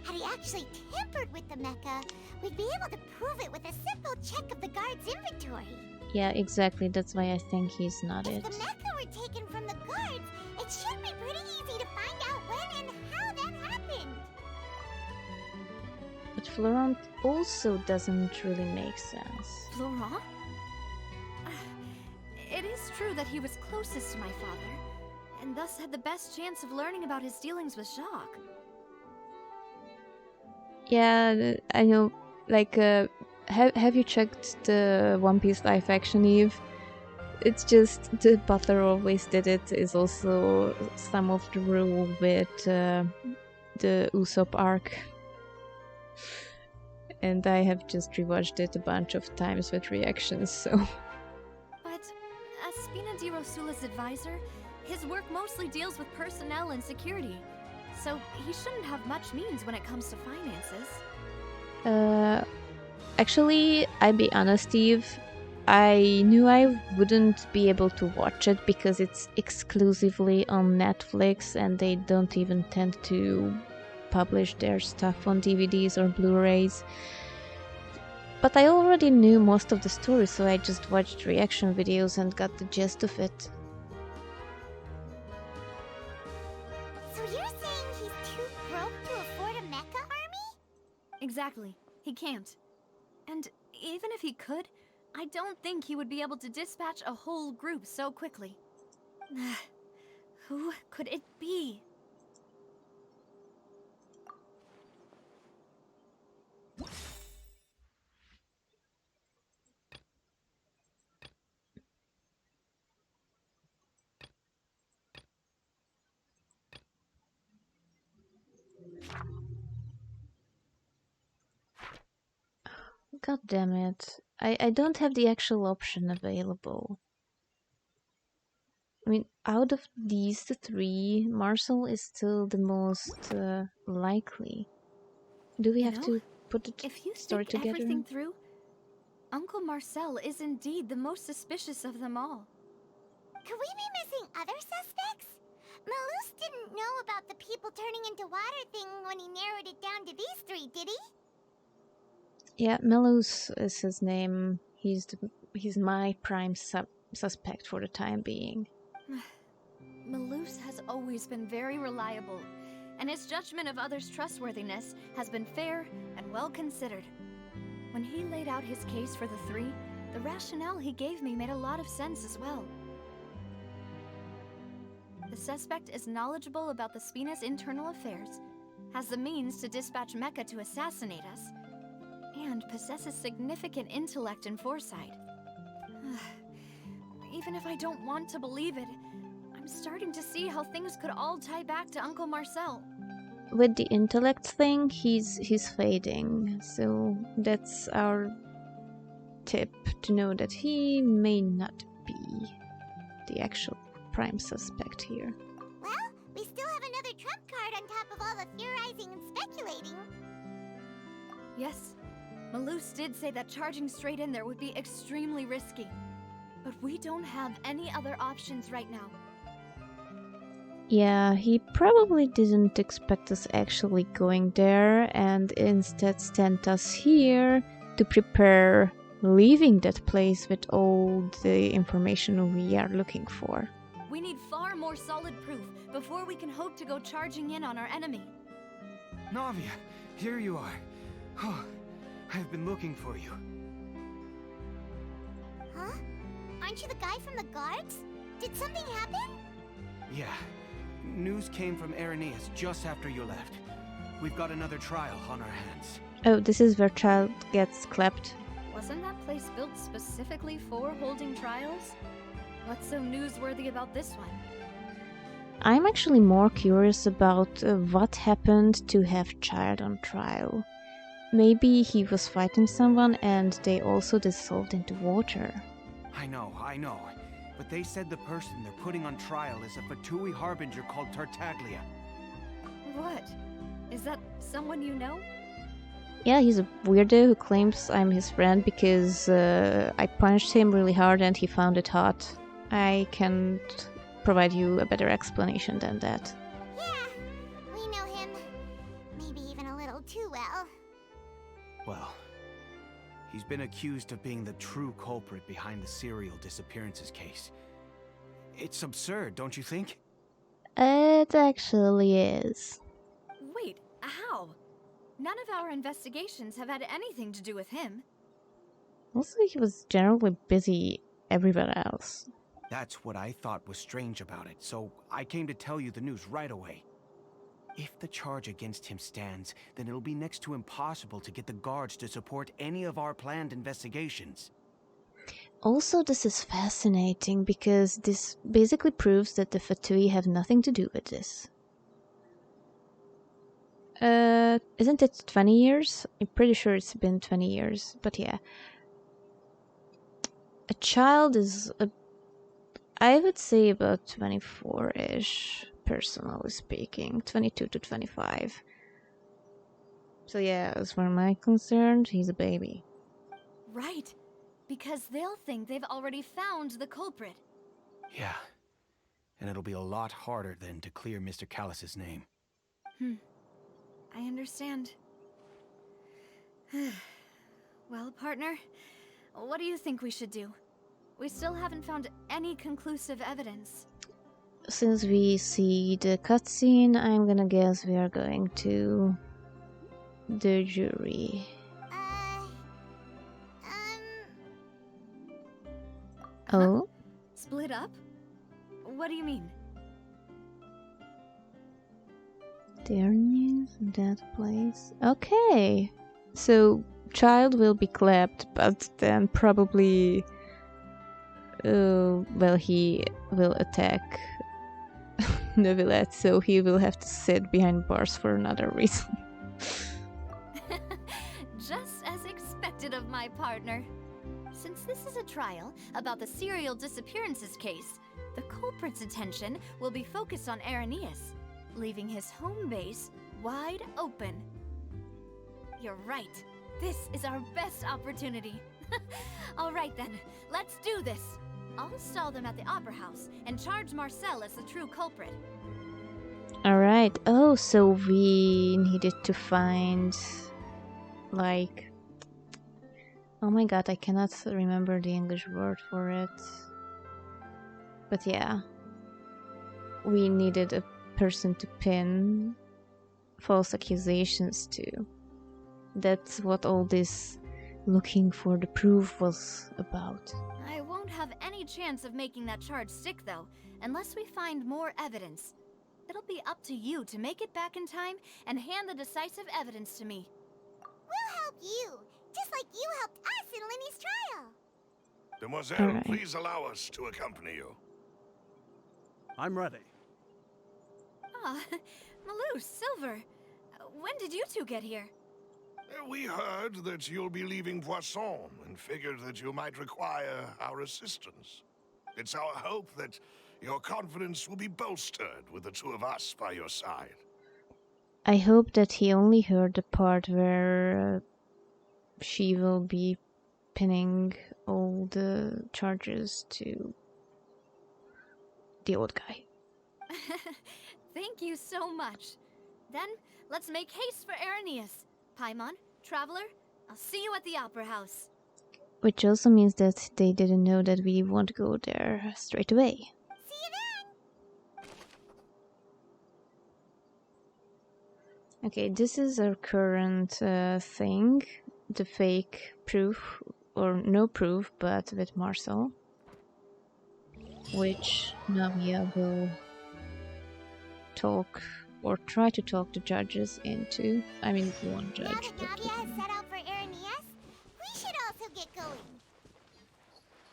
had he actually tampered with the mecha, we'd be able to prove it with a simple check of the guard's inventory. Yeah, exactly. That's why I think he's not If it. the mecha were taken from the guards, it should be pretty easy to find out when and how that happened. But Florent also doesn't really make sense. Florent? It is true that he was closest to my father, and thus had the best chance of learning about his dealings with Jacques. Yeah, I know. Like, have you checked the One Piece live action, Eve? It's just the butler always did it. Is also some of the rule with the Usopp arc. And I have just rewatched it a bunch of times with reactions, so... But as Spina di Rosula's advisor, his work mostly deals with personnel and security, so he shouldn't have much means when it comes to finances. Actually, I'll be honest, Steve, I knew I wouldn't be able to watch it because it's exclusively on Netflix and they don't even tend to publish their stuff on DVDs or Blu-rays. But I already knew most of the story, so I just watched reaction videos and got the gist of it. So you're saying he's too broke to afford a mecha army? Exactly. He can't. And even if he could, I don't think he would be able to dispatch a whole group so quickly. Who could it be? God damn it. I don't have the actual option available. I mean, out of these three, Marcel is still the most likely. Do we have to put the story together? Everything through, Uncle Marcel is indeed the most suspicious of them all. Could we be missing other suspects? Malus didn't know about the people turning into water thing when he narrowed it down to these three, did he? Yeah, Melus is his name. He's my prime suspect for the time being. Malus has always been very reliable, and his judgment of others' trustworthiness has been fair and well considered. When he laid out his case for the three, the rationale he gave me made a lot of sense as well. The suspect is knowledgeable about the Spina's internal affairs, has the means to dispatch Mecha to assassinate us, and possesses significant intellect and foresight. Even if I don't want to believe it, I'm starting to see how things could all tie back to Uncle Marcel. With the intellect thing, he's fading, so that's our tip to know that he may not be the actual prime suspect here. Well, we still have another trump card on top of all the theorizing and speculating. Yes, Malus did say that charging straight in there would be extremely risky. But we don't have any other options right now. Yeah, he probably didn't expect us actually going there and instead sent us here to prepare leaving that place with all the information we are looking for. We need far more solid proof before we can hope to go charging in on our enemy. Navia, here you are. Oh, I've been looking for you. Huh? Aren't you the guy from the guards? Did something happen? Yeah. News came from Irenaeus just after you left. We've got another trial on our hands. Oh, this is where Child gets clapped. Wasn't that place built specifically for holding trials? What's so newsworthy about this one? I'm actually more curious about what happened to have Child on trial. Maybe he was fighting someone and they also dissolved into water. I know. But they said the person they're putting on trial is a Fatui harbinger called Tartaglia. What? Is that someone you know? Yeah, he's a weirdo who claims I'm his friend because I punched him really hard and he found it hot. I can't provide you a better explanation than that. Yeah, we know him. Maybe even a little too well. Well, he's been accused of being the true culprit behind the serial disappearances case. It's absurd, don't you think? It actually is. Wait, how? None of our investigations have had anything to do with him. Also, he was generally busy everywhere else. That's what I thought was strange about it, so I came to tell you the news right away. If the charge against him stands, then it'll be next to impossible to get the guards to support any of our planned investigations. Also, this is fascinating because this basically proves that the Fatui have nothing to do with this. Isn't it 20 years? I'm pretty sure it's been 20 years, but yeah. A child is, I would say about 24-ish, personally speaking. 22 to 25. So yeah, as far as I'm concerned, he's a baby. Right, because they'll think they've already found the culprit. Yeah, and it'll be a lot harder then to clear Mr. Callus's name. I understand. Well, partner, what do you think we should do? We still haven't found any conclusive evidence. Since we see the cutscene, I'm gonna guess we are going to the jury. Oh? Split up? What do you mean? Their news in that place. Okay. So, Child will be clapped, but then probably... well, he will attack Neuvillette, so he will have to sit behind bars for another reason. Just as expected of my partner. Since this is a trial about the serial disappearances case, the culprit's attention will be focused on Irenaeus, leaving his home base wide open. You're right. This is our best opportunity. All right then, let's do this. I'll stall them at the Opera House and charge Marcel as the true culprit. Alright. Oh, so we needed to find... like... Oh my god, I cannot remember the English word for it. But yeah. We needed a person to pin false accusations to. That's what all this looking for the proof was about. I won't have any chance of making that charge stick, though, unless we find more evidence. It'll be up to you to make it back in time and hand the decisive evidence to me. We'll help you, just like you helped us in Lenny's trial. Demoiselle, please allow us to accompany you. I'm ready. Ah, Malus, Silver. When did you two get here? We heard that you'll be leaving Poisson and figured that you might require our assistance. It's our hope that your confidence will be bolstered with the two of us by your side. I hope that he only heard the part where she will be pinning all the charges to the old guy. Thank you so much. Then, let's make haste for Arrhenius. Paimon, Traveler, I'll see you at the Opera House. Which also means that they didn't know that we won't go there straight away. See you then! Okay, this is our current thing. The fake proof, or no proof, but with Marcel. Which Navia will talk, or try to talk the judges into. I mean, one judge. Now that Navia has set out for Arrhenius, we should also get going.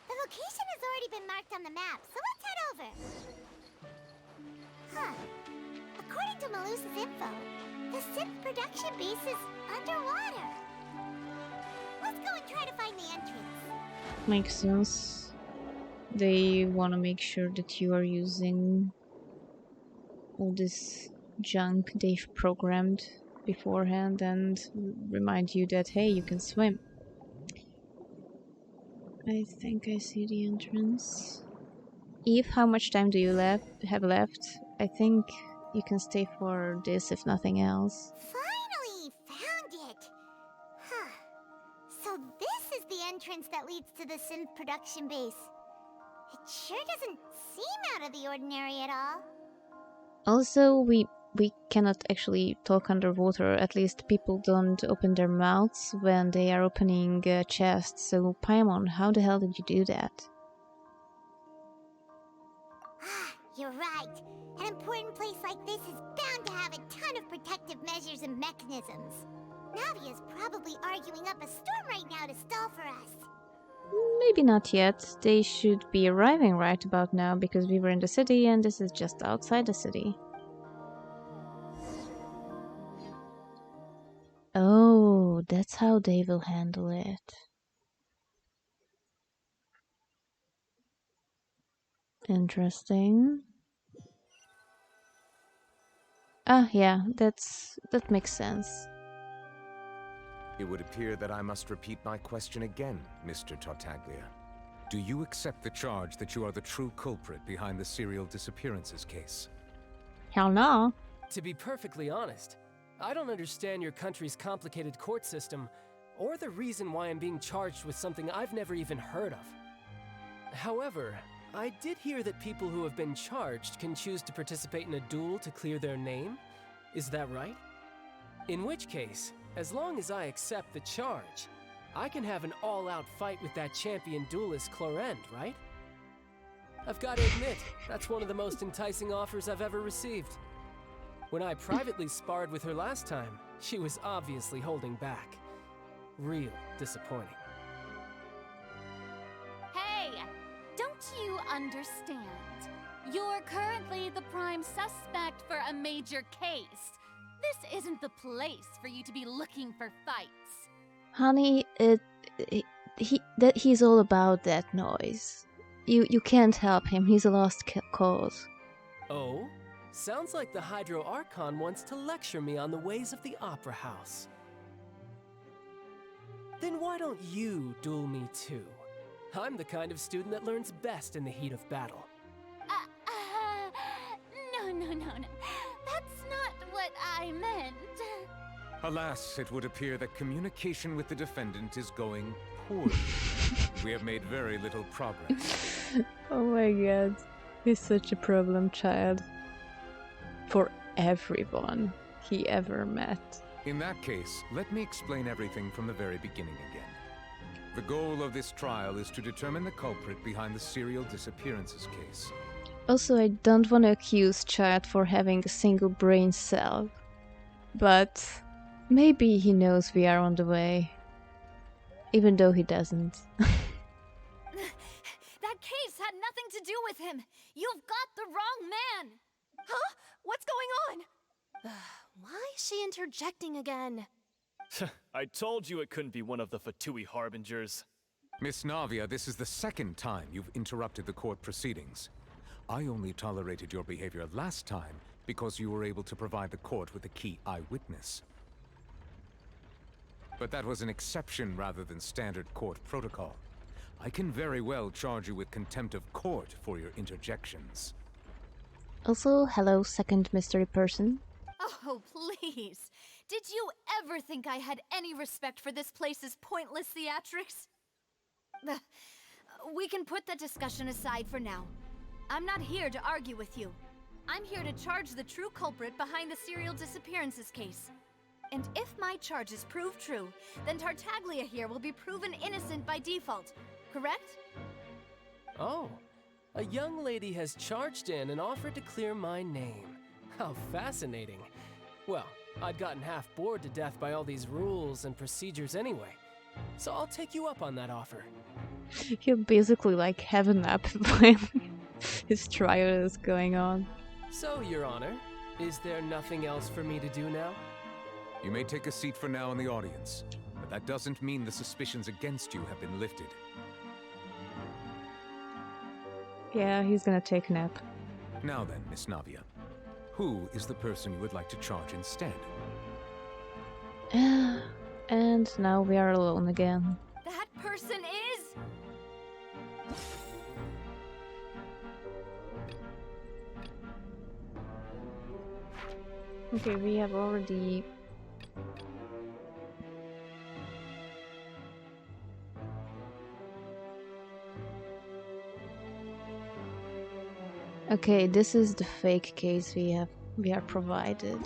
The location has already been marked on the map, so let's head over. Huh. According to Malusa's info, the synth production base is underwater. Let's go and try to find the entrance. Makes sense. They want to make sure that you are using all this junk they've programmed beforehand and remind you that, hey, you can swim. I think I see the entrance. Eve, how much time do you have left? I think you can stay for this, if nothing else. Finally found it! Huh. So this is the entrance that leads to the synth production base. It sure doesn't seem out of the ordinary at all. Also, we cannot actually talk underwater. At least people don't open their mouths when they are opening chests. So, Paimon, how the hell did you do that? You're right. An important place like this is bound to have a ton of protective measures and mechanisms. Navia's probably arguing up a storm right now to stall for us. Maybe not yet. They should be arriving right about now because we were in the city and this is just outside the city. Oh, that's how they will handle it. Interesting. Ah, yeah, that makes sense. It would appear that I must repeat my question again, Mr. Tartaglia. Do you accept the charge that you are the true culprit behind the serial disappearances case? Hell no. To be perfectly honest, I don't understand your country's complicated court system, or the reason why I'm being charged with something I've never even heard of. However, I did hear that people who have been charged can choose to participate in a duel to clear their name. Is that right? In which case, as long as I accept the charge, I can have an all-out fight with that champion duelist Clorend, right? I've got to admit, that's one of the most enticing offers I've ever received. When I privately sparred with her last time, she was obviously holding back. Real disappointing. Hey, don't you understand? You're currently the prime suspect for a major case. This isn't the place for you to be looking for fights. Honey, he's all about that noise. You can't help him. He's a lost cause. Oh? Sounds like the Hydro Archon wants to lecture me on the ways of the Opera House. Then why don't you duel me too? I'm the kind of student that learns best in the heat of battle. No. That's not what I meant. Alas, it would appear that communication with the defendant is going poorly. We have made very little progress. Oh my god. He's such a problem child. For everyone he ever met. In that case, let me explain everything from the very beginning again. The goal of this trial is to determine the culprit behind the serial disappearances case. Also, I don't want to accuse Chad for having a single brain cell. But maybe he knows we are on the way. Even though he doesn't. That case had nothing to do with him. You've got the wrong man. Huh? What's going on? Why is she interjecting again? I told you it couldn't be one of the Fatui harbingers. Miss Navia, this is the second time you've interrupted the court proceedings. I only tolerated your behavior last time because you were able to provide the court with a key eyewitness. But that was an exception rather than standard court protocol. I can very well charge you with contempt of court for your interjections. Also, hello, second mystery person. Oh, please. Did you ever think I had any respect for this place's pointless theatrics? We can put that discussion aside for now. I'm not here to argue with you. I'm here to charge the true culprit behind the serial disappearances case. And if my charges prove true, then Tartaglia here will be proven innocent by default, correct? Oh, a young lady has charged in and offered to clear my name. How fascinating. Well, I'd gotten half bored to death by all these rules and procedures anyway, so I'll take you up on that offer. He'll basically like have a nap while his trial is going on. So, Your Honor, is there nothing else for me to do now? You may take a seat for now in the audience, but that doesn't mean the suspicions against you have been lifted. Yeah, he's gonna take a nap. Now then, Miss Navia, who is the person you would like to charge instead? And now we are alone again. That person is... Okay, we have already... Okay, this is the fake case we are provided.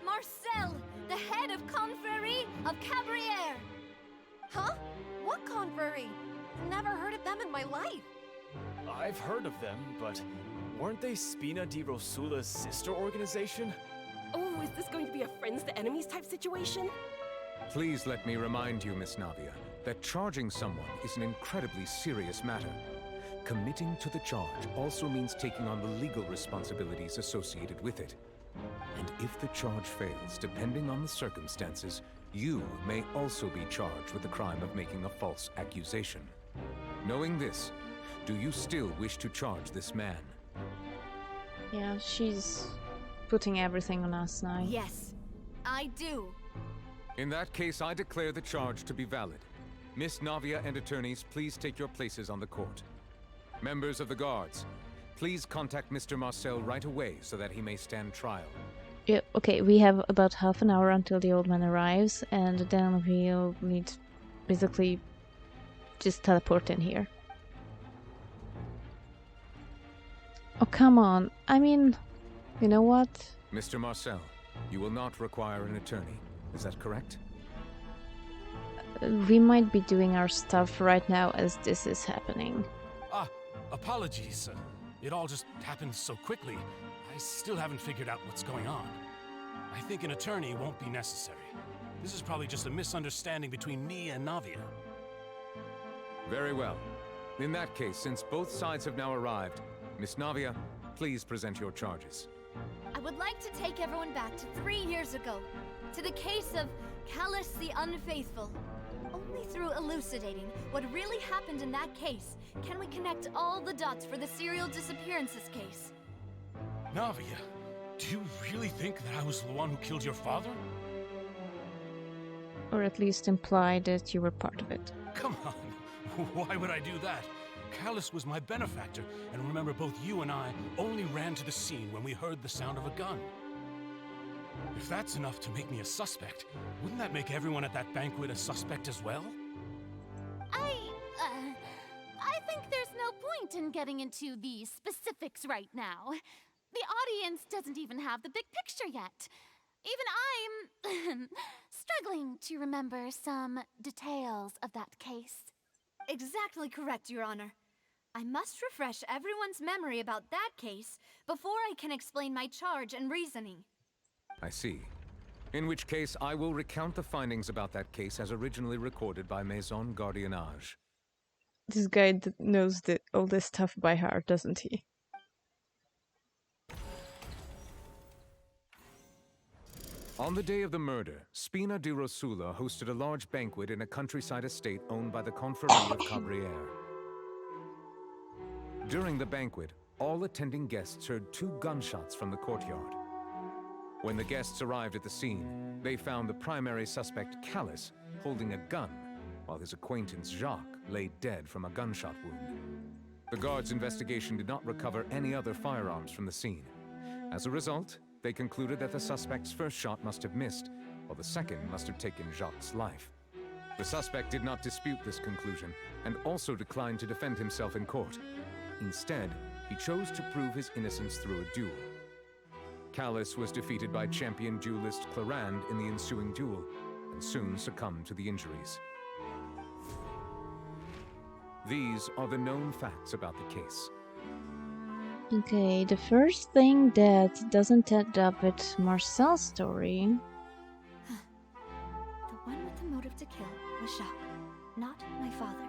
Marcel, the head of Confrérie of Cabrières! Huh? What confrérie? Never heard of them in my life. I've heard of them, but weren't they Spina di Rosula's sister organization? Oh, is this going to be a friends to enemies type situation? Please let me remind you, Miss Navia, that charging someone is an incredibly serious matter. Committing to the charge also means taking on the legal responsibilities associated with it. And if the charge fails, depending on the circumstances, you may also be charged with the crime of making a false accusation. Knowing this, do you still wish to charge this man? Yeah, she's putting everything on us now. Yes, I do. In that case, I declare the charge to be valid. Miss Navia and attorneys, please take your places on the court. Members of the guards, please contact Mr. Marcel right away so that he may stand trial. Yeah, okay, we have about half an hour until the old man arrives, and then we'll need basically just teleport in here. Oh, come on. I mean, you know what? Mr. Marcel, you will not require an attorney. Is that correct? We might be doing our stuff right now as this is happening. Apologies. It all just happened so quickly. I still haven't figured out what's going on. I think an attorney won't be necessary. This is probably just a misunderstanding between me and Navia. Very well. In that case, since both sides have now arrived, Miss Navia, please present your charges. I would like to take everyone back to 3 years ago, to the case of Callus the Unfaithful. Only through elucidating what really happened in that case can we connect all the dots for the serial disappearances case. Navia, do you really think that I was the one who killed your father? Or at least imply that you were part of it. Come on, why would I do that? Callus was my benefactor, and remember both you and I only ran to the scene when we heard the sound of a gun. If that's enough to make me a suspect, wouldn't that make everyone at that banquet a suspect as well? I think there's no point in getting into the specifics right now. The audience doesn't even have the big picture yet. Even I'm struggling to remember some details of that case. Exactly correct, Your Honor. I must refresh everyone's memory about that case before I can explain my charge and reasoning. I see. In which case, I will recount the findings about that case as originally recorded by Maison Gardiennage. This guy knows all this stuff by heart, doesn't he? On the day of the murder, Spina di Rosula hosted a large banquet in a countryside estate owned by the Confrérie of Cabrières. During the banquet, all attending guests heard 2 gunshots from the courtyard. When the guests arrived at the scene, they found the primary suspect, Callus, holding a gun, while his acquaintance, Jacques, lay dead from a gunshot wound. The guards' investigation did not recover any other firearms from the scene. As a result, they concluded that the suspect's first shot must have missed, while the second must have taken Jacques' life. The suspect did not dispute this conclusion, and also declined to defend himself in court. Instead, he chose to prove his innocence through a duel. Callus was defeated by champion duelist Clarand in the ensuing duel, and soon succumbed to the injuries. These are the known facts about the case. Okay, the first thing that doesn't add up with Marcel's story. The one with the motive to kill was Jacques, not my father.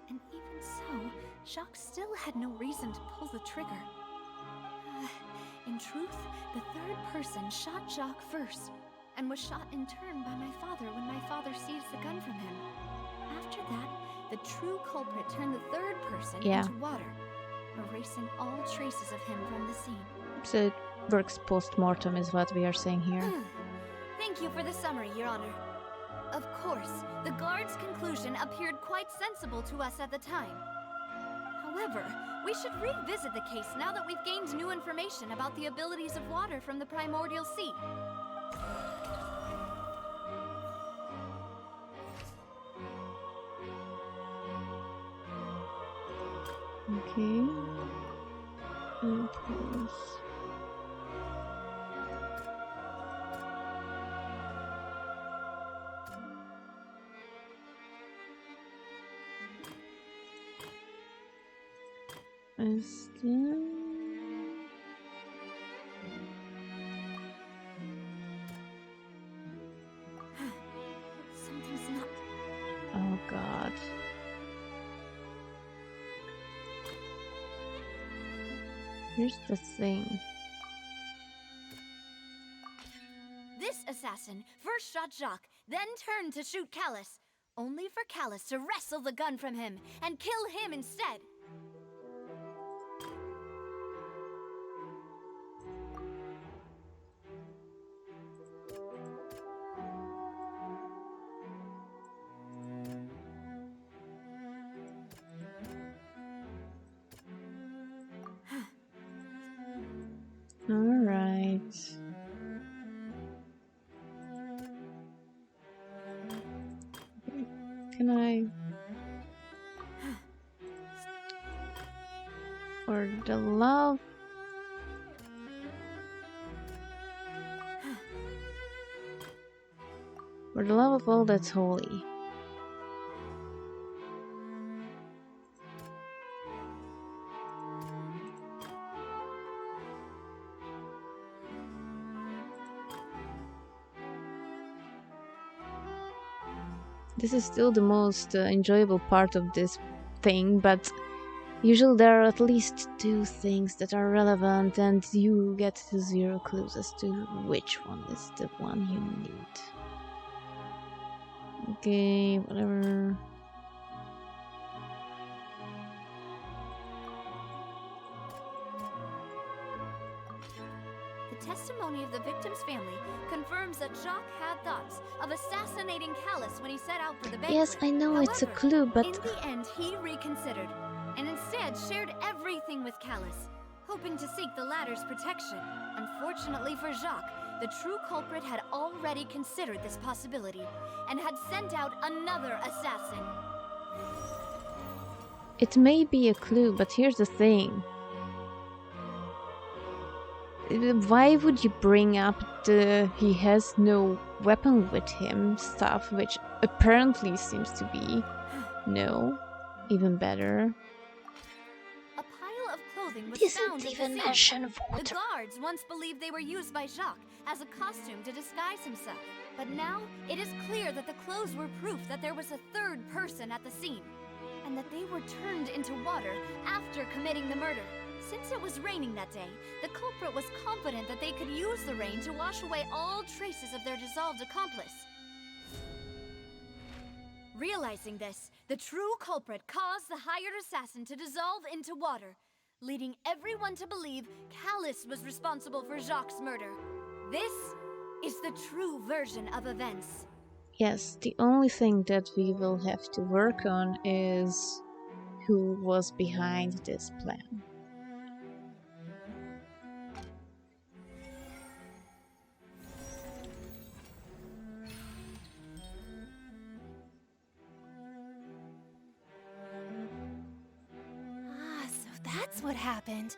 And even so, Jacques still had no reason to pull the trigger. In truth, the third person shot Jacques first, and was shot in turn by my father when my father seized the gun from him. After that, the true culprit turned the third person into water, erasing all traces of him from the scene. So it works post-mortem is what we are saying here. Thank you for the summary, Your Honor. Of course, the guard's conclusion appeared quite sensible to us at the time. However, we should revisit the case now that we've gained new information about the abilities of water from the primordial sea. Okay. Something's not... Oh god. Here's the thing. This assassin first shot Jacques, then turned to shoot Callus, only for Callus to wrestle the gun from him and kill him instead. All right. Can I? For the love. For the love of all that's holy. This is still the most enjoyable part of this thing, but usually there are at least two things that are relevant and you get 0 clues as to which one is the one you need. Okay, whatever. The testimony of the victim's family confirms that Jacques had thoughts of assassinating Callus when he set out for the banquet. Yes, I know. However, it's a clue, but... in the end, he reconsidered, and instead shared everything with Callus, hoping to seek the latter's protection. Unfortunately for Jacques, the true culprit had already considered this possibility, and had sent out another assassin. It may be a clue, but here's the thing. Why would you bring up the he has no weapon with him stuff, which apparently seems to be no, even better. A pile of clothing was Doesn't found even at the mention scene. water. The guards once believed they were used by Jacques as a costume to disguise himself, but now it is clear that the clothes were proof that there was a third person at the scene, and that they were turned into water after committing the murder. Since it was raining that day, the culprit was confident that they could use the rain to wash away all traces of their dissolved accomplice. Realizing this, the true culprit caused the hired assassin to dissolve into water, leading everyone to believe Callus was responsible for Jacques' murder. This is the true version of events. Yes, the only thing that we will have to work on is who was behind this plan. So that's what happened.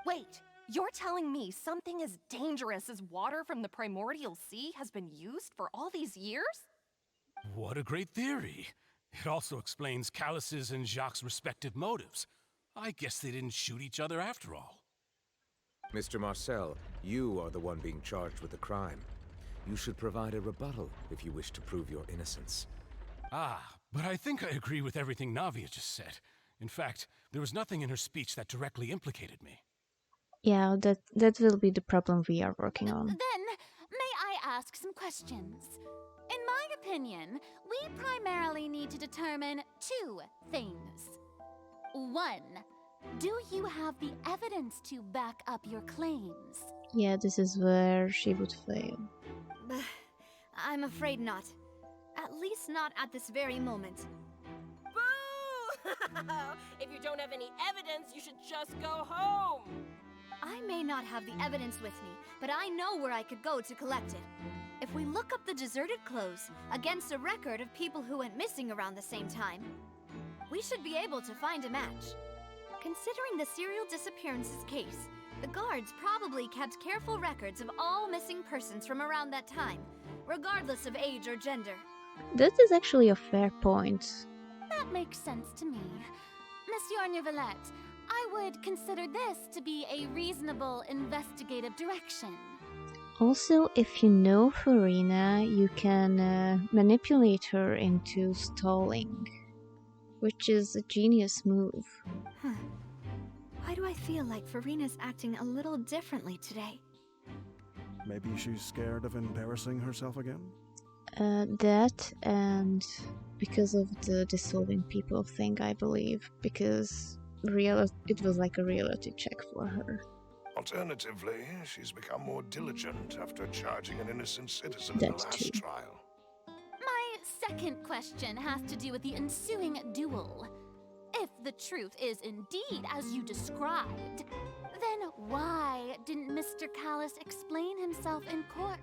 Wait, you're telling me something as dangerous as water from the primordial sea has been used for all these years? What a great theory. It also explains Callus's and Jacques' respective motives. I guess they didn't shoot each other after all. Mr. Marcel, you are the one being charged with the crime. You should provide a rebuttal if you wish to prove your innocence. But I think I agree with everything Navia just said. In fact, there was nothing in her speech that directly implicated me. Yeah, that will be the problem we are working on. Then, may I ask some questions? In my opinion, we primarily need to determine two things. One, do you have the evidence to back up your claims? Yeah, this is where she would fail. I'm afraid not. At least not at this very moment. Boo! If you don't have any evidence, you should just go home! I may not have the evidence with me, but I know where I could go to collect it. If we look up the deserted clothes against a record of people who went missing around the same time, we should be able to find a match. Considering the serial disappearances case, the guards probably kept careful records of all missing persons from around that time, regardless of age or gender. That is actually a fair point. That makes sense to me. Monsieur Neuvillette, I would consider this to be a reasonable investigative direction. Also, if you know Farina, you can manipulate her into stalling, which is a genius move. Why do I feel like Farina's acting a little differently today? Maybe she's scared of embarrassing herself again? That, and because of the dissolving people thing, I believe, because it was like a reality check for her. Alternatively, she's become more diligent after charging an innocent citizen in the That last too. trial. My second question has to do with the ensuing duel. If the truth is indeed as you described, then why didn't Mr. Callus explain himself in court?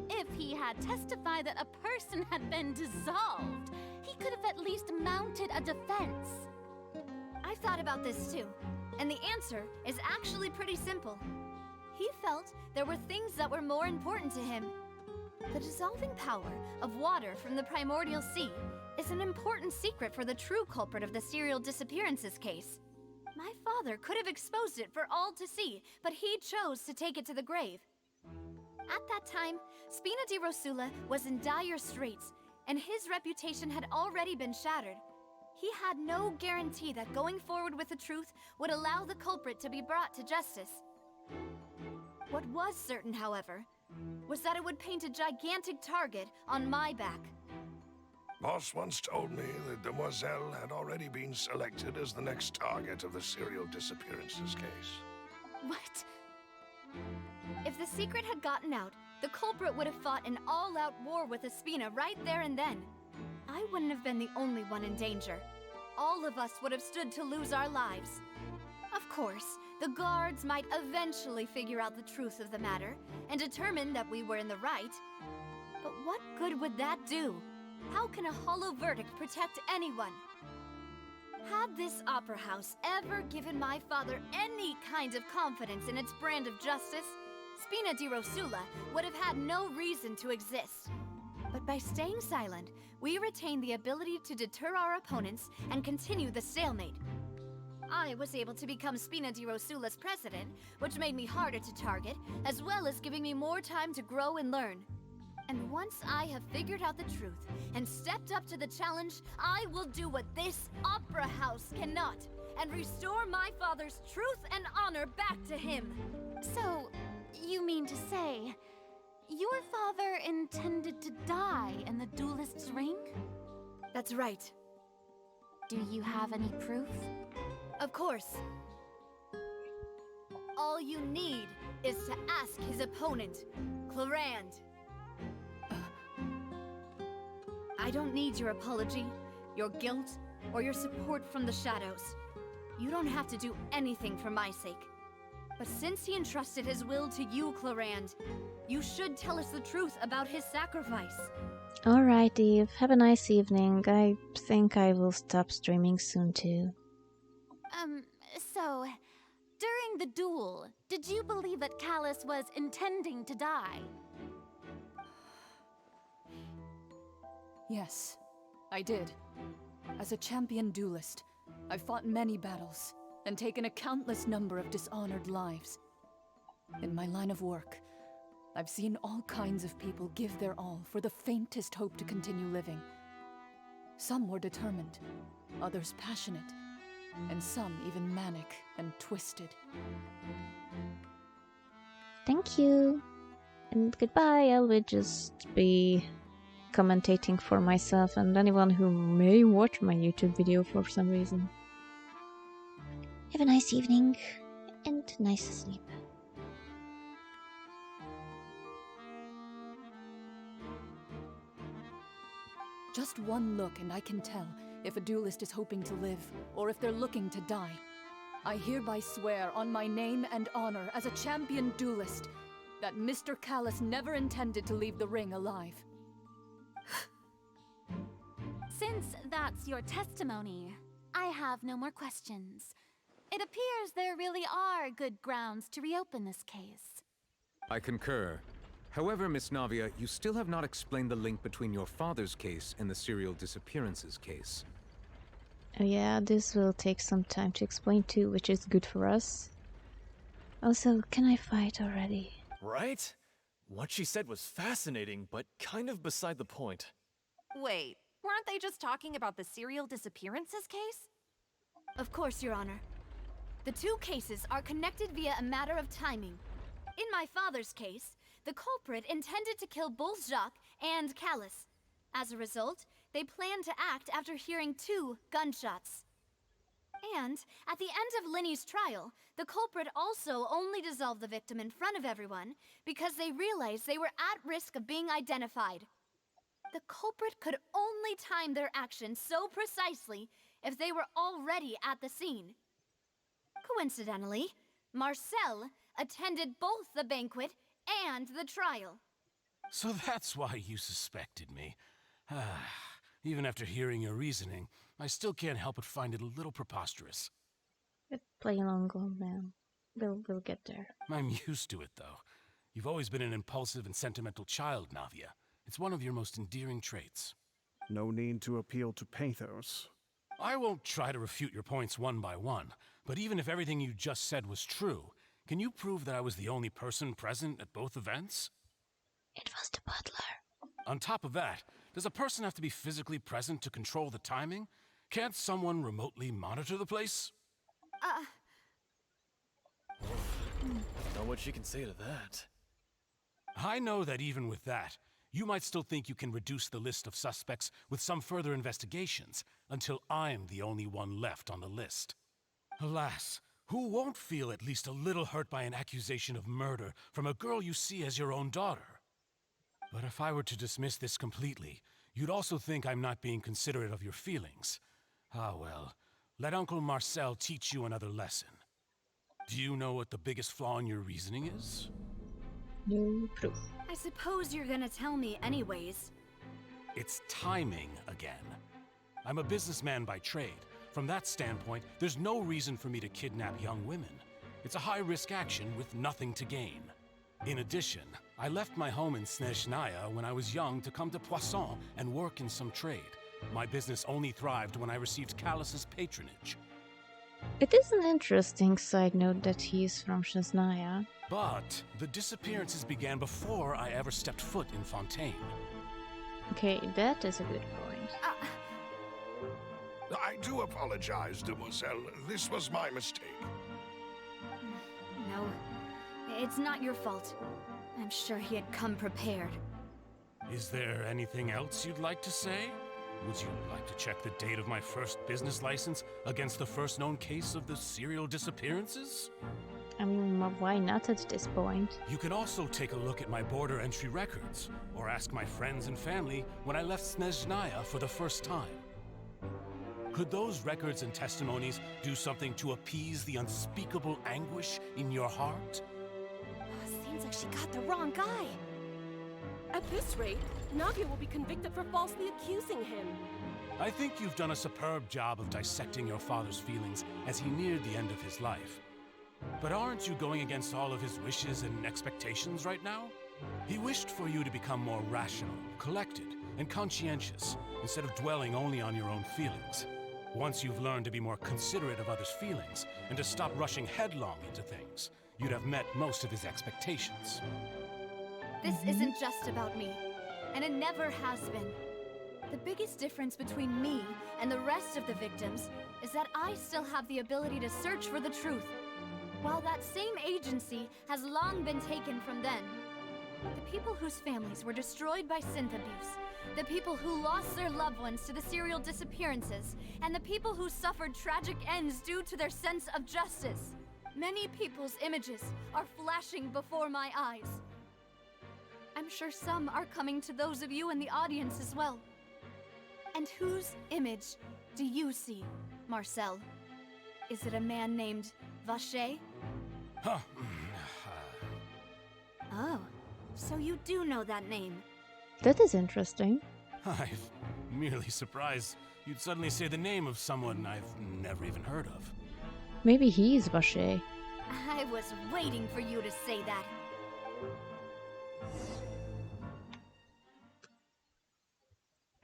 If he had testified that a person had been dissolved, he could have at least mounted a defense. I've thought about this too, and the answer is actually pretty simple. He felt there were things that were more important to him. The dissolving power of water from the primordial sea is an important secret for the true culprit of the serial disappearances case. My father could have exposed it for all to see, but he chose to take it to the grave. At that time, Spina di Rosula was in dire straits, and his reputation had already been shattered. He had no guarantee that going forward with the truth would allow the culprit to be brought to justice. What was certain, however, was that it would paint a gigantic target on my back. Boss once told me that Demoiselle had already been selected as the next target of the serial disappearances case. What? If the secret had gotten out, the culprit would have fought an all-out war with Espina right there and then. I wouldn't have been the only one in danger. All of us would have stood to lose our lives. Of course, the guards might eventually figure out the truth of the matter and determine that we were in the right. But what good would that do? How can a hollow verdict protect anyone? Had this opera house ever given my father any kind of confidence in its brand of justice, Spina di Rosula would have had no reason to exist. But by staying silent, we retain the ability to deter our opponents and continue the stalemate. I was able to become Spina di Rosula's president, which made me harder to target, as well as giving me more time to grow and learn. And once I have figured out the truth and stepped up to the challenge, I will do what this opera house cannot, and restore my father's truth and honor back to him. So, you mean to say, your father intended to die in the duelist's ring? That's right. Do you have any proof? Of course. All you need is to ask his opponent, Clorand. I don't need your apology, your guilt, or your support from the shadows. You don't have to do anything for my sake. But since he entrusted his will to you, Clorand, you should tell us the truth about his sacrifice. Alright, Eve. Have a nice evening. I think I will stop streaming soon too. So, during the duel, did you believe that Callus was intending to die? Yes, I did. As a champion duelist, I've fought many battles and taken a countless number of dishonored lives. In my line of work, I've seen all kinds of people give their all for the faintest hope to continue living. Some were determined, others passionate, and some even manic and twisted. Thank you. And goodbye. I will just be commentating for myself and anyone who may watch my YouTube video for some reason. Have a nice evening and nice sleep. Just one look and I can tell if a duelist is hoping to live or if they're looking to die. I hereby swear on my name and honor as a champion duelist that Mr. Callus never intended to leave the ring alive. Since that's your testimony, I have no more questions. It appears there really are good grounds to reopen this case. I concur. However, Miss Navia, you still have not explained the link between your father's case and the serial disappearances case. Oh yeah, this will take some time to explain too, which is good for us. Also, can I fight already? Right? What she said was fascinating, but kind of beside the point. Wait, weren't they just talking about the serial disappearances case? Of course, Your Honor. The two cases are connected via a matter of timing. In my father's case, the culprit intended to kill both Jacques and Callus. As a result, they planned to act after hearing 2 gunshots. And at the end of Linny's trial, the culprit also only dissolved the victim in front of everyone because they realized they were at risk of being identified. The culprit could only time their actions so precisely if they were already at the scene. Coincidentally, Marcel attended both the banquet and the trial. So that's why you suspected me. Even after hearing your reasoning, I still can't help but find it a little preposterous. Play along, man. We'll get there. I'm used to it, though. You've always been an impulsive and sentimental child, Navia. It's one of your most endearing traits. No need to appeal to pathos. I won't try to refute your points one by one, but even if everything you just said was true, can you prove that I was the only person present at both events? It was the butler. On top of that, does a person have to be physically present to control the timing? Can't someone remotely monitor the place? Know what she can say to that. I know that even with that, you might still think you can reduce the list of suspects with some further investigations, until I'm the only one left on the list. Alas, who won't feel at least a little hurt by an accusation of murder from a girl you see as your own daughter? But if I were to dismiss this completely, you'd also think I'm not being considerate of your feelings. Ah well, let Uncle Marcel teach you another lesson. Do you know what the biggest flaw in your reasoning is? No proof. I suppose you're gonna tell me anyways. It's timing again. I'm a businessman by trade. From that standpoint, there's no reason for me to kidnap young women. It's a high-risk action with nothing to gain. In addition, I left my home in Snezhnaya when I was young to come to Poisson and work in some trade. My business only thrived when I received Callus's patronage. It is an interesting side note that he's from Snezhnaya. But the disappearances began before I ever stepped foot in Fontaine. Okay, that is a good point. I do apologize, demoiselle. This was my mistake. No, it's not your fault. I'm sure he had come prepared. Is there anything else you'd like to say? Would you like to check the date of my first business license against the first known case of the serial disappearances? I mean, why not at this point? You can also take a look at my border entry records, or ask my friends and family when I left Snezhnaya for the first time. Could those records and testimonies do something to appease the unspeakable anguish in your heart? Seems like she got the wrong guy. At this rate, Navia will be convicted for falsely accusing him. I think you've done a superb job of dissecting your father's feelings as he neared the end of his life. But aren't you going against all of his wishes and expectations right now? He wished for you to become more rational, collected, and conscientious, instead of dwelling only on your own feelings. Once you've learned to be more considerate of others' feelings, and to stop rushing headlong into things, you'd have met most of his expectations. This isn't just about me, and it never has been. The biggest difference between me and the rest of the victims is that I still have the ability to search for the truth, while that same agency has long been taken from them. The people whose families were destroyed by synth abuse, the people who lost their loved ones to the serial disappearances, and the people who suffered tragic ends due to their sense of justice. Many people's images are flashing before my eyes. I'm sure some are coming to those of you in the audience as well. And whose image do you see, Marcel? Is it a man named Vacher? Huh. Oh, so you do know that name. That is interesting. I'm merely surprised you'd suddenly say the name of someone I've never even heard of. Maybe he's Vacher. I was waiting for you to say that.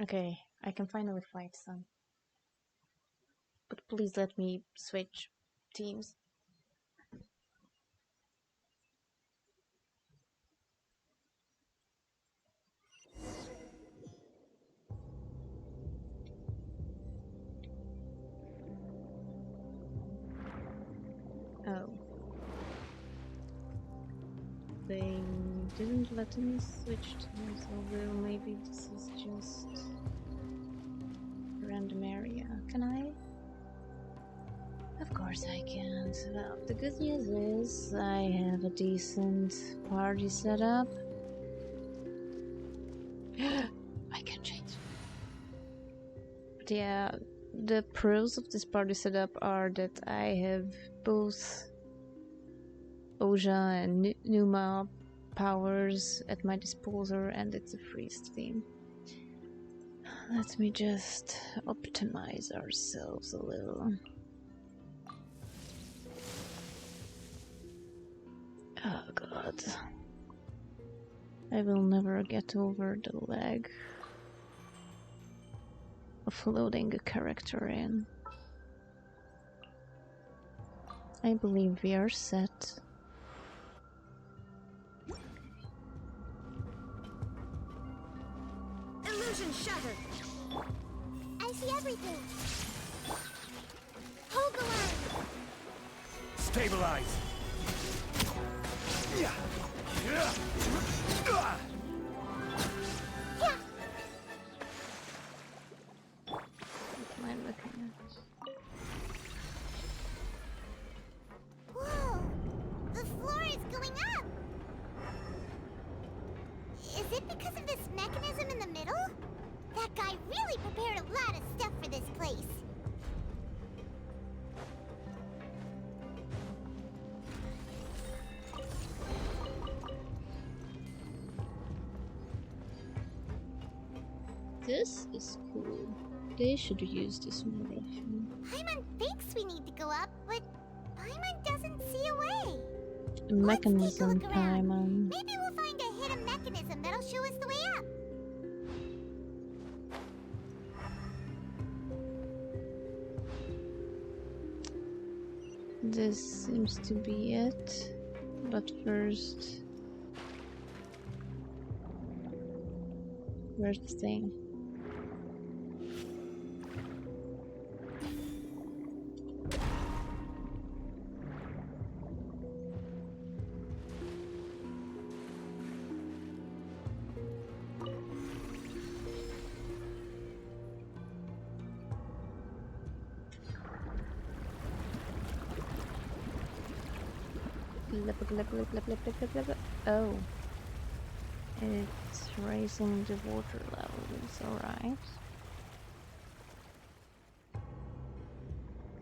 Okay, I can finally fight some. But please let me switch teams. Oh. They didn't let me switch teams, although maybe this is just random area. Can I? Of course I can't. Well, the good news is I have a decent party set up. I can change. But yeah, the pros of this party setup are that I have both Oja and Numa powers at my disposal, and it's a free stream. Let me just optimize ourselves a little. Oh god. I will never get over the lag of loading a character in. I believe we are set. Illusion shattered. I see everything. Hold the line. Stabilize. Yeah. Yeah. What am I looking at? Whoa! The floor is going up! Is it because of this mechanism in the middle? That guy really prepared a lot of stuff for this place. This is cool. They should use this more often. Paimon thinks we need to go up, but Paimon doesn't see a way. The mechanism, Let's take a look around. Paimon. Maybe we'll find a hidden mechanism that'll show us the way up. This seems to be it. But first... where's the thing? Oh. It's raising the water levels, alright.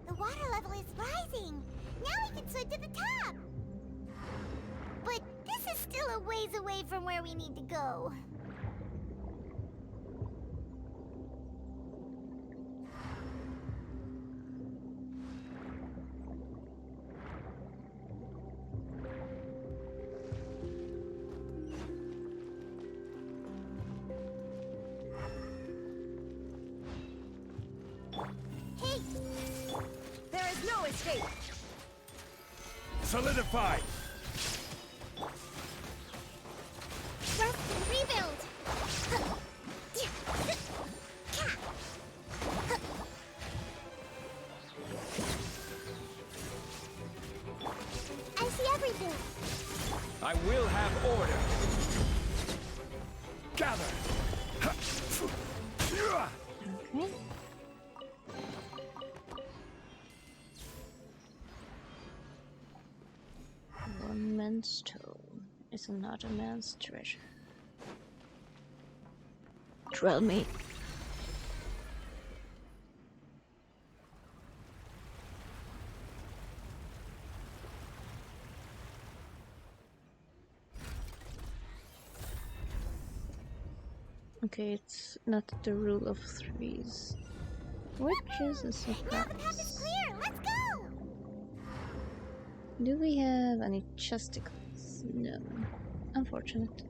The water level is rising. Now we can swim to the top. But this is still a ways away from where we need to go. Hey! There is no escape! Solidify! Rest and rebuild! I see everything! I will have order. Gather! Okay. One man's stone is another man's treasure. Drill me. Okay, it's not the rule of threes, which is a surprise. Clear! Let's go! Do we have any chesticles? No. Unfortunate.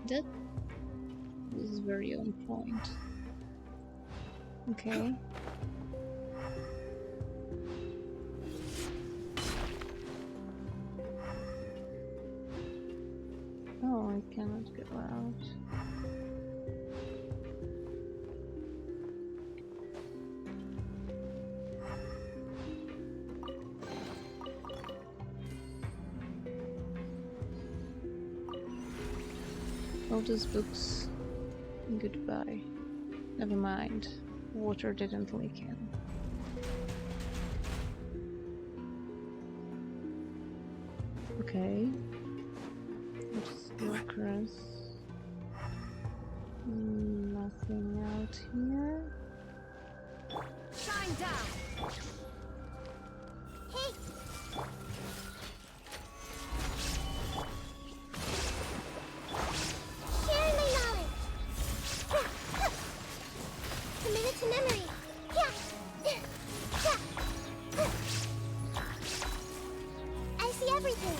That is very on point. Okay. Oh, I cannot go out. All those books. Goodbye. Never mind. Water didn't leak in. Okay. Let's go across. Nothing out here. Shine down! Hey! Share my knowledge! Commit it to memory! I see everything!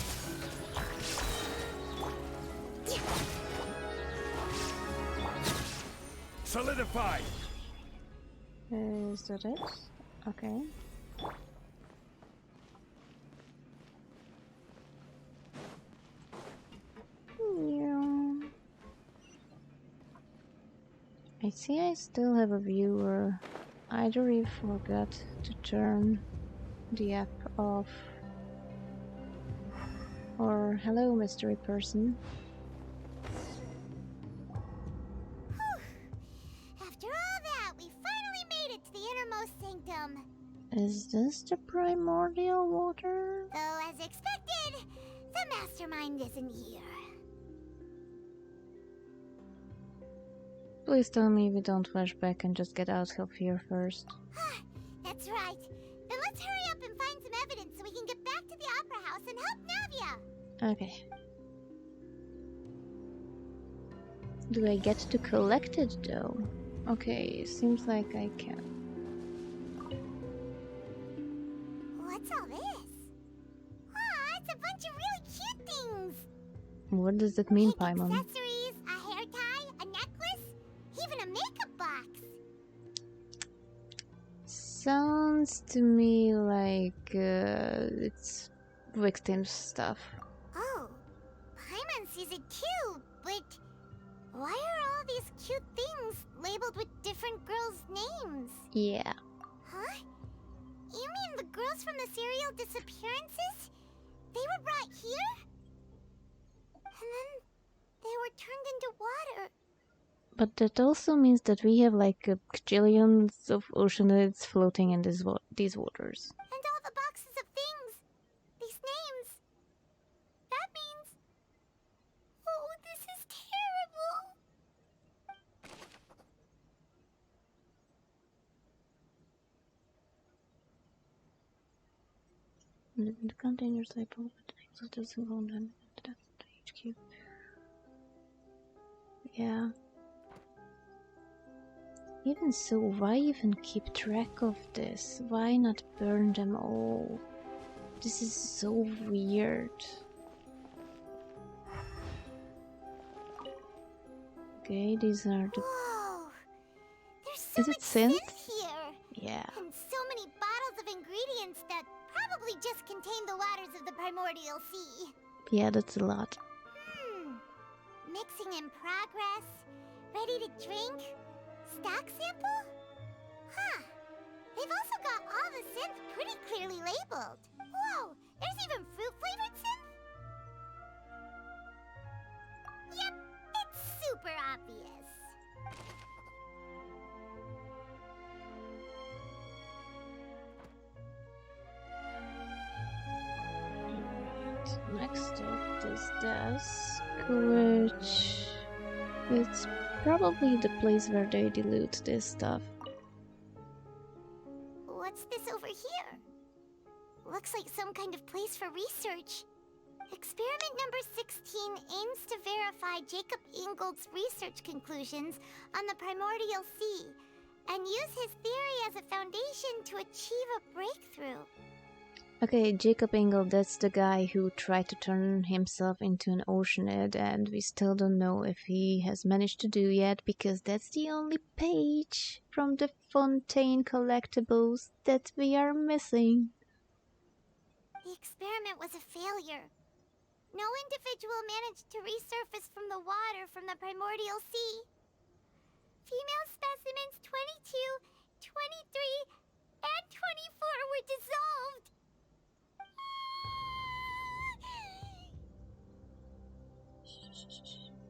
Solidify! Is that it? Okay. Yeah. I see I still have a viewer. Either he forgot to turn the app off, or hello, mystery person. After all that, we finally made it to the innermost sanctum. Is this the primordial water? Though, as expected, the mastermind isn't here. Please tell me we don't flashback and just get out of here first. That's right. Then let's hurry up and find some evidence so we can get back to the Opera House and help Navia. Okay. Do I get to collect it though? Okay, seems like I can. What's all this? Aw, it's a bunch of really cute things. What does that mean, Paimon? Accessories, a hair tie, a necklace, even a makeup box. Sounds to me like it's victim stuff. Oh, Paimon sees it too, but why are all these cute things labeled with different girls' names? Yeah. Huh? You mean the girls from the serial disappearances? They were brought here? And then they were turned into water. But that also means that we have like gajillions of oceanids floating in these waters. And all the boxes of The containers they pull with the single and that's the HQ. Yeah. Even so, why even keep track of this? Why not burn them all? This is so weird. Okay, these are the... Whoa! There's so Is it much synth? here! Yeah. And so many bottles of ingredients that probably just contain the waters of the primordial sea. Yeah, that's a lot. Mixing in progress. Ready to drink? Stock sample? Huh. They've also got all the synth pretty clearly labeled. Whoa, there's even fruit-flavored synth? Yep, it's super obvious. Next up is desk, which it's probably the place where they dilute this stuff. What's this over here? Looks like some kind of place for research. Experiment number 16 aims to verify Jacob Ingold's research conclusions on the primordial sea and use his theory as a foundation to achieve a breakthrough. Okay, Jacob Ingold, that's the guy who tried to turn himself into an oceanid, and we still don't know if he has managed to do yet, because that's the only page from the Fontaine collectibles that we are missing. The experiment was a failure. No individual managed to resurface from the water from the primordial sea. Female specimens 22, 23, and 24 were dissolved.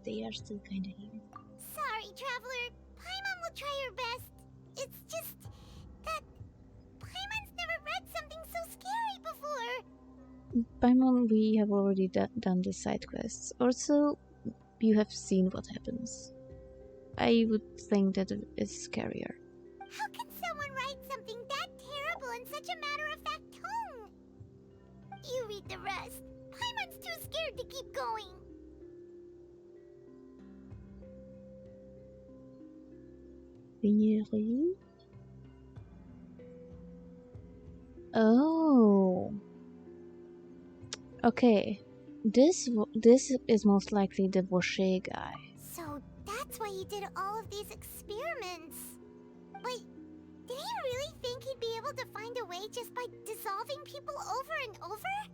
They are still kinda here. Sorry, Traveler. Paimon will try her best. It's just that Paimon's never read something so scary before. Paimon, we have already done the side quests. Also, you have seen what happens. I would think that it is scarier. How can someone write something that terrible in such a matter-of-fact tone? You read the rest. Paimon's too scared to keep going. Vignerie? Oh. Okay. This is most likely the Vaucher guy. So that's why he did all of these experiments. But did he really think he'd be able to find a way just by dissolving people over and over?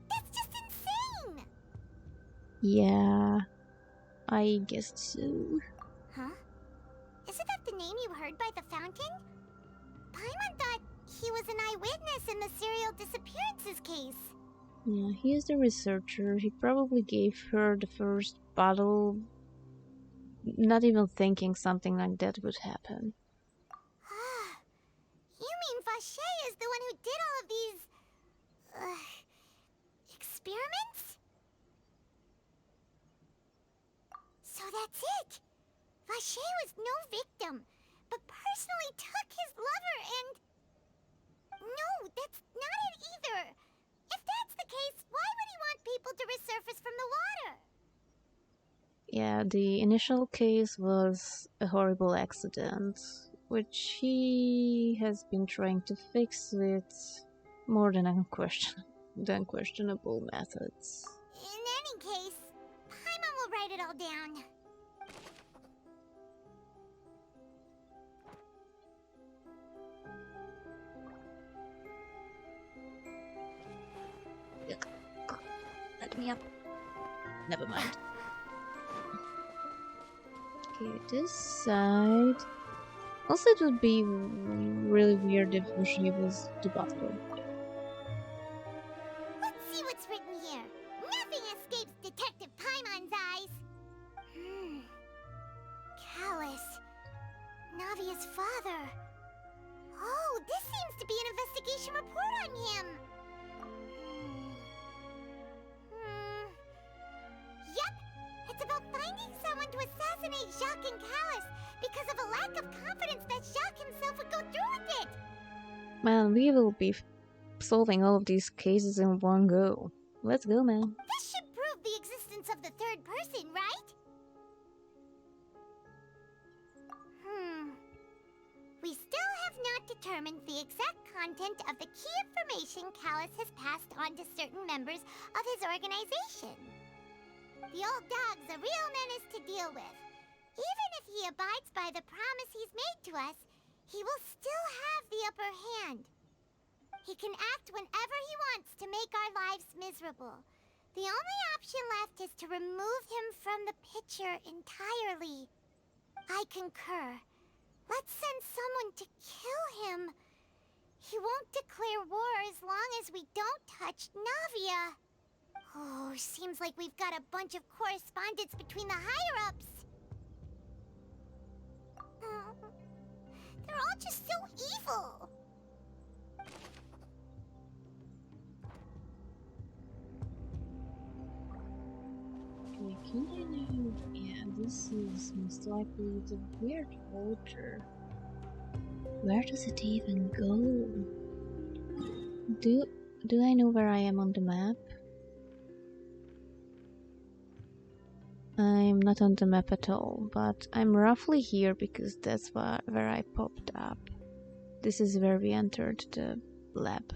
That's just insane! Yeah, I guess so. Huh? Isn't that the name you heard by the fountain? Paimon thought he was an eyewitness in the serial disappearances case. Yeah, he is the researcher. He probably gave her the first bottle, not even thinking something like that would happen. You mean Vaucher is the one who did all of these... experiments? So that's it! Vaucher was no victim, but personally took his lover and... No, that's not it either! If that's the case, why would he want people to resurface from the water? Yeah, the initial case was a horrible accident, which he has been trying to fix with more than unquestionable methods. In any case, Paimon will write it all down. Let me up. Never mind. Okay, this side. Also, it would be really weird if she was the butler. Let's see what's written here. Nothing escapes Detective Paimon's eyes. Callus. Navia's father. Oh, this seems to be an investigation report on him. Yep, it's about finding someone to assassinate Jacques and Callus because of a lack of confidence that Jacques himself would go through with it. Man, we will be solving all of these cases in one go. Let's go, man. This should prove the existence of the third person, right? We still have not determined the exact content of the key information Callus has passed on to certain members of his organization. The old dog's a real menace to deal with. Even if he abides by the promise he's made to us, he will still have the upper hand. He can act whenever he wants to make our lives miserable. The only option left is to remove him from the picture entirely. I concur. Let's send someone to kill him. He won't declare war as long as we don't touch Navia. Oh, seems like we've got a bunch of correspondence between the higher-ups. They're all just so evil. Okay, continue. Yeah, this is most likely the weird vulture. Where does it even go? Do I know where I am on the map? I'm not on the map at all, but I'm roughly here because that's where I popped up. This is where we entered the lab.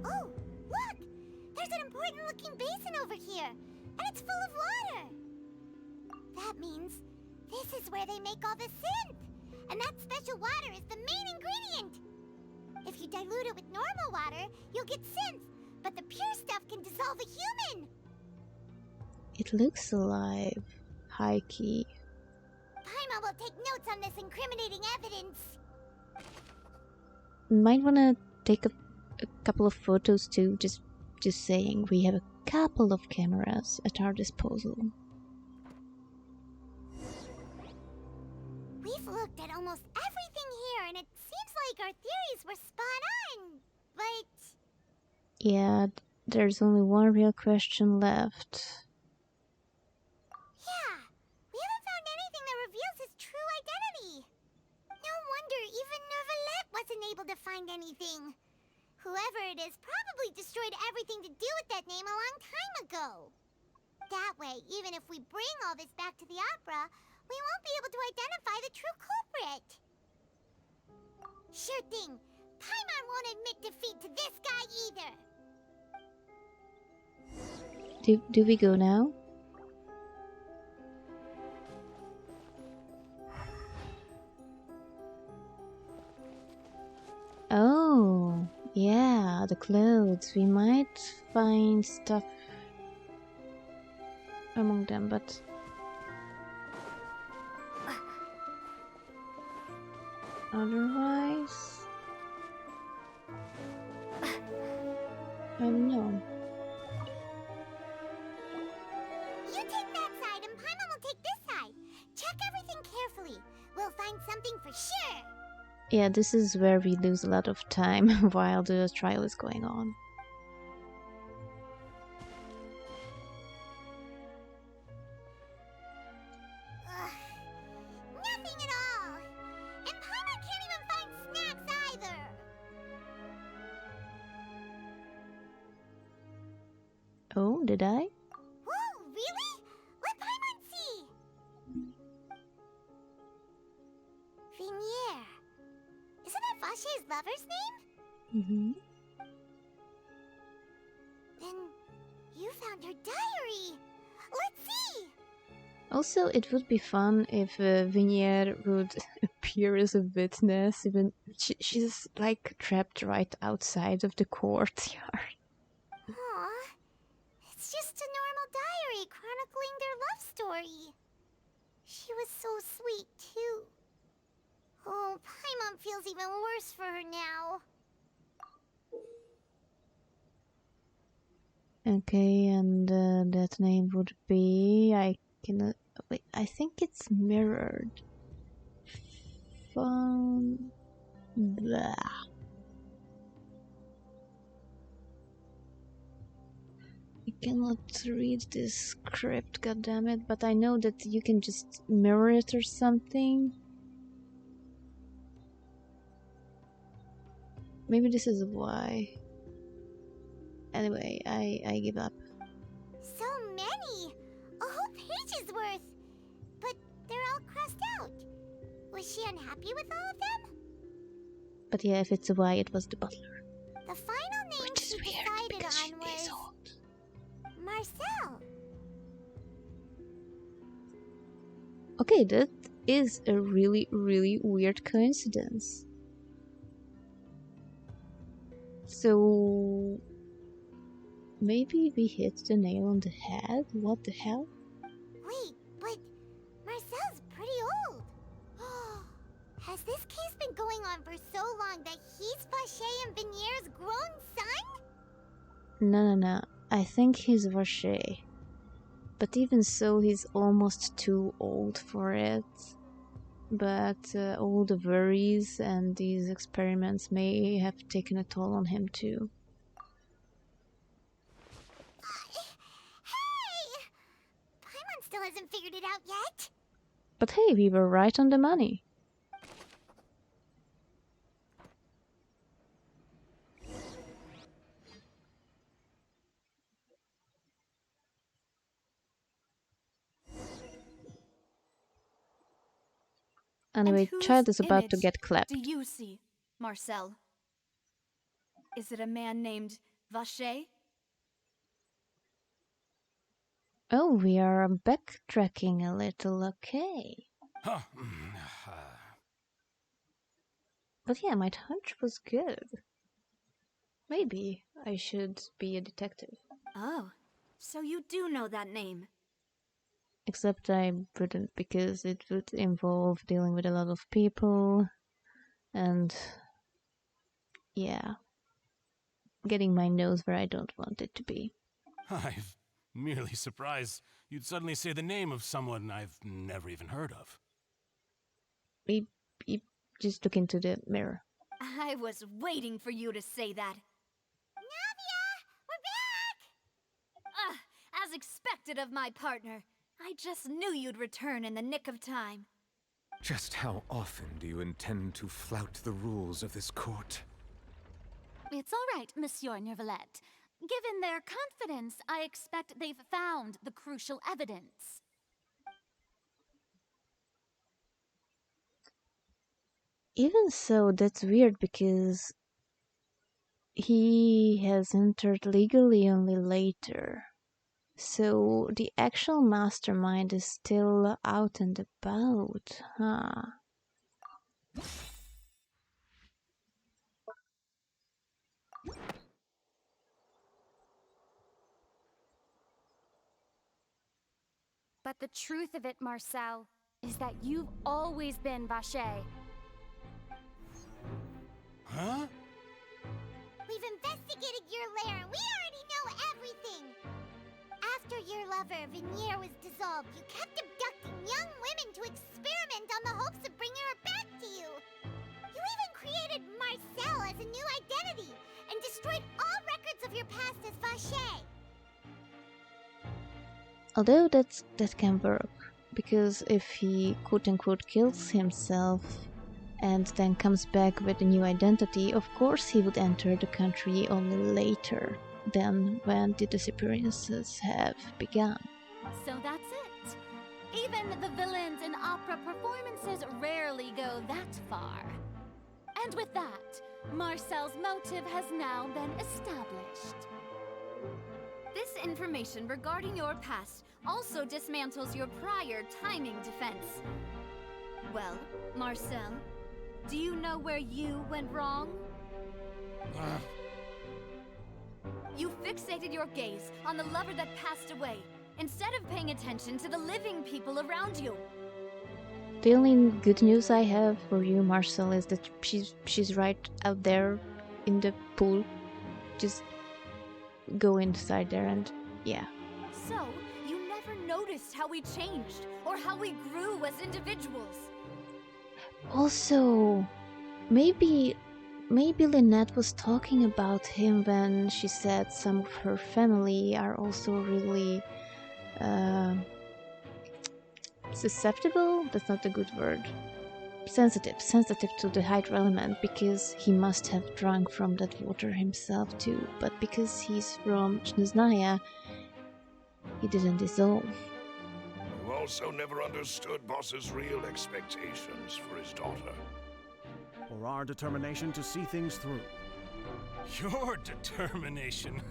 Oh, look! There's an important-looking basin over here, and it's full of water. That means this is where they make all the synth, and that special water is the main ingredient. If you dilute it with normal water, you'll get synth, but the pure stuff can dissolve a human. It looks alive. High key. Paimon will take notes on this incriminating evidence. Might wanna take a couple of photos too, just saying. We have a couple of cameras at our disposal. We've looked at almost everything here, and it seems like our theories were spot on, but... Yeah, there's only one real question left. Yeah, we haven't found anything that reveals his true identity. No wonder even Neuvillette wasn't able to find anything. Whoever it is probably destroyed everything to do with that name a long time ago. That way, even if we bring all this back to the opera, we won't be able to identify the true culprit. Sure thing. Paimon won't admit defeat to this guy either. Do we go now? Oh, yeah, the clothes. We might find stuff among them, but... otherwise... I don't know. You take that side and Paimon will take this side. Check everything carefully. We'll find something for sure. Yeah, this is where we lose a lot of time while the trial is going on. Nothing at all. And Paimon can't even find snacks either. Oh, did I? Whoa, really? Let Paimon see. Vinier. Isn't that Vache's lover's name? Mm-hmm. Then you found her diary. Let's see. Also, it would be fun if Vinier would appear as a witness, even she's like trapped right outside of the courtyard. Aw, it's just a normal diary chronicling their love story. She was so sweet, too. Oh, Paimon feels even worse for her now. Okay, and that name would be... wait, I think it's mirrored. Blah. I cannot read this script, goddammit, but I know that you can just mirror it or something. Maybe this is why. Anyway, I give up. So many! A whole page's worth! But they're all crossed out. Was she unhappy with all of them? But yeah, if it's a why, it was the butler. The final name she decided on was... Marcel. Okay, that is a really, really weird coincidence. So... maybe we hit the nail on the head? What the hell? Wait, but Marcel's pretty old. Has this case been going on for so long that he's Vacher and Venier's grown son? No. I think he's Vacher. But even so, he's almost too old for it. But all the worries and these experiments may have taken a toll on him too. Hey! Paimon still hasn't figured it out yet. But hey, we were right on the money. Anyway, child is about to get clapped. Do you see, Marcel? Is it a man named Vacher? Oh, we are backtracking a little, okay. Huh. But yeah, my hunch was good. Maybe I should be a detective. Oh, so you do know that name. Except I wouldn't, because it would involve dealing with a lot of people and yeah, getting my nose where I don't want it to be. I'm merely surprised you'd suddenly say the name of someone I've never even heard of. We just look into the mirror. I was waiting for you to say that. Navia! We're back! As expected of my partner. I just knew you'd return in the nick of time. Just how often do you intend to flout the rules of this court? It's all right, Monsieur Nervalette. Given their confidence, I expect they've found the crucial evidence. Even so, that's weird because he has entered legally only later. So the actual mastermind is still out and about, huh? But the truth of it, Marcel, is that you've always been Vacher. Huh? We've investigated your lair and we already know everything! After your lover, Venier, was dissolved, you kept abducting young women to experiment on the hopes of bringing her back to you! You even created Marcel as a new identity and destroyed all records of your past as Vacher! Although that can work, because if he quote-unquote kills himself and then comes back with a new identity, of course he would enter the country only later than when the disappearances have begun. So that's it. Even the villains in opera performances rarely go that far. And with that, Marcel's motive has now been established. This information regarding your past also dismantles your prior timing defense. Well, Marcel, do you know where you went wrong? You fixated your gaze on the lover that passed away, instead of paying attention to the living people around you. The only good news I have for you, Marcel, is that she's right out there in the pool. Just go inside there and yeah. So, you never noticed how we changed, or how we grew as individuals. Also, maybe Lynette was talking about him when she said some of her family are also really susceptible? That's not a good word. sensitive to the hydro element because he must have drunk from that water himself too. But because he's from Snezhnaya, he didn't dissolve. You also never understood Boss's real expectations for his daughter. Or our determination to see things through. Your determination.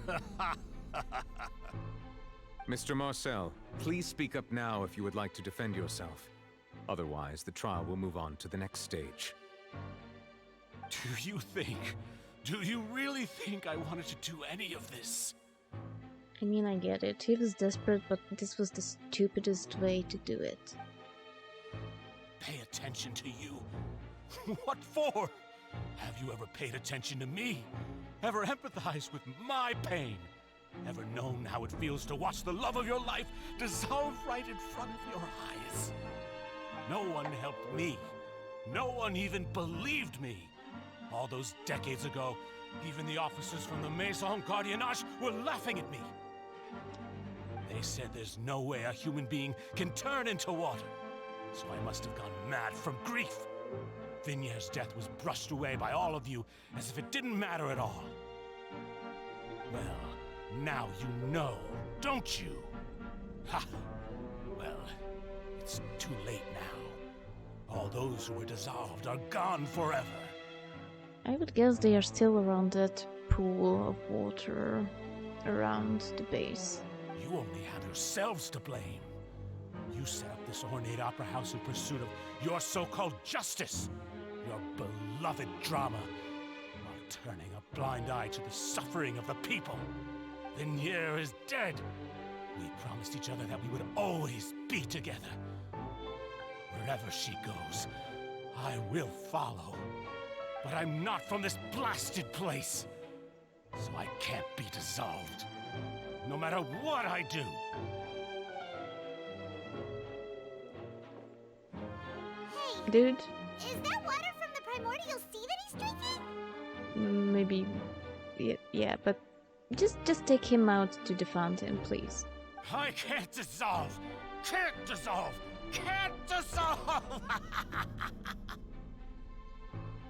Mr. Marcel, please speak up now if you would like to defend yourself. Otherwise, the trial will move on to the next stage. Do you really think I wanted to do any of this? I mean, I get it. He was desperate, but this was the stupidest way to do it. Pay attention to you? What for? Have you ever paid attention to me? Ever empathized with my pain? Ever known how it feels to watch the love of your life dissolve right in front of your eyes? No one helped me. No one even believed me. All those decades ago, even the officers from the Maison Gardiennage were laughing at me. They said there's no way a human being can turn into water. So I must have gone mad from grief. Vignier's death was brushed away by all of you as if it didn't matter at all. Well, now you know, don't you? Ha! Well, it's too late now. All those who were dissolved are gone forever. I would guess they are still around that pool of water around the base. You only have yourselves to blame. You set up this ornate opera house in pursuit of your so-called justice, your beloved drama, while turning a blind eye to the suffering of the people. Vignier is dead. We promised each other that we would always be together. Wherever she goes, I will follow. But I'm not from this blasted place, so I can't be dissolved, no matter what I do. Hey, dude. Is that water from the primordial sea that he's drinking? Maybe, yeah, but just take him out to the fountain, please. I can't dissolve! Can't dissolve! Can't dissolve!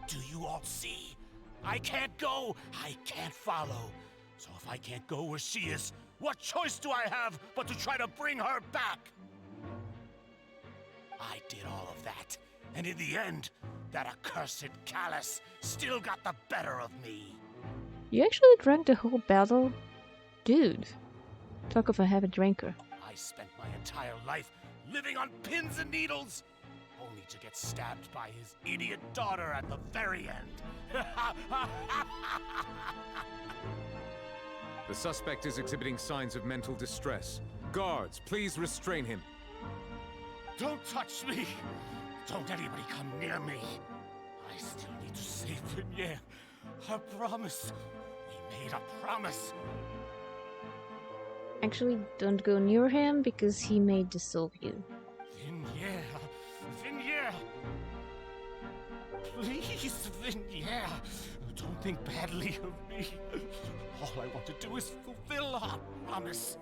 Do you all see? I can't go! I can't follow! So if I can't go where she is, what choice do I have but to try to bring her back? I did all of that, and in the end, that accursed Callus still got the better of me. You actually drank the whole battle? Dude, talk of a heavy drinker. I spent my entire life living on pins and needles, only to get stabbed by his idiot daughter at the very end. The suspect is exhibiting signs of mental distress. Guards, please restrain him. Don't touch me! Don't anybody come near me! I still need to save Vignier. A promise. We made a promise. Actually, don't go near him because he may dissolve you. Vignier! Vignier! Please, Vignier! Don't think badly of me. All I want to do is fulfill our promise.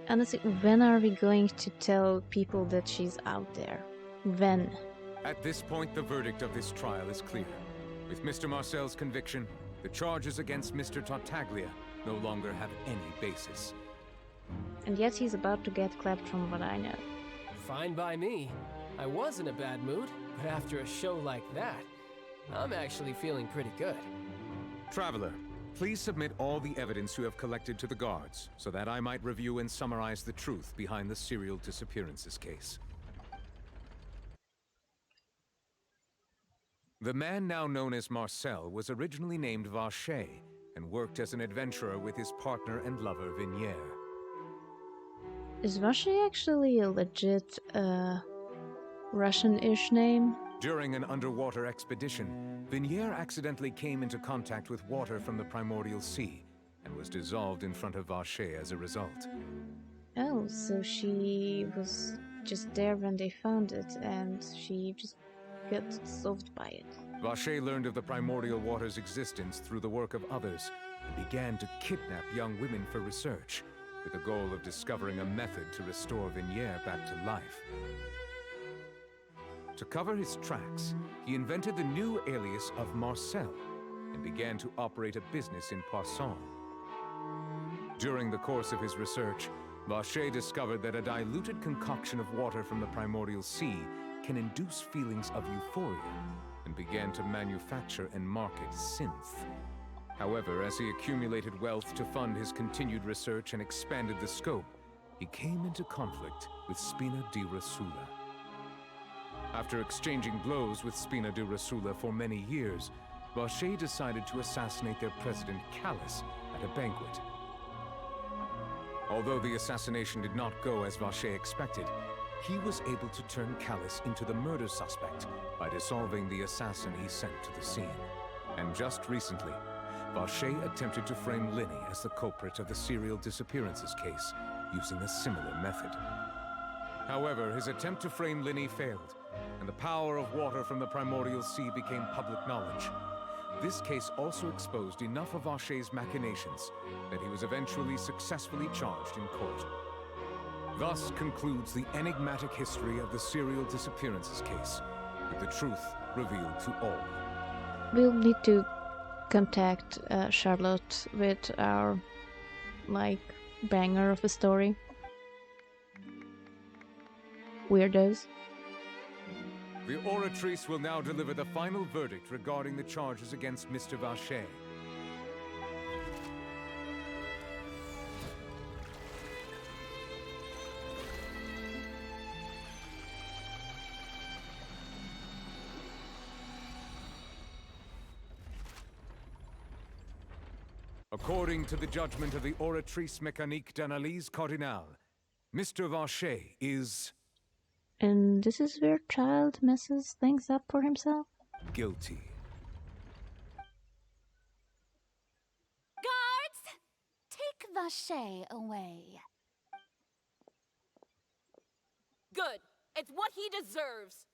Honestly, when are we going to tell people that she's out there? When? At this point, the verdict of this trial is clear. With Mr. Marcel's conviction, the charges against Mr. Tartaglia no longer have any basis. And yet he's about to get clapped from what I know. Fine by me. I was in a bad mood, but after a show like that, I'm actually feeling pretty good. Traveler, please submit all the evidence you have collected to the guards, so that I might review and summarize the truth behind the serial disappearances case. The man now known as Marcel was originally named Vacher and worked as an adventurer with his partner and lover Vignier. Is Vacher actually a legit, Russian-ish name? During an underwater expedition, Vignier accidentally came into contact with water from the primordial sea and was dissolved in front of Vacher as a result. Oh, so she was just there when they found it and she just got dissolved by it. Vacher learned of the primordial water's existence through the work of others and began to kidnap young women for research, with the goal of discovering a method to restore Vignier back to life. To cover his tracks, he invented the new alias of Marcel and began to operate a business in Poisson. During the course of his research, Vacher discovered that a diluted concoction of water from the primordial sea can induce feelings of euphoria, and began to manufacture and market synth. However, as he accumulated wealth to fund his continued research and expanded the scope, he came into conflict with Spina di Rosula. After exchanging blows with Spina di Rosula for many years, Vacher decided to assassinate their president Callus at a banquet. Although the assassination did not go as Vacher expected, he was able to turn Callus into the murder suspect by dissolving the assassin he sent to the scene. And just recently, Vacher attempted to frame Linny as the culprit of the serial disappearances case, using a similar method. However, his attempt to frame Linny failed, and the power of water from the primordial sea became public knowledge. This case also exposed enough of Vacher's machinations that he was eventually successfully charged in court. Thus concludes the enigmatic history of the serial disappearances case, with the truth revealed to all. We'll need to contact Charlotte with our, banger of a story. Weirdos. The Oratrice will now deliver the final verdict regarding the charges against Mr. Vacher. According to the judgment of the Oratrice Mécanique d'Analyse Cardinale, Mr. Vacher is... And this is where Child messes things up for himself? guilty. Guards! Take Vacher away. Good. It's what he deserves.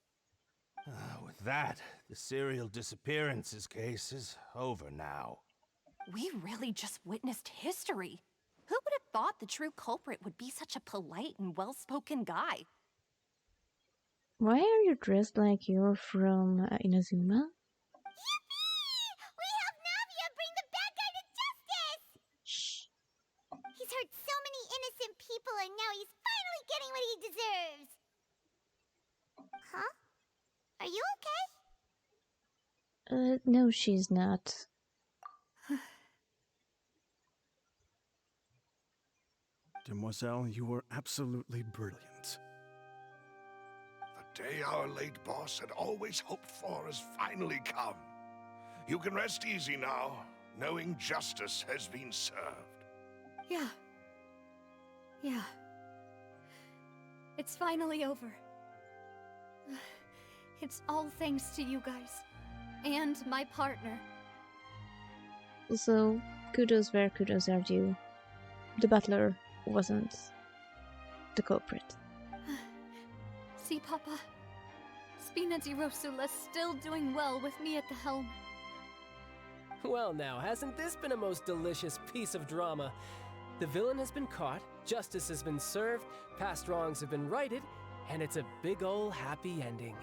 With that, the serial disappearances case is over now. We really just witnessed history. Who would have thought the true culprit would be such a polite and well-spoken guy? Why are you dressed like you're from Inazuma? Yippee! We helped Navia bring the bad guy to justice! Shh. He's hurt so many innocent people and now he's finally getting what he deserves! Huh? Are you okay? No, she's not. Demoiselle, you were absolutely brilliant. The day our late boss had always hoped for has finally come. You can rest easy now, knowing justice has been served. Yeah. It's finally over. It's all thanks to you guys. And my partner. So, kudos where kudos are due. The butler wasn't the culprit. See, Papa? Spina di Rosula's still doing well with me at the helm. Well now, hasn't this been a most delicious piece of drama? The villain has been caught, justice has been served, past wrongs have been righted, and it's a big ol' happy ending.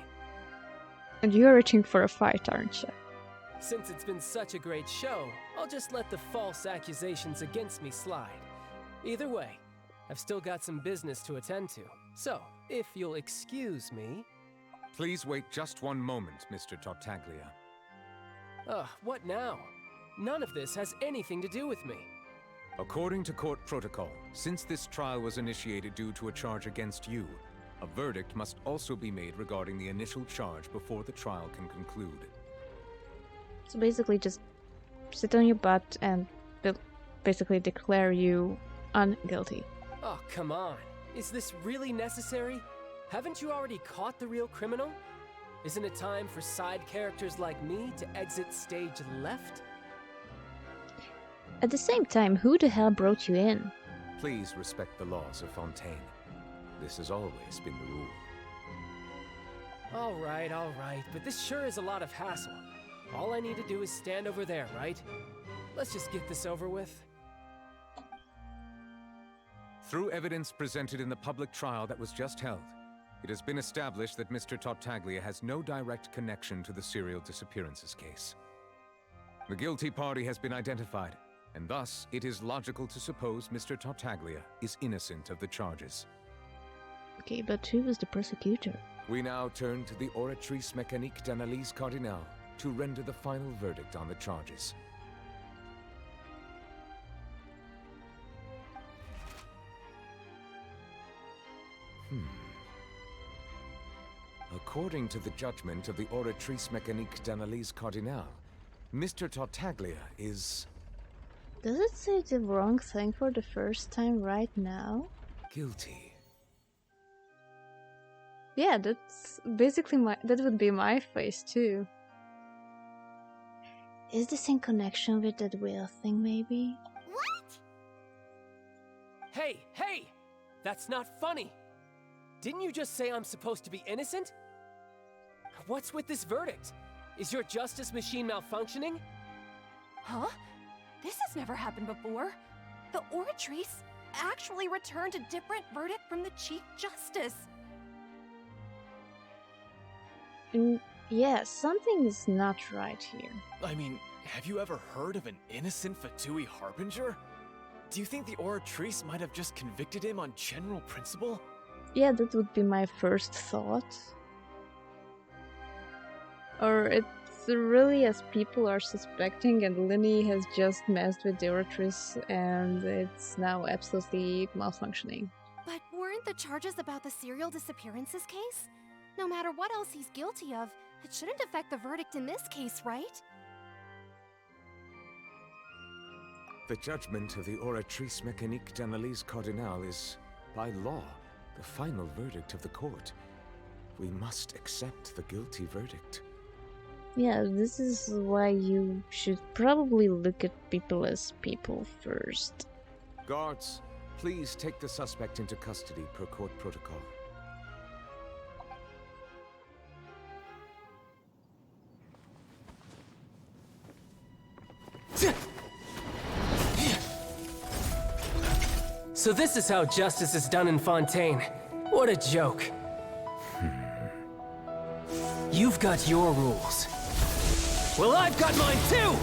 And you're reaching for a fight, aren't you? Since it's been such a great show, I'll just let the false accusations against me slide. Either way, I've still got some business to attend to. So, if you'll excuse me... Please wait just one moment, Mr. Tartaglia. Ugh, what now? None of this has anything to do with me. According to court protocol, since this trial was initiated due to a charge against you, a verdict must also be made regarding the initial charge before the trial can conclude. So basically just sit on your butt and they'll basically declare you unguilty. Oh, come on. Is this really necessary? Haven't you already caught the real criminal? Isn't it time for side characters like me to exit stage left? At the same time, who the hell brought you in? Please respect the laws of Fontaine. This has always been the rule. All right, but this sure is a lot of hassle. All I need to do is stand over there, right? Let's just get this over with. Through evidence presented in the public trial that was just held, It has been established that Mr. Tartaglia has no direct connection to the serial disappearances case. The guilty party has been identified, and thus it is logical to suppose Mr. Tartaglia is innocent of the charges. Okay, but who was the prosecutor? We now turn to the Oratrice Mécanique d'Analyse Cardinal to render the final verdict on the charges. According to the judgment of the Oratrice Mécanique d'Analyse Cardinal, Mr. Tartaglia is... Does it say the wrong thing for the first time right now? guilty. Yeah, that's basically that would be my face too. Is this in connection with that whale thing, maybe? What? Hey, hey! That's not funny! Didn't you just say I'm supposed to be innocent? What's with this verdict? Is your justice machine malfunctioning? Huh? This has never happened before. The Oratrice actually returned a different verdict from the Chief Justice. Yeah, something is not right here. I mean, have you ever heard of an innocent Fatui Harbinger? Do you think the Oratrice might have just convicted him on general principle? Yeah, that would be my first thought. Or it's really as people are suspecting, and Linny has just messed with the Oratrice and it's now absolutely malfunctioning. But weren't the charges about the serial disappearances case? No matter what else he's guilty of, it shouldn't affect the verdict in this case, right? The judgment of the Oratrice Mécanique d'Analyse Cardinal is, by law, the final verdict of the court. We must accept the guilty verdict. Yeah, this is why you should probably look at people as people first. Guards, please take the suspect into custody per court protocol. So this is how justice is done in Fontaine. What a joke. You've got your rules. Well, I've got mine too!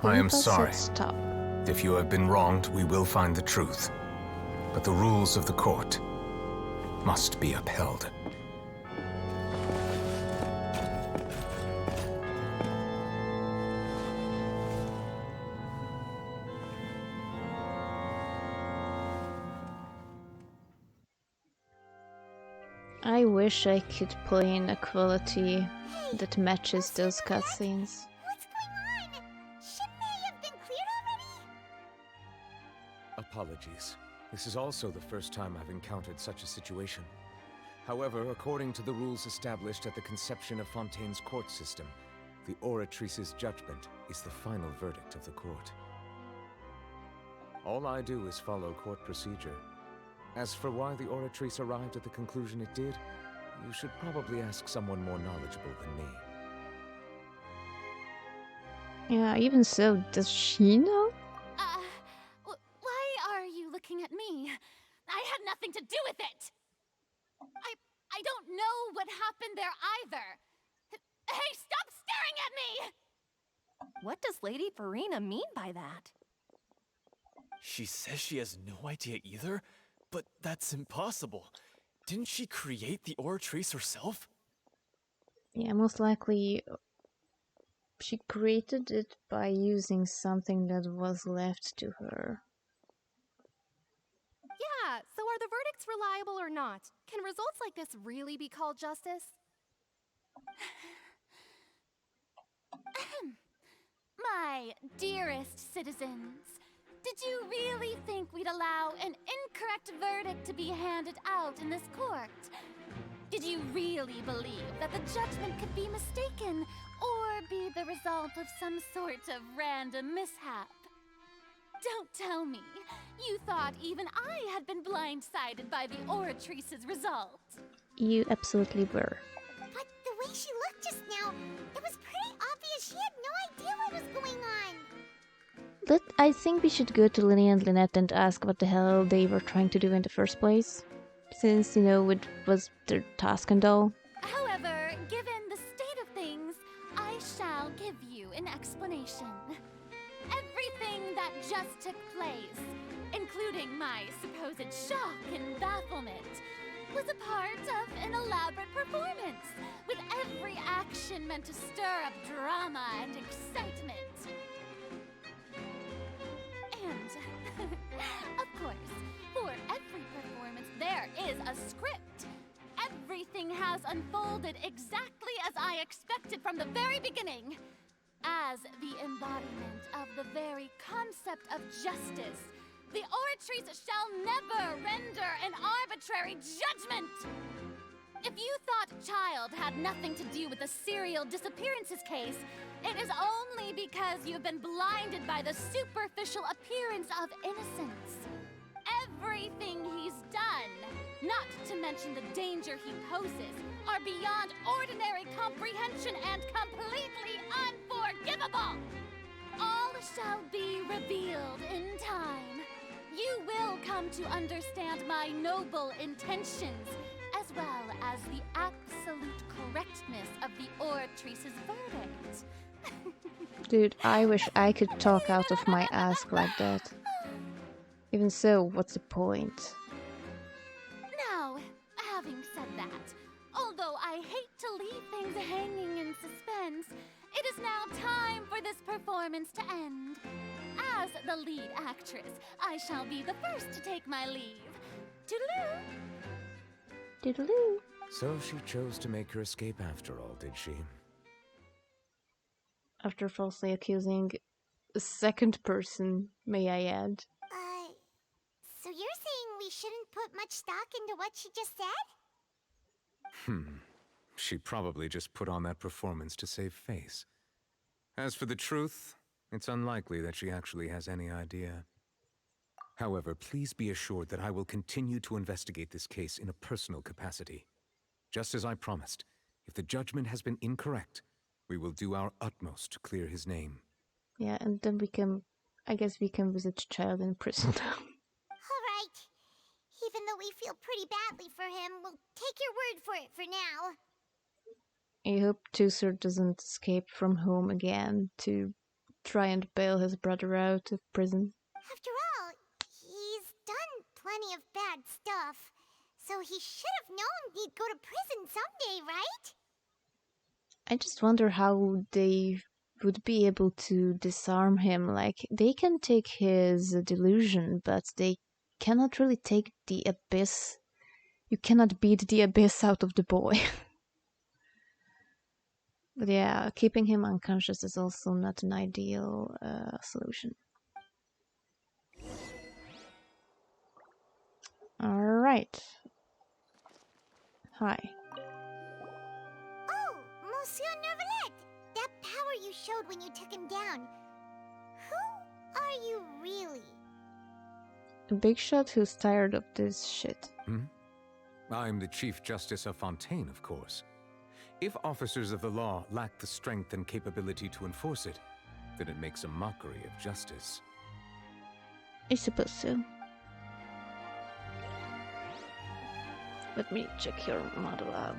I am sorry. Stop. If you have been wronged, we will find the truth. But the rules of the court must be upheld. I wish I could play in a quality that matches those cutscenes. What's going on? Shouldn't they have been cleared already? Apologies. This is also the first time I've encountered such a situation. However, according to the rules established at the conception of Fontaine's court system, the Oratrice's judgment is the final verdict of the court. All I do is follow court procedure. As for why the Oratrice arrived at the conclusion it did, you should probably ask someone more knowledgeable than me. Yeah, even so, does she know? Why are you looking at me? I had nothing to do with it! I don't know what happened there either! Hey, stop staring at me! What does Lady Farina mean by that? She says she has no idea either? But that's impossible. Didn't she create the Oratrice herself? Yeah, most likely she created it by using something that was left to her. Yeah, Are the verdicts reliable or not? Can results like this really be called justice? My dearest citizens, did you really think we'd allow an incorrect verdict to be handed out in this court? Did you really believe that the judgment could be mistaken or be the result of some sort of random mishap? Don't tell me you thought even I had been blindsided by the oratrice's result. You absolutely were. But the way she looked just now, it was pretty obvious she had no idea what was going on. I think we should go to Lily and Lynette and ask what the hell they were trying to do in the first place. Since, you know, it was their task and all. However, given the state of things, I shall give you an explanation. Everything that just took place, including my supposed shock and bafflement, was a part of an elaborate performance, with every action meant to stir up drama and excitement. And, of course, for every performance there is a script. Everything has unfolded exactly as I expected from the very beginning. As the embodiment of the very concept of justice, the oratrice shall never render an arbitrary judgment! If you thought Child had nothing to do with the serial disappearances case, it is only because you've been blinded by the superficial appearance of innocence. Everything he's done, not to mention the danger he poses, are beyond ordinary comprehension and completely unforgivable! All shall be revealed in time. You will come to understand my noble intentions, as well as the absolute correctness of the oratrice's verdict. Dude, I wish I could talk out of my ass like that. Even so, what's the point? Now, having said that, although I hate to leave things hanging in suspense, it is now time for this performance to end. As the lead actress, I shall be the first to take my leave. Toodaloo! Toodaloo! So she chose to make her escape after all, did she? After falsely accusing a second person, may I add. So you're saying we shouldn't put much stock into what she just said? She probably just put on that performance to save face. As for the truth, it's unlikely that she actually has any idea. However, please be assured that I will continue to investigate this case in a personal capacity. Just as I promised, if the judgment has been incorrect, we will do our utmost to clear his name. Yeah, and then I guess we can visit Child in prison now. Alright. Even though we feel pretty badly for him, we'll take your word for it for now. I hope Tusser doesn't escape from home again to try and bail his brother out of prison. After all, he's done plenty of bad stuff, so he should have known he'd go to prison someday, right? I just wonder how they would be able to disarm him. Like, they can take his delusion, but they cannot really take the abyss. You cannot beat the abyss out of the boy. But yeah, keeping him unconscious is also not an ideal solution. Alright. Hi. Oh, Monsieur Nervalet! That power you showed when you took him down. Who are you really? A big shot who's tired of this shit. I'm the Chief Justice of Fontaine, of course. If officers of the law lack the strength and capability to enforce it, then it makes a mockery of justice. I suppose so. Let me check your model out.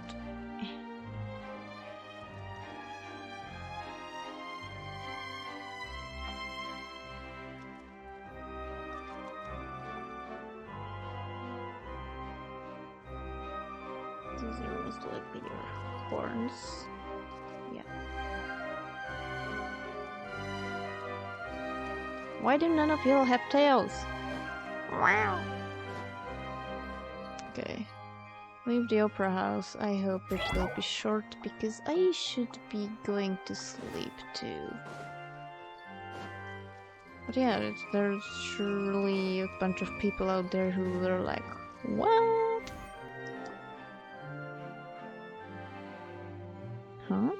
These are most likely your horns. Yeah. Why do none of you have tails? Wow. Okay. Leave the opera house. I hope it will be short because I should be going to sleep too. But yeah, there's surely a bunch of people out there who are like, what? Huh?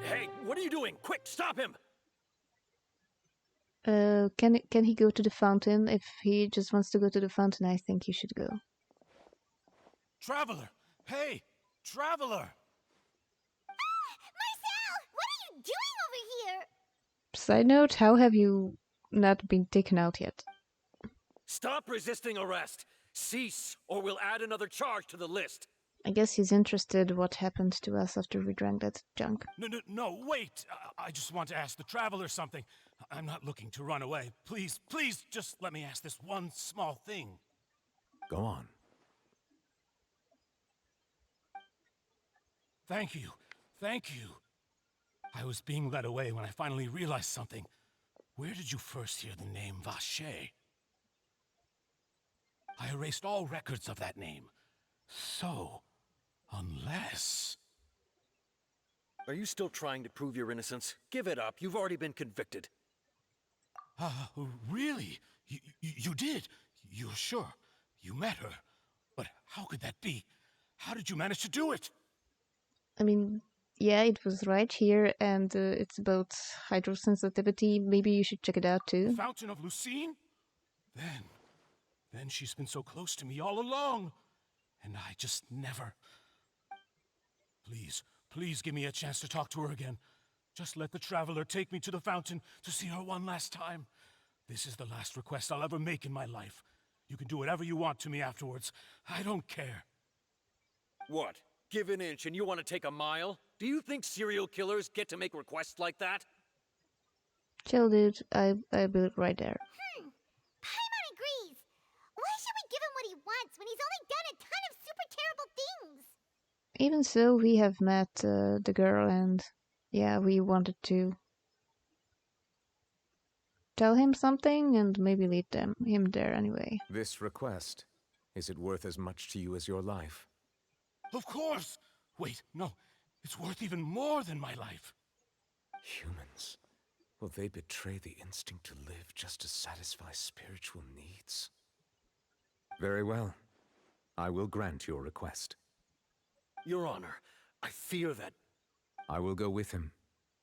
Hey, what are you doing? Quick, stop him! Can he go to the fountain? If he just wants to go to the fountain, I think he should go. Traveler! Hey! Traveler! Marcel! What are you doing over here? Side note, how have you not been taken out yet? Stop resisting arrest! Cease, or we'll add another charge to the list. I guess he's interested what happened to us after we drank that junk. No, wait! I just want to ask the Traveler something. I'm not looking to run away. Please, just let me ask this one small thing. Go on. Thank you. I was being led away when I finally realized something. Where did you first hear the name Vacher? I erased all records of that name. So, unless... Are you still trying to prove your innocence? Give it up. You've already been convicted. Really? You did? You're sure? You met her? But how could that be? How did you manage to do it? I mean, yeah, it was right here, and it's about hydrosensitivity. Maybe you should check it out too. The Fountain of Lucine? Then she's been so close to me all along. And I just never... Please give me a chance to talk to her again. Just let the Traveler take me to the fountain to see her one last time. This is the last request I'll ever make in my life. You can do whatever you want to me afterwards. I don't care. What? Give an inch and you want to take a mile? Do you think serial killers get to make requests like that? Chill, dude. I built right there. Paimon agrees. Why should we give him what he wants when he's only done a ton of super terrible things? Even so, we have met the girl, and yeah, we wanted to tell him something and maybe lead him there anyway. This request, is it worth as much to you as your life? Of course! Wait, no. It's worth even more than my life. Humans. Will they betray the instinct to live just to satisfy spiritual needs? Very well. I will grant your request. Your Honor, I fear that... I will go with him.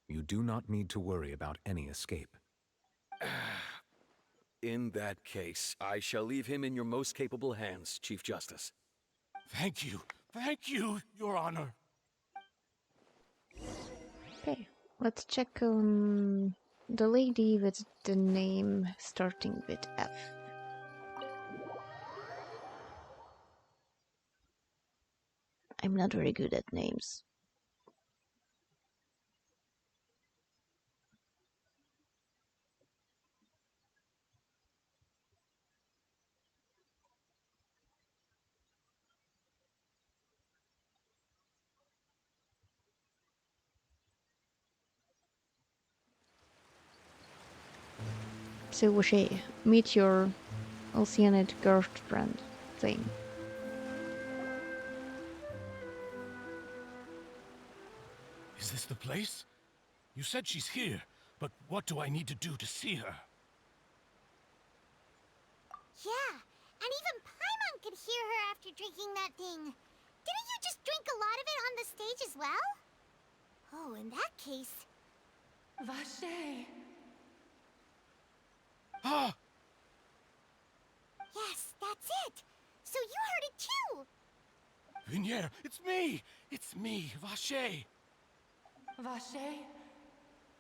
You do not need to worry about any escape. In that case, I shall leave him in your most capable hands, Chief Justice. Thank you, Your Honor. Okay, let's check on the lady with the name starting with F. I'm not very good at names. So, Washay, meet your Oceanid girlfriend thing. Is this the place? You said she's here, but what do I need to do to see her? Yeah, and even Paimon could hear her after drinking that thing. Didn't you just drink a lot of it on the stage as well? Oh, in that case... Vacher. Ah! Yes, that's it. So you heard it too. Vignier, it's me! It's me, Vacher! Vacher?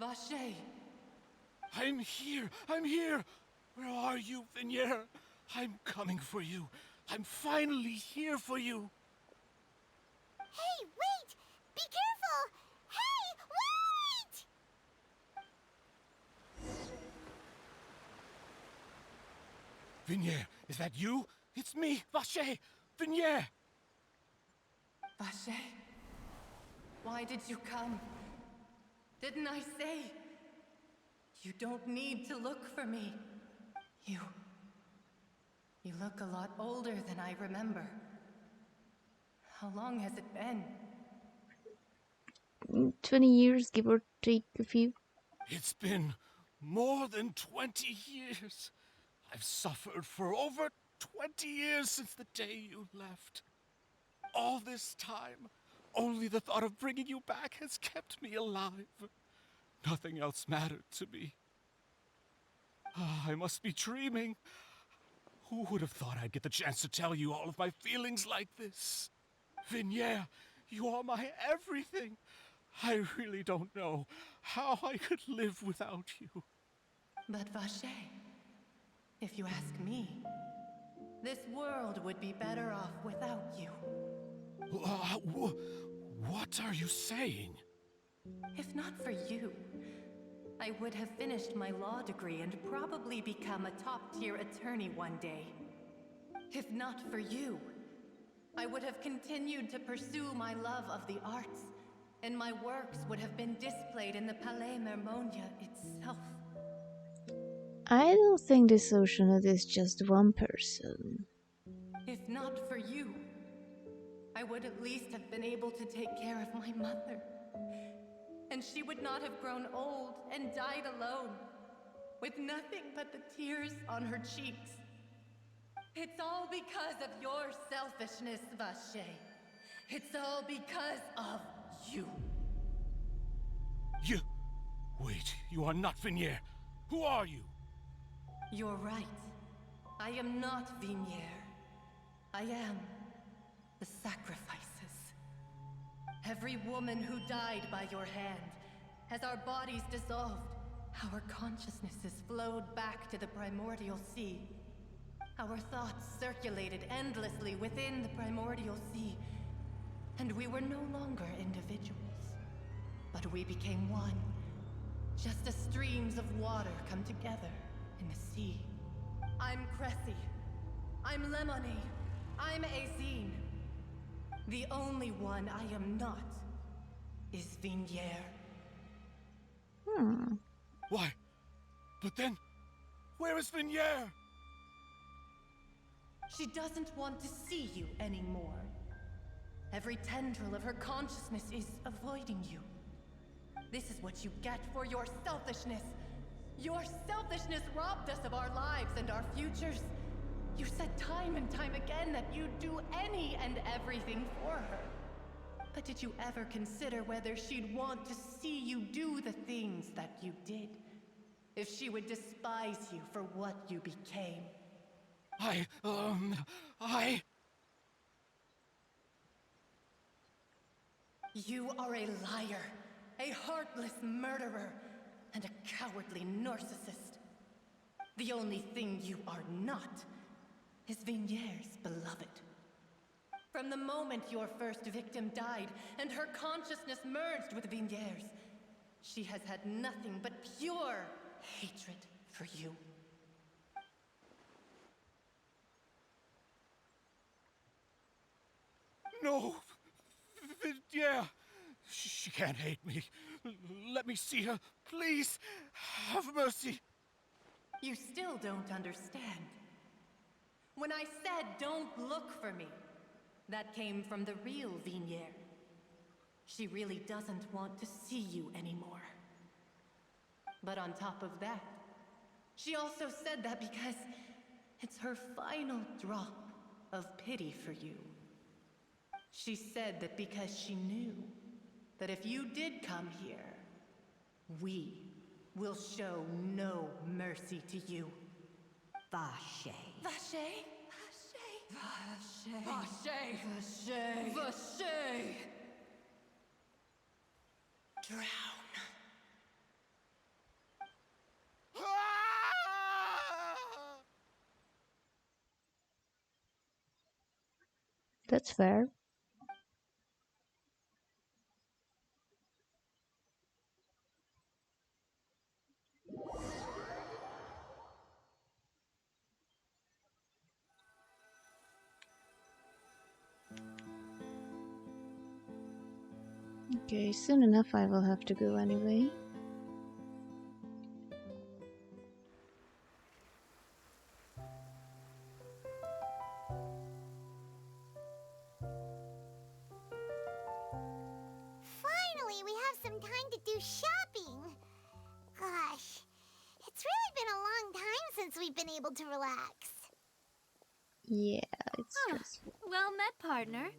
Vacher. I'm here! Where are you, Vignier? I'm coming for you. I'm finally here for you. Hey, wait! Be careful! Hey, wait! Vignier, is that you? It's me, Vacher! Vignier! Vacher? Why did you come? Didn't I say? You don't need to look for me. You look a lot older than I remember. How long has it been? 20 years, give or take a few. It's been more than 20 years. I've suffered for over 20 years since the day you left. All this time, only the thought of bringing you back has kept me alive. Nothing else mattered to me. I must be dreaming. Who would have thought I'd get the chance to tell you all of my feelings like this? Vignier, you are my everything. I really don't know how I could live without you. But Vacher, if you ask me, this world would be better off without you. What are you saying? If not for you, I would have finished my law degree and probably become a top-tier attorney one day. If not for you, I would have continued to pursue my love of the arts, and my works would have been displayed in the Palais Mermonia itself. I don't think this oceanite is just one person. If not for you, I would at least have been able to take care of my mother. And she would not have grown old and died alone, with nothing but the tears on her cheeks. It's all because of your selfishness, Vacher. It's all because of you. You... Wait, you are not Vignier. Who are you? You're right. I am not Vignier. I am the sacrifices. Every woman who died by your hand, as our bodies dissolved, our consciousnesses flowed back to the primordial sea. Our thoughts circulated endlessly within the primordial sea, and we were no longer individuals, but we became one, just as streams of water come together in the sea. I'm Cressy. I'm Lemonade. I'm Azine. The only one I am not is Vignier. Why? But then, where is Vignier? She doesn't want to see you anymore. Every tendril of her consciousness is avoiding you. This is what you get for your selfishness. Your selfishness robbed us of our lives and our futures. You said time and time again that you'd do any and everything for her. But did you ever consider whether she'd want to see you do the things that you did? If she would despise you for what you became? You are a liar, a heartless murderer, and a cowardly narcissist. The only thing you are not is Vignier's beloved. From the moment your first victim died and her consciousness merged with Vignier's, she has had nothing but pure hatred for you. No! Vignier! She can't hate me. Let me see her, please. Have mercy. You still don't understand. When I said don't look for me, that came from the real Vignier. She really doesn't want to see you anymore. But on top of that, she also said that because it's her final drop of pity for you. She said that because she knew that if you did come here, we will show no mercy to you. Vacher. Vacher? Vacher. Vacher. Vacher. Vacher. Drown. That's fair. Okay, soon enough I will have to go anyway. shopping. Gosh, it's really been a long time since we've been able to relax. Yeah, it's stressful. Well met, partner.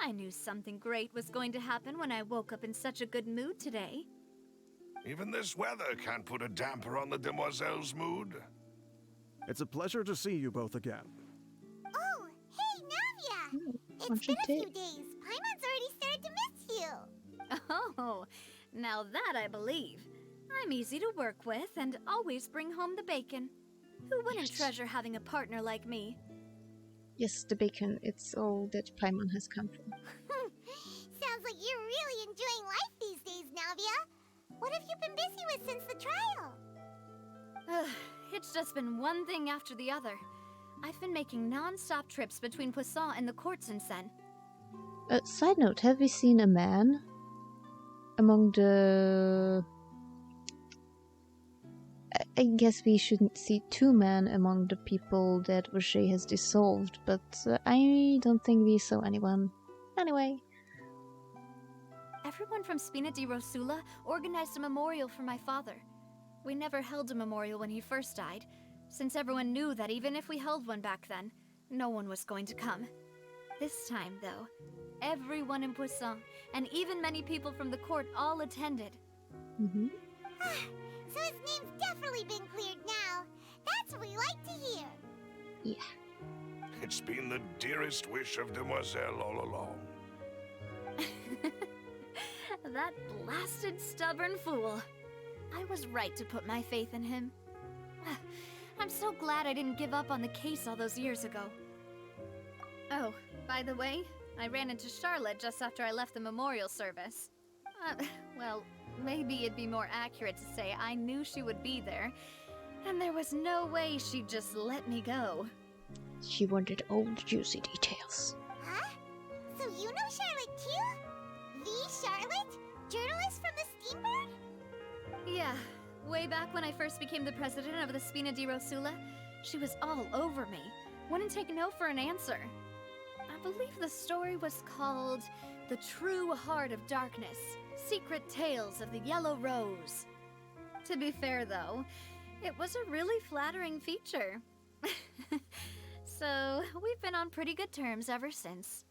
I knew something great was going to happen when I woke up in such a good mood today. Even this weather can't put a damper on the demoiselle's mood. It's a pleasure to see you both again. Oh, hey, Navia! It's been a few days. Paimon's already started to miss you. Oh, now that I believe. I'm easy to work with and always bring home the bacon. Who wouldn't treasure having a partner like me? Yes, the bacon, it's all that Paimon has come for. Sounds like you're really enjoying life these days, Navia. What have you been busy with since the trial? It's just been one thing after the other. I've been making non-stop trips between Poisson and the courts in Seine. Side note, have we seen a man among the... I guess we shouldn't see two men among the people that Rocher has dissolved, but I don't think we saw anyone. Anyway. Everyone from Spina di Rosula organized a memorial for my father. We never held a memorial when he first died, since everyone knew that even if we held one back then, no one was going to come. This time, though, everyone in Poisson, and even many people from the court, all attended. Mm-hmm. So his name's definitely been cleared now. That's what we like to hear. Yeah. It's been the dearest wish of Demoiselle all along. That blasted stubborn fool. I was right to put my faith in him. I'm so glad I didn't give up on the case all those years ago. Oh, by the way, I ran into Charlotte just after I left the memorial service. Well, maybe it'd be more accurate to say I knew she would be there, and there was no way she'd just let me go. She wanted all the juicy details. Huh? So you know Charlotte too? The Charlotte? Journalist from the Steambird? Yeah, way back when I first became the president of the Spina di Rosula, she was all over me. Wouldn't take no for an answer. I believe the story was called The True Heart of Darkness, Secret Tales of the Yellow Rose. To be fair, though, it was a really flattering feature. So, we've been on pretty good terms ever since.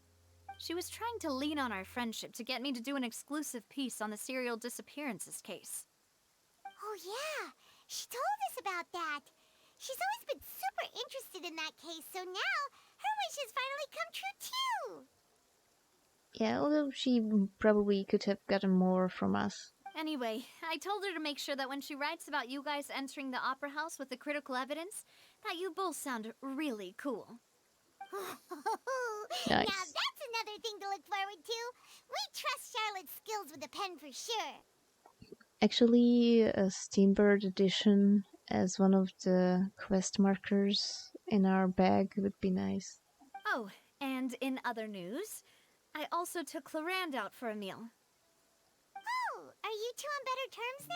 She was trying to lean on our friendship to get me to do an exclusive piece on the serial disappearances case. Oh yeah, she told us about that. She's always been super interested in that case, so now her wish has finally come true too. Yeah, although she probably could have gotten more from us. Anyway, I told her to make sure that when she writes about you guys entering the opera house with the critical evidence, that you both sound really cool. Nice. Now that's another thing to look forward to. We trust Charlotte's skills with a pen for sure. Actually, a Steambird edition as one of the quest markers in our bag would be nice. Oh, and in other news, I also took Clarand out for a meal. Oh, are you two on better terms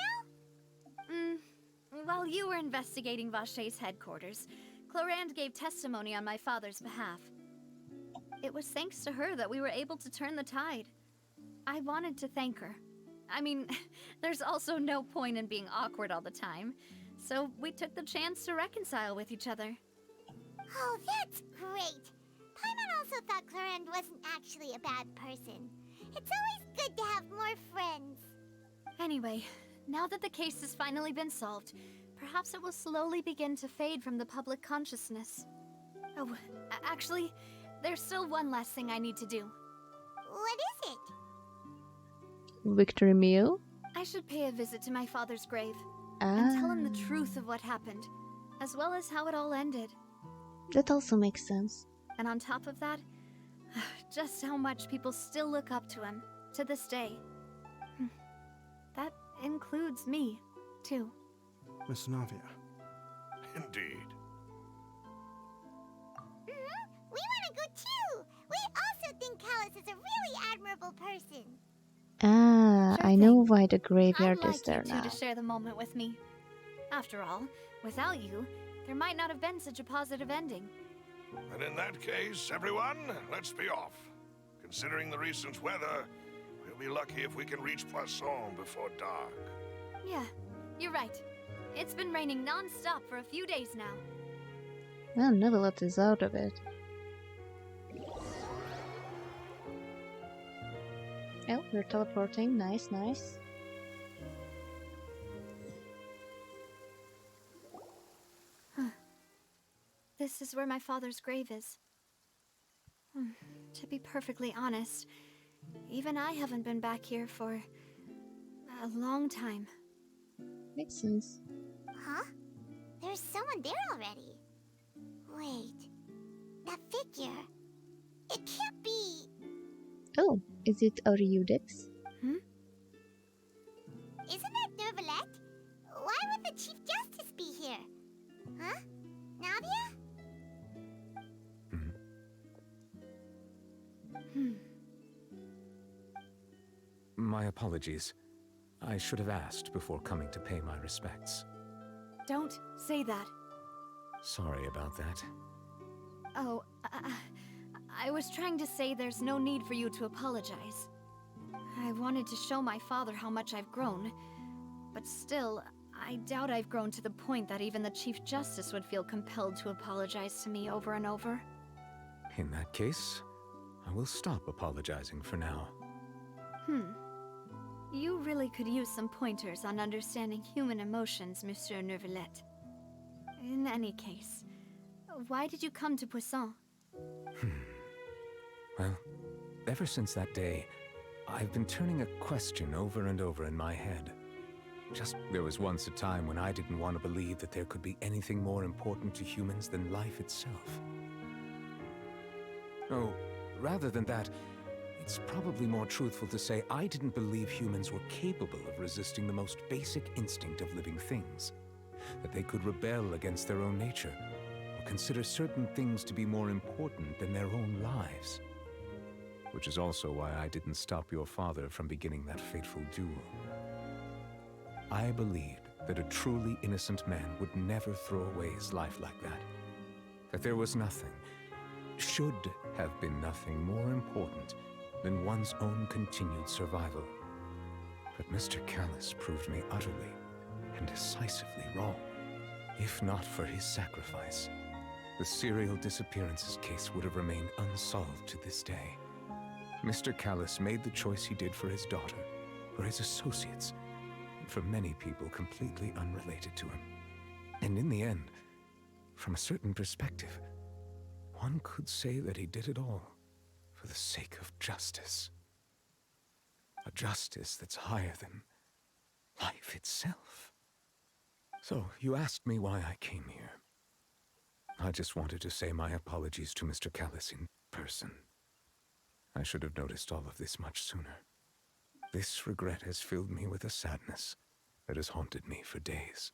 now? While you were investigating Vacher's headquarters, Clarand gave testimony on my father's behalf. It was thanks to her that we were able to turn the tide. I wanted to thank her. I mean, there's also no point in being awkward all the time, so we took the chance to reconcile with each other. Oh, that's great. Paimon also thought Clarand wasn't actually a bad person. It's always good to have more friends. Anyway, now that the case has finally been solved, perhaps it will slowly begin to fade from the public consciousness. Oh, actually, there's still one last thing I need to do. What is it? Victory meal? I should pay a visit to my father's grave and tell him the truth of what happened, as well as how it all ended. That also makes sense. And on top of that, just how much people still look up to him, to this day. That includes me, too. Miss Navia. Indeed. We want to go too! We also think Callus is a really admirable person. Ah, Sure I know why the graveyard I'd like is there you two now. to share the moment with me. After all, without you, there might not have been such a positive ending. And in that case, everyone, let's be off. Considering the recent weather, We'll be lucky if we can reach Poisson before dark. Yeah, you're right. It's been raining non-stop for a few days now. Well, Nevelet is out of it. Oh, we're teleporting. Nice, nice. This is where my father's grave is. To be perfectly honest, even I haven't been back here for a long time. Makes sense. Huh? There's someone there already. Wait. That figure. It can't be. Oh, is it Aurudix? Isn't that Nervalet? Why would the Chief Justice be here? Huh? Navia? My apologies. I should have asked before coming to pay my respects. Don't say that. Sorry about that. Oh, I was trying to say there's no need for you to apologize. I wanted to show my father how much I've grown, but still, I doubt I've grown to the point that even the Chief Justice would feel compelled to apologize to me over and over. In that case, I will stop apologizing for now. You really could use some pointers on understanding human emotions, Monsieur Neuvillette. In any case, why did you come to Poisson? Well, ever since that day, I've been turning a question over and over in my head. There was once a time when I didn't want to believe that there could be anything more important to humans than life itself. Oh, rather than that, it's probably more truthful to say I didn't believe humans were capable of resisting the most basic instinct of living things. That they could rebel against their own nature, or consider certain things to be more important than their own lives. Which is also why I didn't stop your father from beginning that fateful duel. I believed that a truly innocent man would never throw away his life like that. That there was nothing, should have been nothing more important than one's own continued survival. But Mr. Callus proved me utterly and decisively wrong. If not for his sacrifice, the serial disappearances case would have remained unsolved to this day. Mr. Callus made the choice he did for his daughter, for his associates, and for many people completely unrelated to him. And in the end, from a certain perspective, one could say that he did it all for the sake of justice. A justice that's higher than life itself. So, you asked me why I came here. I just wanted to say my apologies to Mr. Callus in person. I should have noticed all of this much sooner. This regret has filled me with a sadness that has haunted me for days.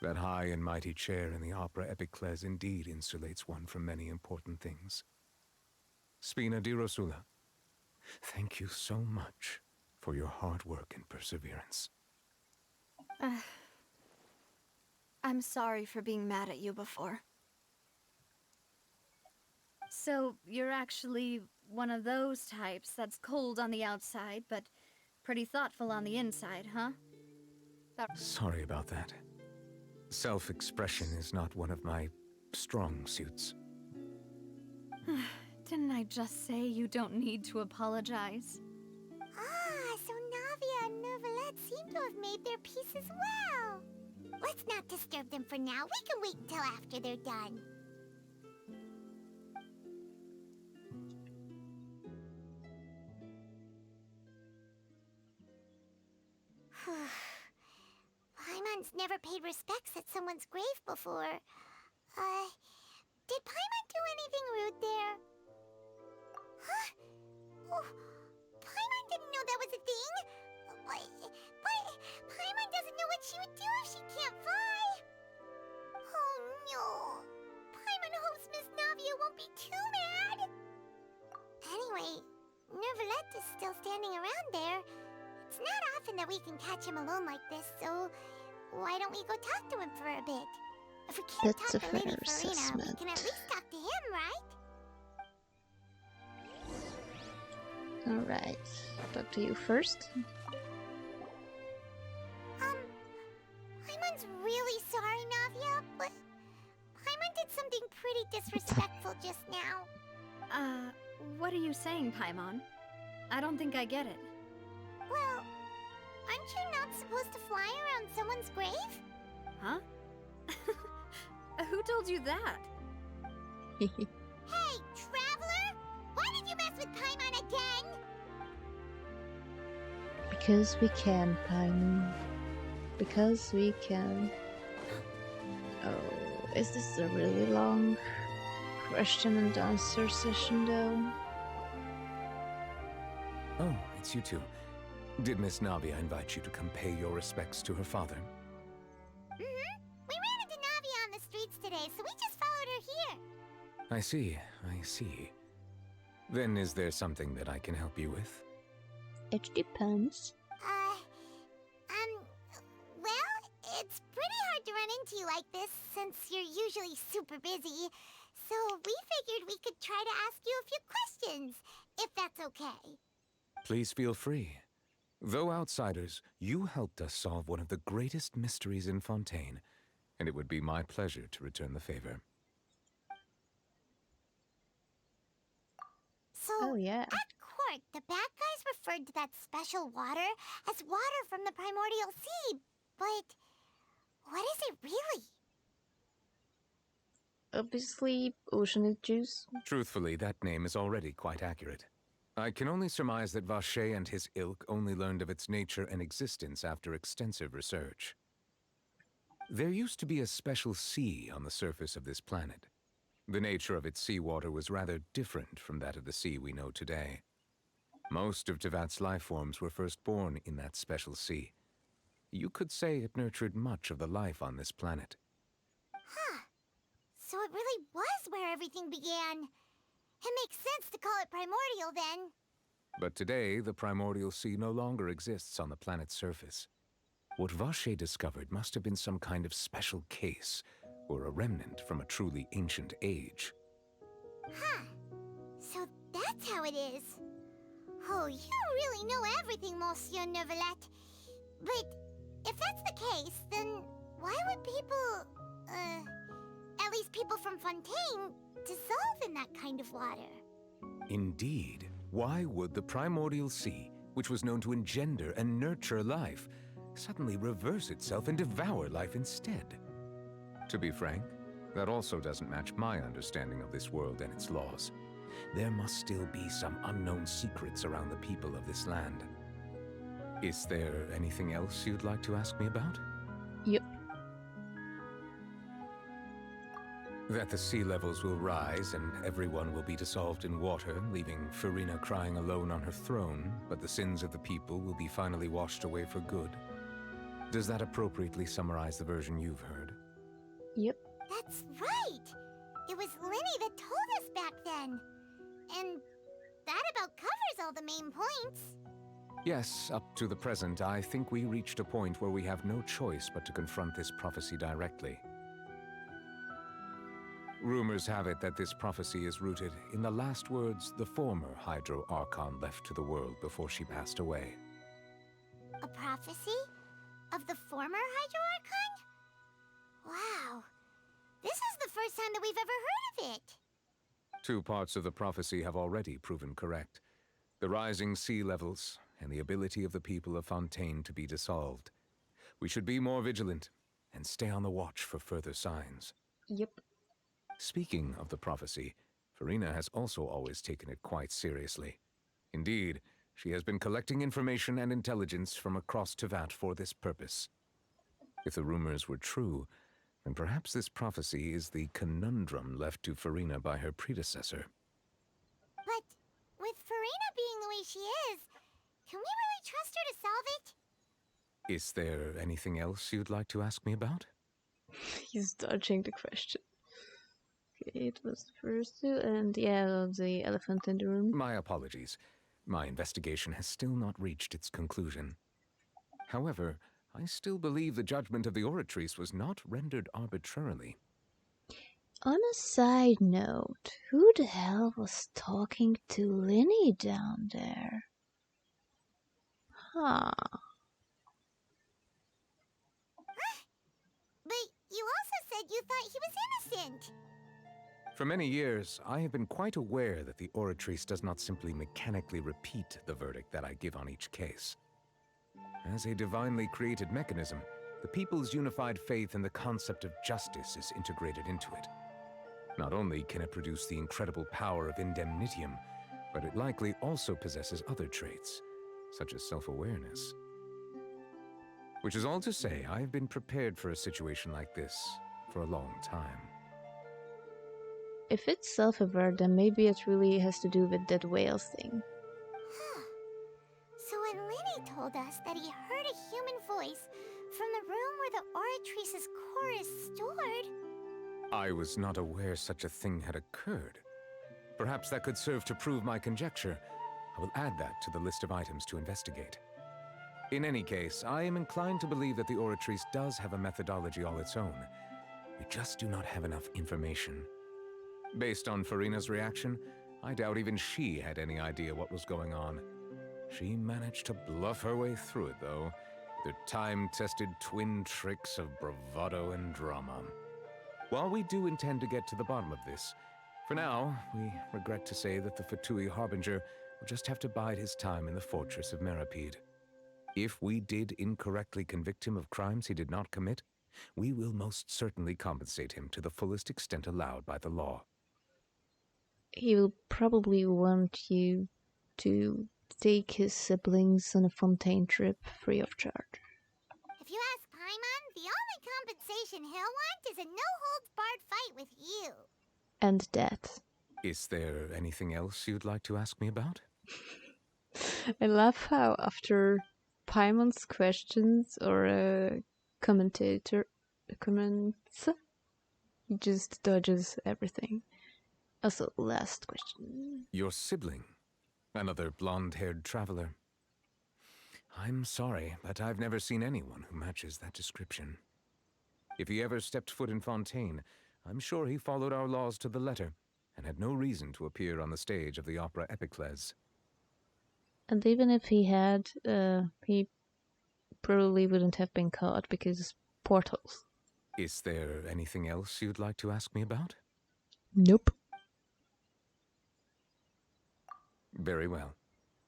That high and mighty chair in the opera Epiclese indeed insulates one from many important things. Spina di Rosula, thank you so much for your hard work and perseverance. I'm sorry for being mad at you before. So, you're actually one of those types that's cold on the outside, but pretty thoughtful on the inside, huh? Sorry about that. Self-expression is not one of my strong suits. Didn't I just say you don't need to apologize? Ah, so Navia and Neuvillette seem to have made their peace as well. Let's not disturb them for now. We can wait until after they're done. Paimon's never paid respects at someone's grave before. Did Paimon do anything rude there? Huh? Oh, Paimon didn't know that was a thing. But Paimon doesn't know what she would do if she can't fly. Oh no. Paimon hopes Miss Navia won't be too mad. Anyway, Neuvillette is still standing around there. It's not often that we can catch him alone like this, so why don't we go talk to him for a bit? If we can't That's talk a to Lady fair Farina, we assessment. can at least talk to him, right? Alright, talk to you first. Paimon's really sorry, Navia, but Paimon did something pretty disrespectful just now. What are you saying, Paimon? I don't think I get it. Well, aren't you not supposed to fly around someone's grave? Huh? Who told you that? Hey, Traveler! Why did you mess with Paimon again? Because we can, Paimon. Because we can. Oh, is this a really long question and answer session though? Oh, it's you two. Did Miss Navia invite you to come pay your respects to her father? We ran into Navia on the streets today, so we just followed her here. I see, I see. Then is there something that I can help you with? It depends. Well, it's pretty hard to run into you like this since you're usually super busy. So we figured we could try to ask you a few questions, if that's okay. Please feel free. Though outsiders, you helped us solve one of the greatest mysteries in Fontaine, and it would be my pleasure to return the favor. So, yeah. at court, the bad guys referred to that special water as water from the primordial sea, but what is it really? Obviously, ocean juice. Truthfully, that name is already quite accurate. I can only surmise that Vacher and his ilk only learned of its nature and existence after extensive research. There used to be a special sea on the surface of this planet. The nature of its seawater was rather different from that of the sea we know today. Most of Tevat's life forms were first born in that special sea. You could say it nurtured much of the life on this planet. Huh. So it really was where everything began. It makes sense to call it primordial then. But today, the primordial sea no longer exists on the planet's surface. What Vacher discovered must have been some kind of special case, or a remnant from a truly ancient age. Huh. So that's how it is. Oh, you really know everything, Monsieur Neuvillette. But if that's the case, then why would people, at least people from Fontaine, dissolve in that kind of water? Indeed. Why would the primordial sea, which was known to engender and nurture life, suddenly reverse itself and devour life instead? To be frank, that also doesn't match my understanding of this world and its laws. There must still be some unknown secrets around the people of this land. Is there anything else you'd like to ask me about? Yep. That the sea levels will rise and everyone will be dissolved in water, leaving Farina crying alone on her throne, but the sins of the people will be finally washed away for good. Does that appropriately summarize the version you've heard? Yep. That's right! It was Linny that told us back then. And that about covers all the main points. Yes, up to the present, I think we reached a point where we have no choice but to confront this prophecy directly. Rumors have it that this prophecy is rooted in the last words the former Hydro Archon left to the world before she passed away. A prophecy? Of the former Hydro Archon? Wow. This is the first time that we've ever heard of it. 2 parts of the prophecy have already proven correct. The rising sea levels and the ability of the people of Fontaine to be dissolved. We should be more vigilant and stay on the watch for further signs. Yep. Speaking of the prophecy, Farina has also always taken it quite seriously. Indeed, she has been collecting information and intelligence from across Tevat for this purpose. If the rumors were true, then perhaps this prophecy is the conundrum left to Farina by her predecessor. But with Farina being the way she is, can we really trust her to solve it? Is there anything else you'd like to ask me about? He's dodging the question. Okay, it was the first 2, and yeah, the elephant in the room. My apologies. My investigation has still not reached its conclusion. However, I still believe the judgment of the Oratrice was not rendered arbitrarily. On a side note, who the hell was talking to Linny down there? Huh. But you also said you thought he was innocent. For many years, I have been quite aware that the Oratrice does not simply mechanically repeat the verdict that I give on each case. As a divinely created mechanism, the people's unified faith in the concept of justice is integrated into it. Not only can it produce the incredible power of indemnitium, but it likely also possesses other traits, such as self-awareness. Which is all to say, I have been prepared for a situation like this for a long time. If it's self-aware, then maybe it really has to do with that whale thing. So when Linny told us that he heard a human voice from the room where the Oratrice's core is stored... I was not aware such a thing had occurred. Perhaps that could serve to prove my conjecture. I will add that to the list of items to investigate. In any case, I am inclined to believe that the Oratrice does have a methodology all its own. We just do not have enough information. Based on Farina's reaction, I doubt even she had any idea what was going on. She managed to bluff her way through it, though, with her time-tested twin tricks of bravado and drama. While we do intend to get to the bottom of this, for now, we regret to say that the Fatui Harbinger will just have to bide his time in the fortress of Meripede. If we did incorrectly convict him of crimes he did not commit, we will most certainly compensate him to the fullest extent allowed by the law. He will probably want you to take his siblings on a Fontaine trip free of charge. If you ask Paimon, the only compensation he'll want is a no-holds-barred fight with you. And death. Is there anything else you'd like to ask me about? I love how after Paimon's questions or comments, he just dodges everything. Also, last question. Your sibling, another blonde-haired traveler. I'm sorry, but I've never seen anyone who matches that description. If he ever stepped foot in Fontaine, I'm sure he followed our laws to the letter and had no reason to appear on the stage of the opera Epicles. And even if he had, he probably wouldn't have been caught because portals. Is there anything else you'd like to ask me about? Nope. Very well.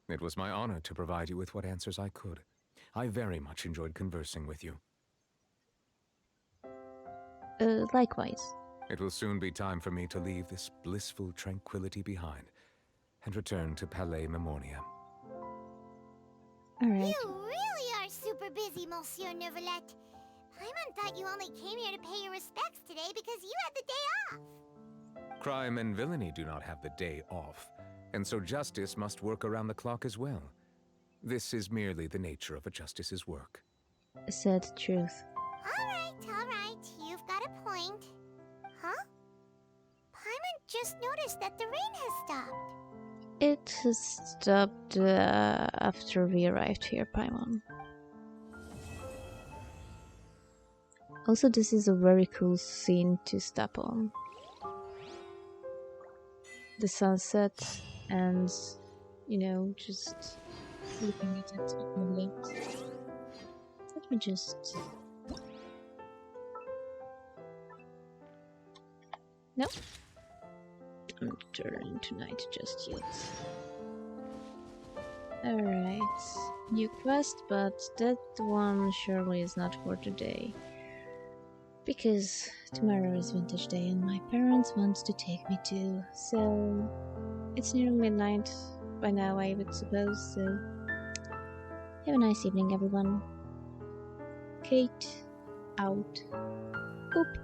It was my honor to provide you with what answers I could. I very much enjoyed conversing with you. Likewise. It will soon be time for me to leave this blissful tranquility behind and return to Palais Memoria. Alright. You really are super busy, Monsieur Neuvillette. Paimon thought you only came here to pay your respects today because you had the day off. Crime and villainy do not have the day off, and so justice must work around the clock as well. This is merely the nature of a justice's work. Said truth. All right, you've got a point. Huh? Paimon just noticed that the rain has stopped. It has stopped after we arrived here, Paimon. Also, this is a very cool scene to step on. The sunset and, you know, just looking at it at the left. Let me just... Nope. I'm not turning to night just yet. Alright. New quest, but that one surely is not for today. Because tomorrow is Vintage Day and my parents want to take me too. So it's nearly midnight by now, I would suppose. So have a nice evening, everyone. Kate out. Oop.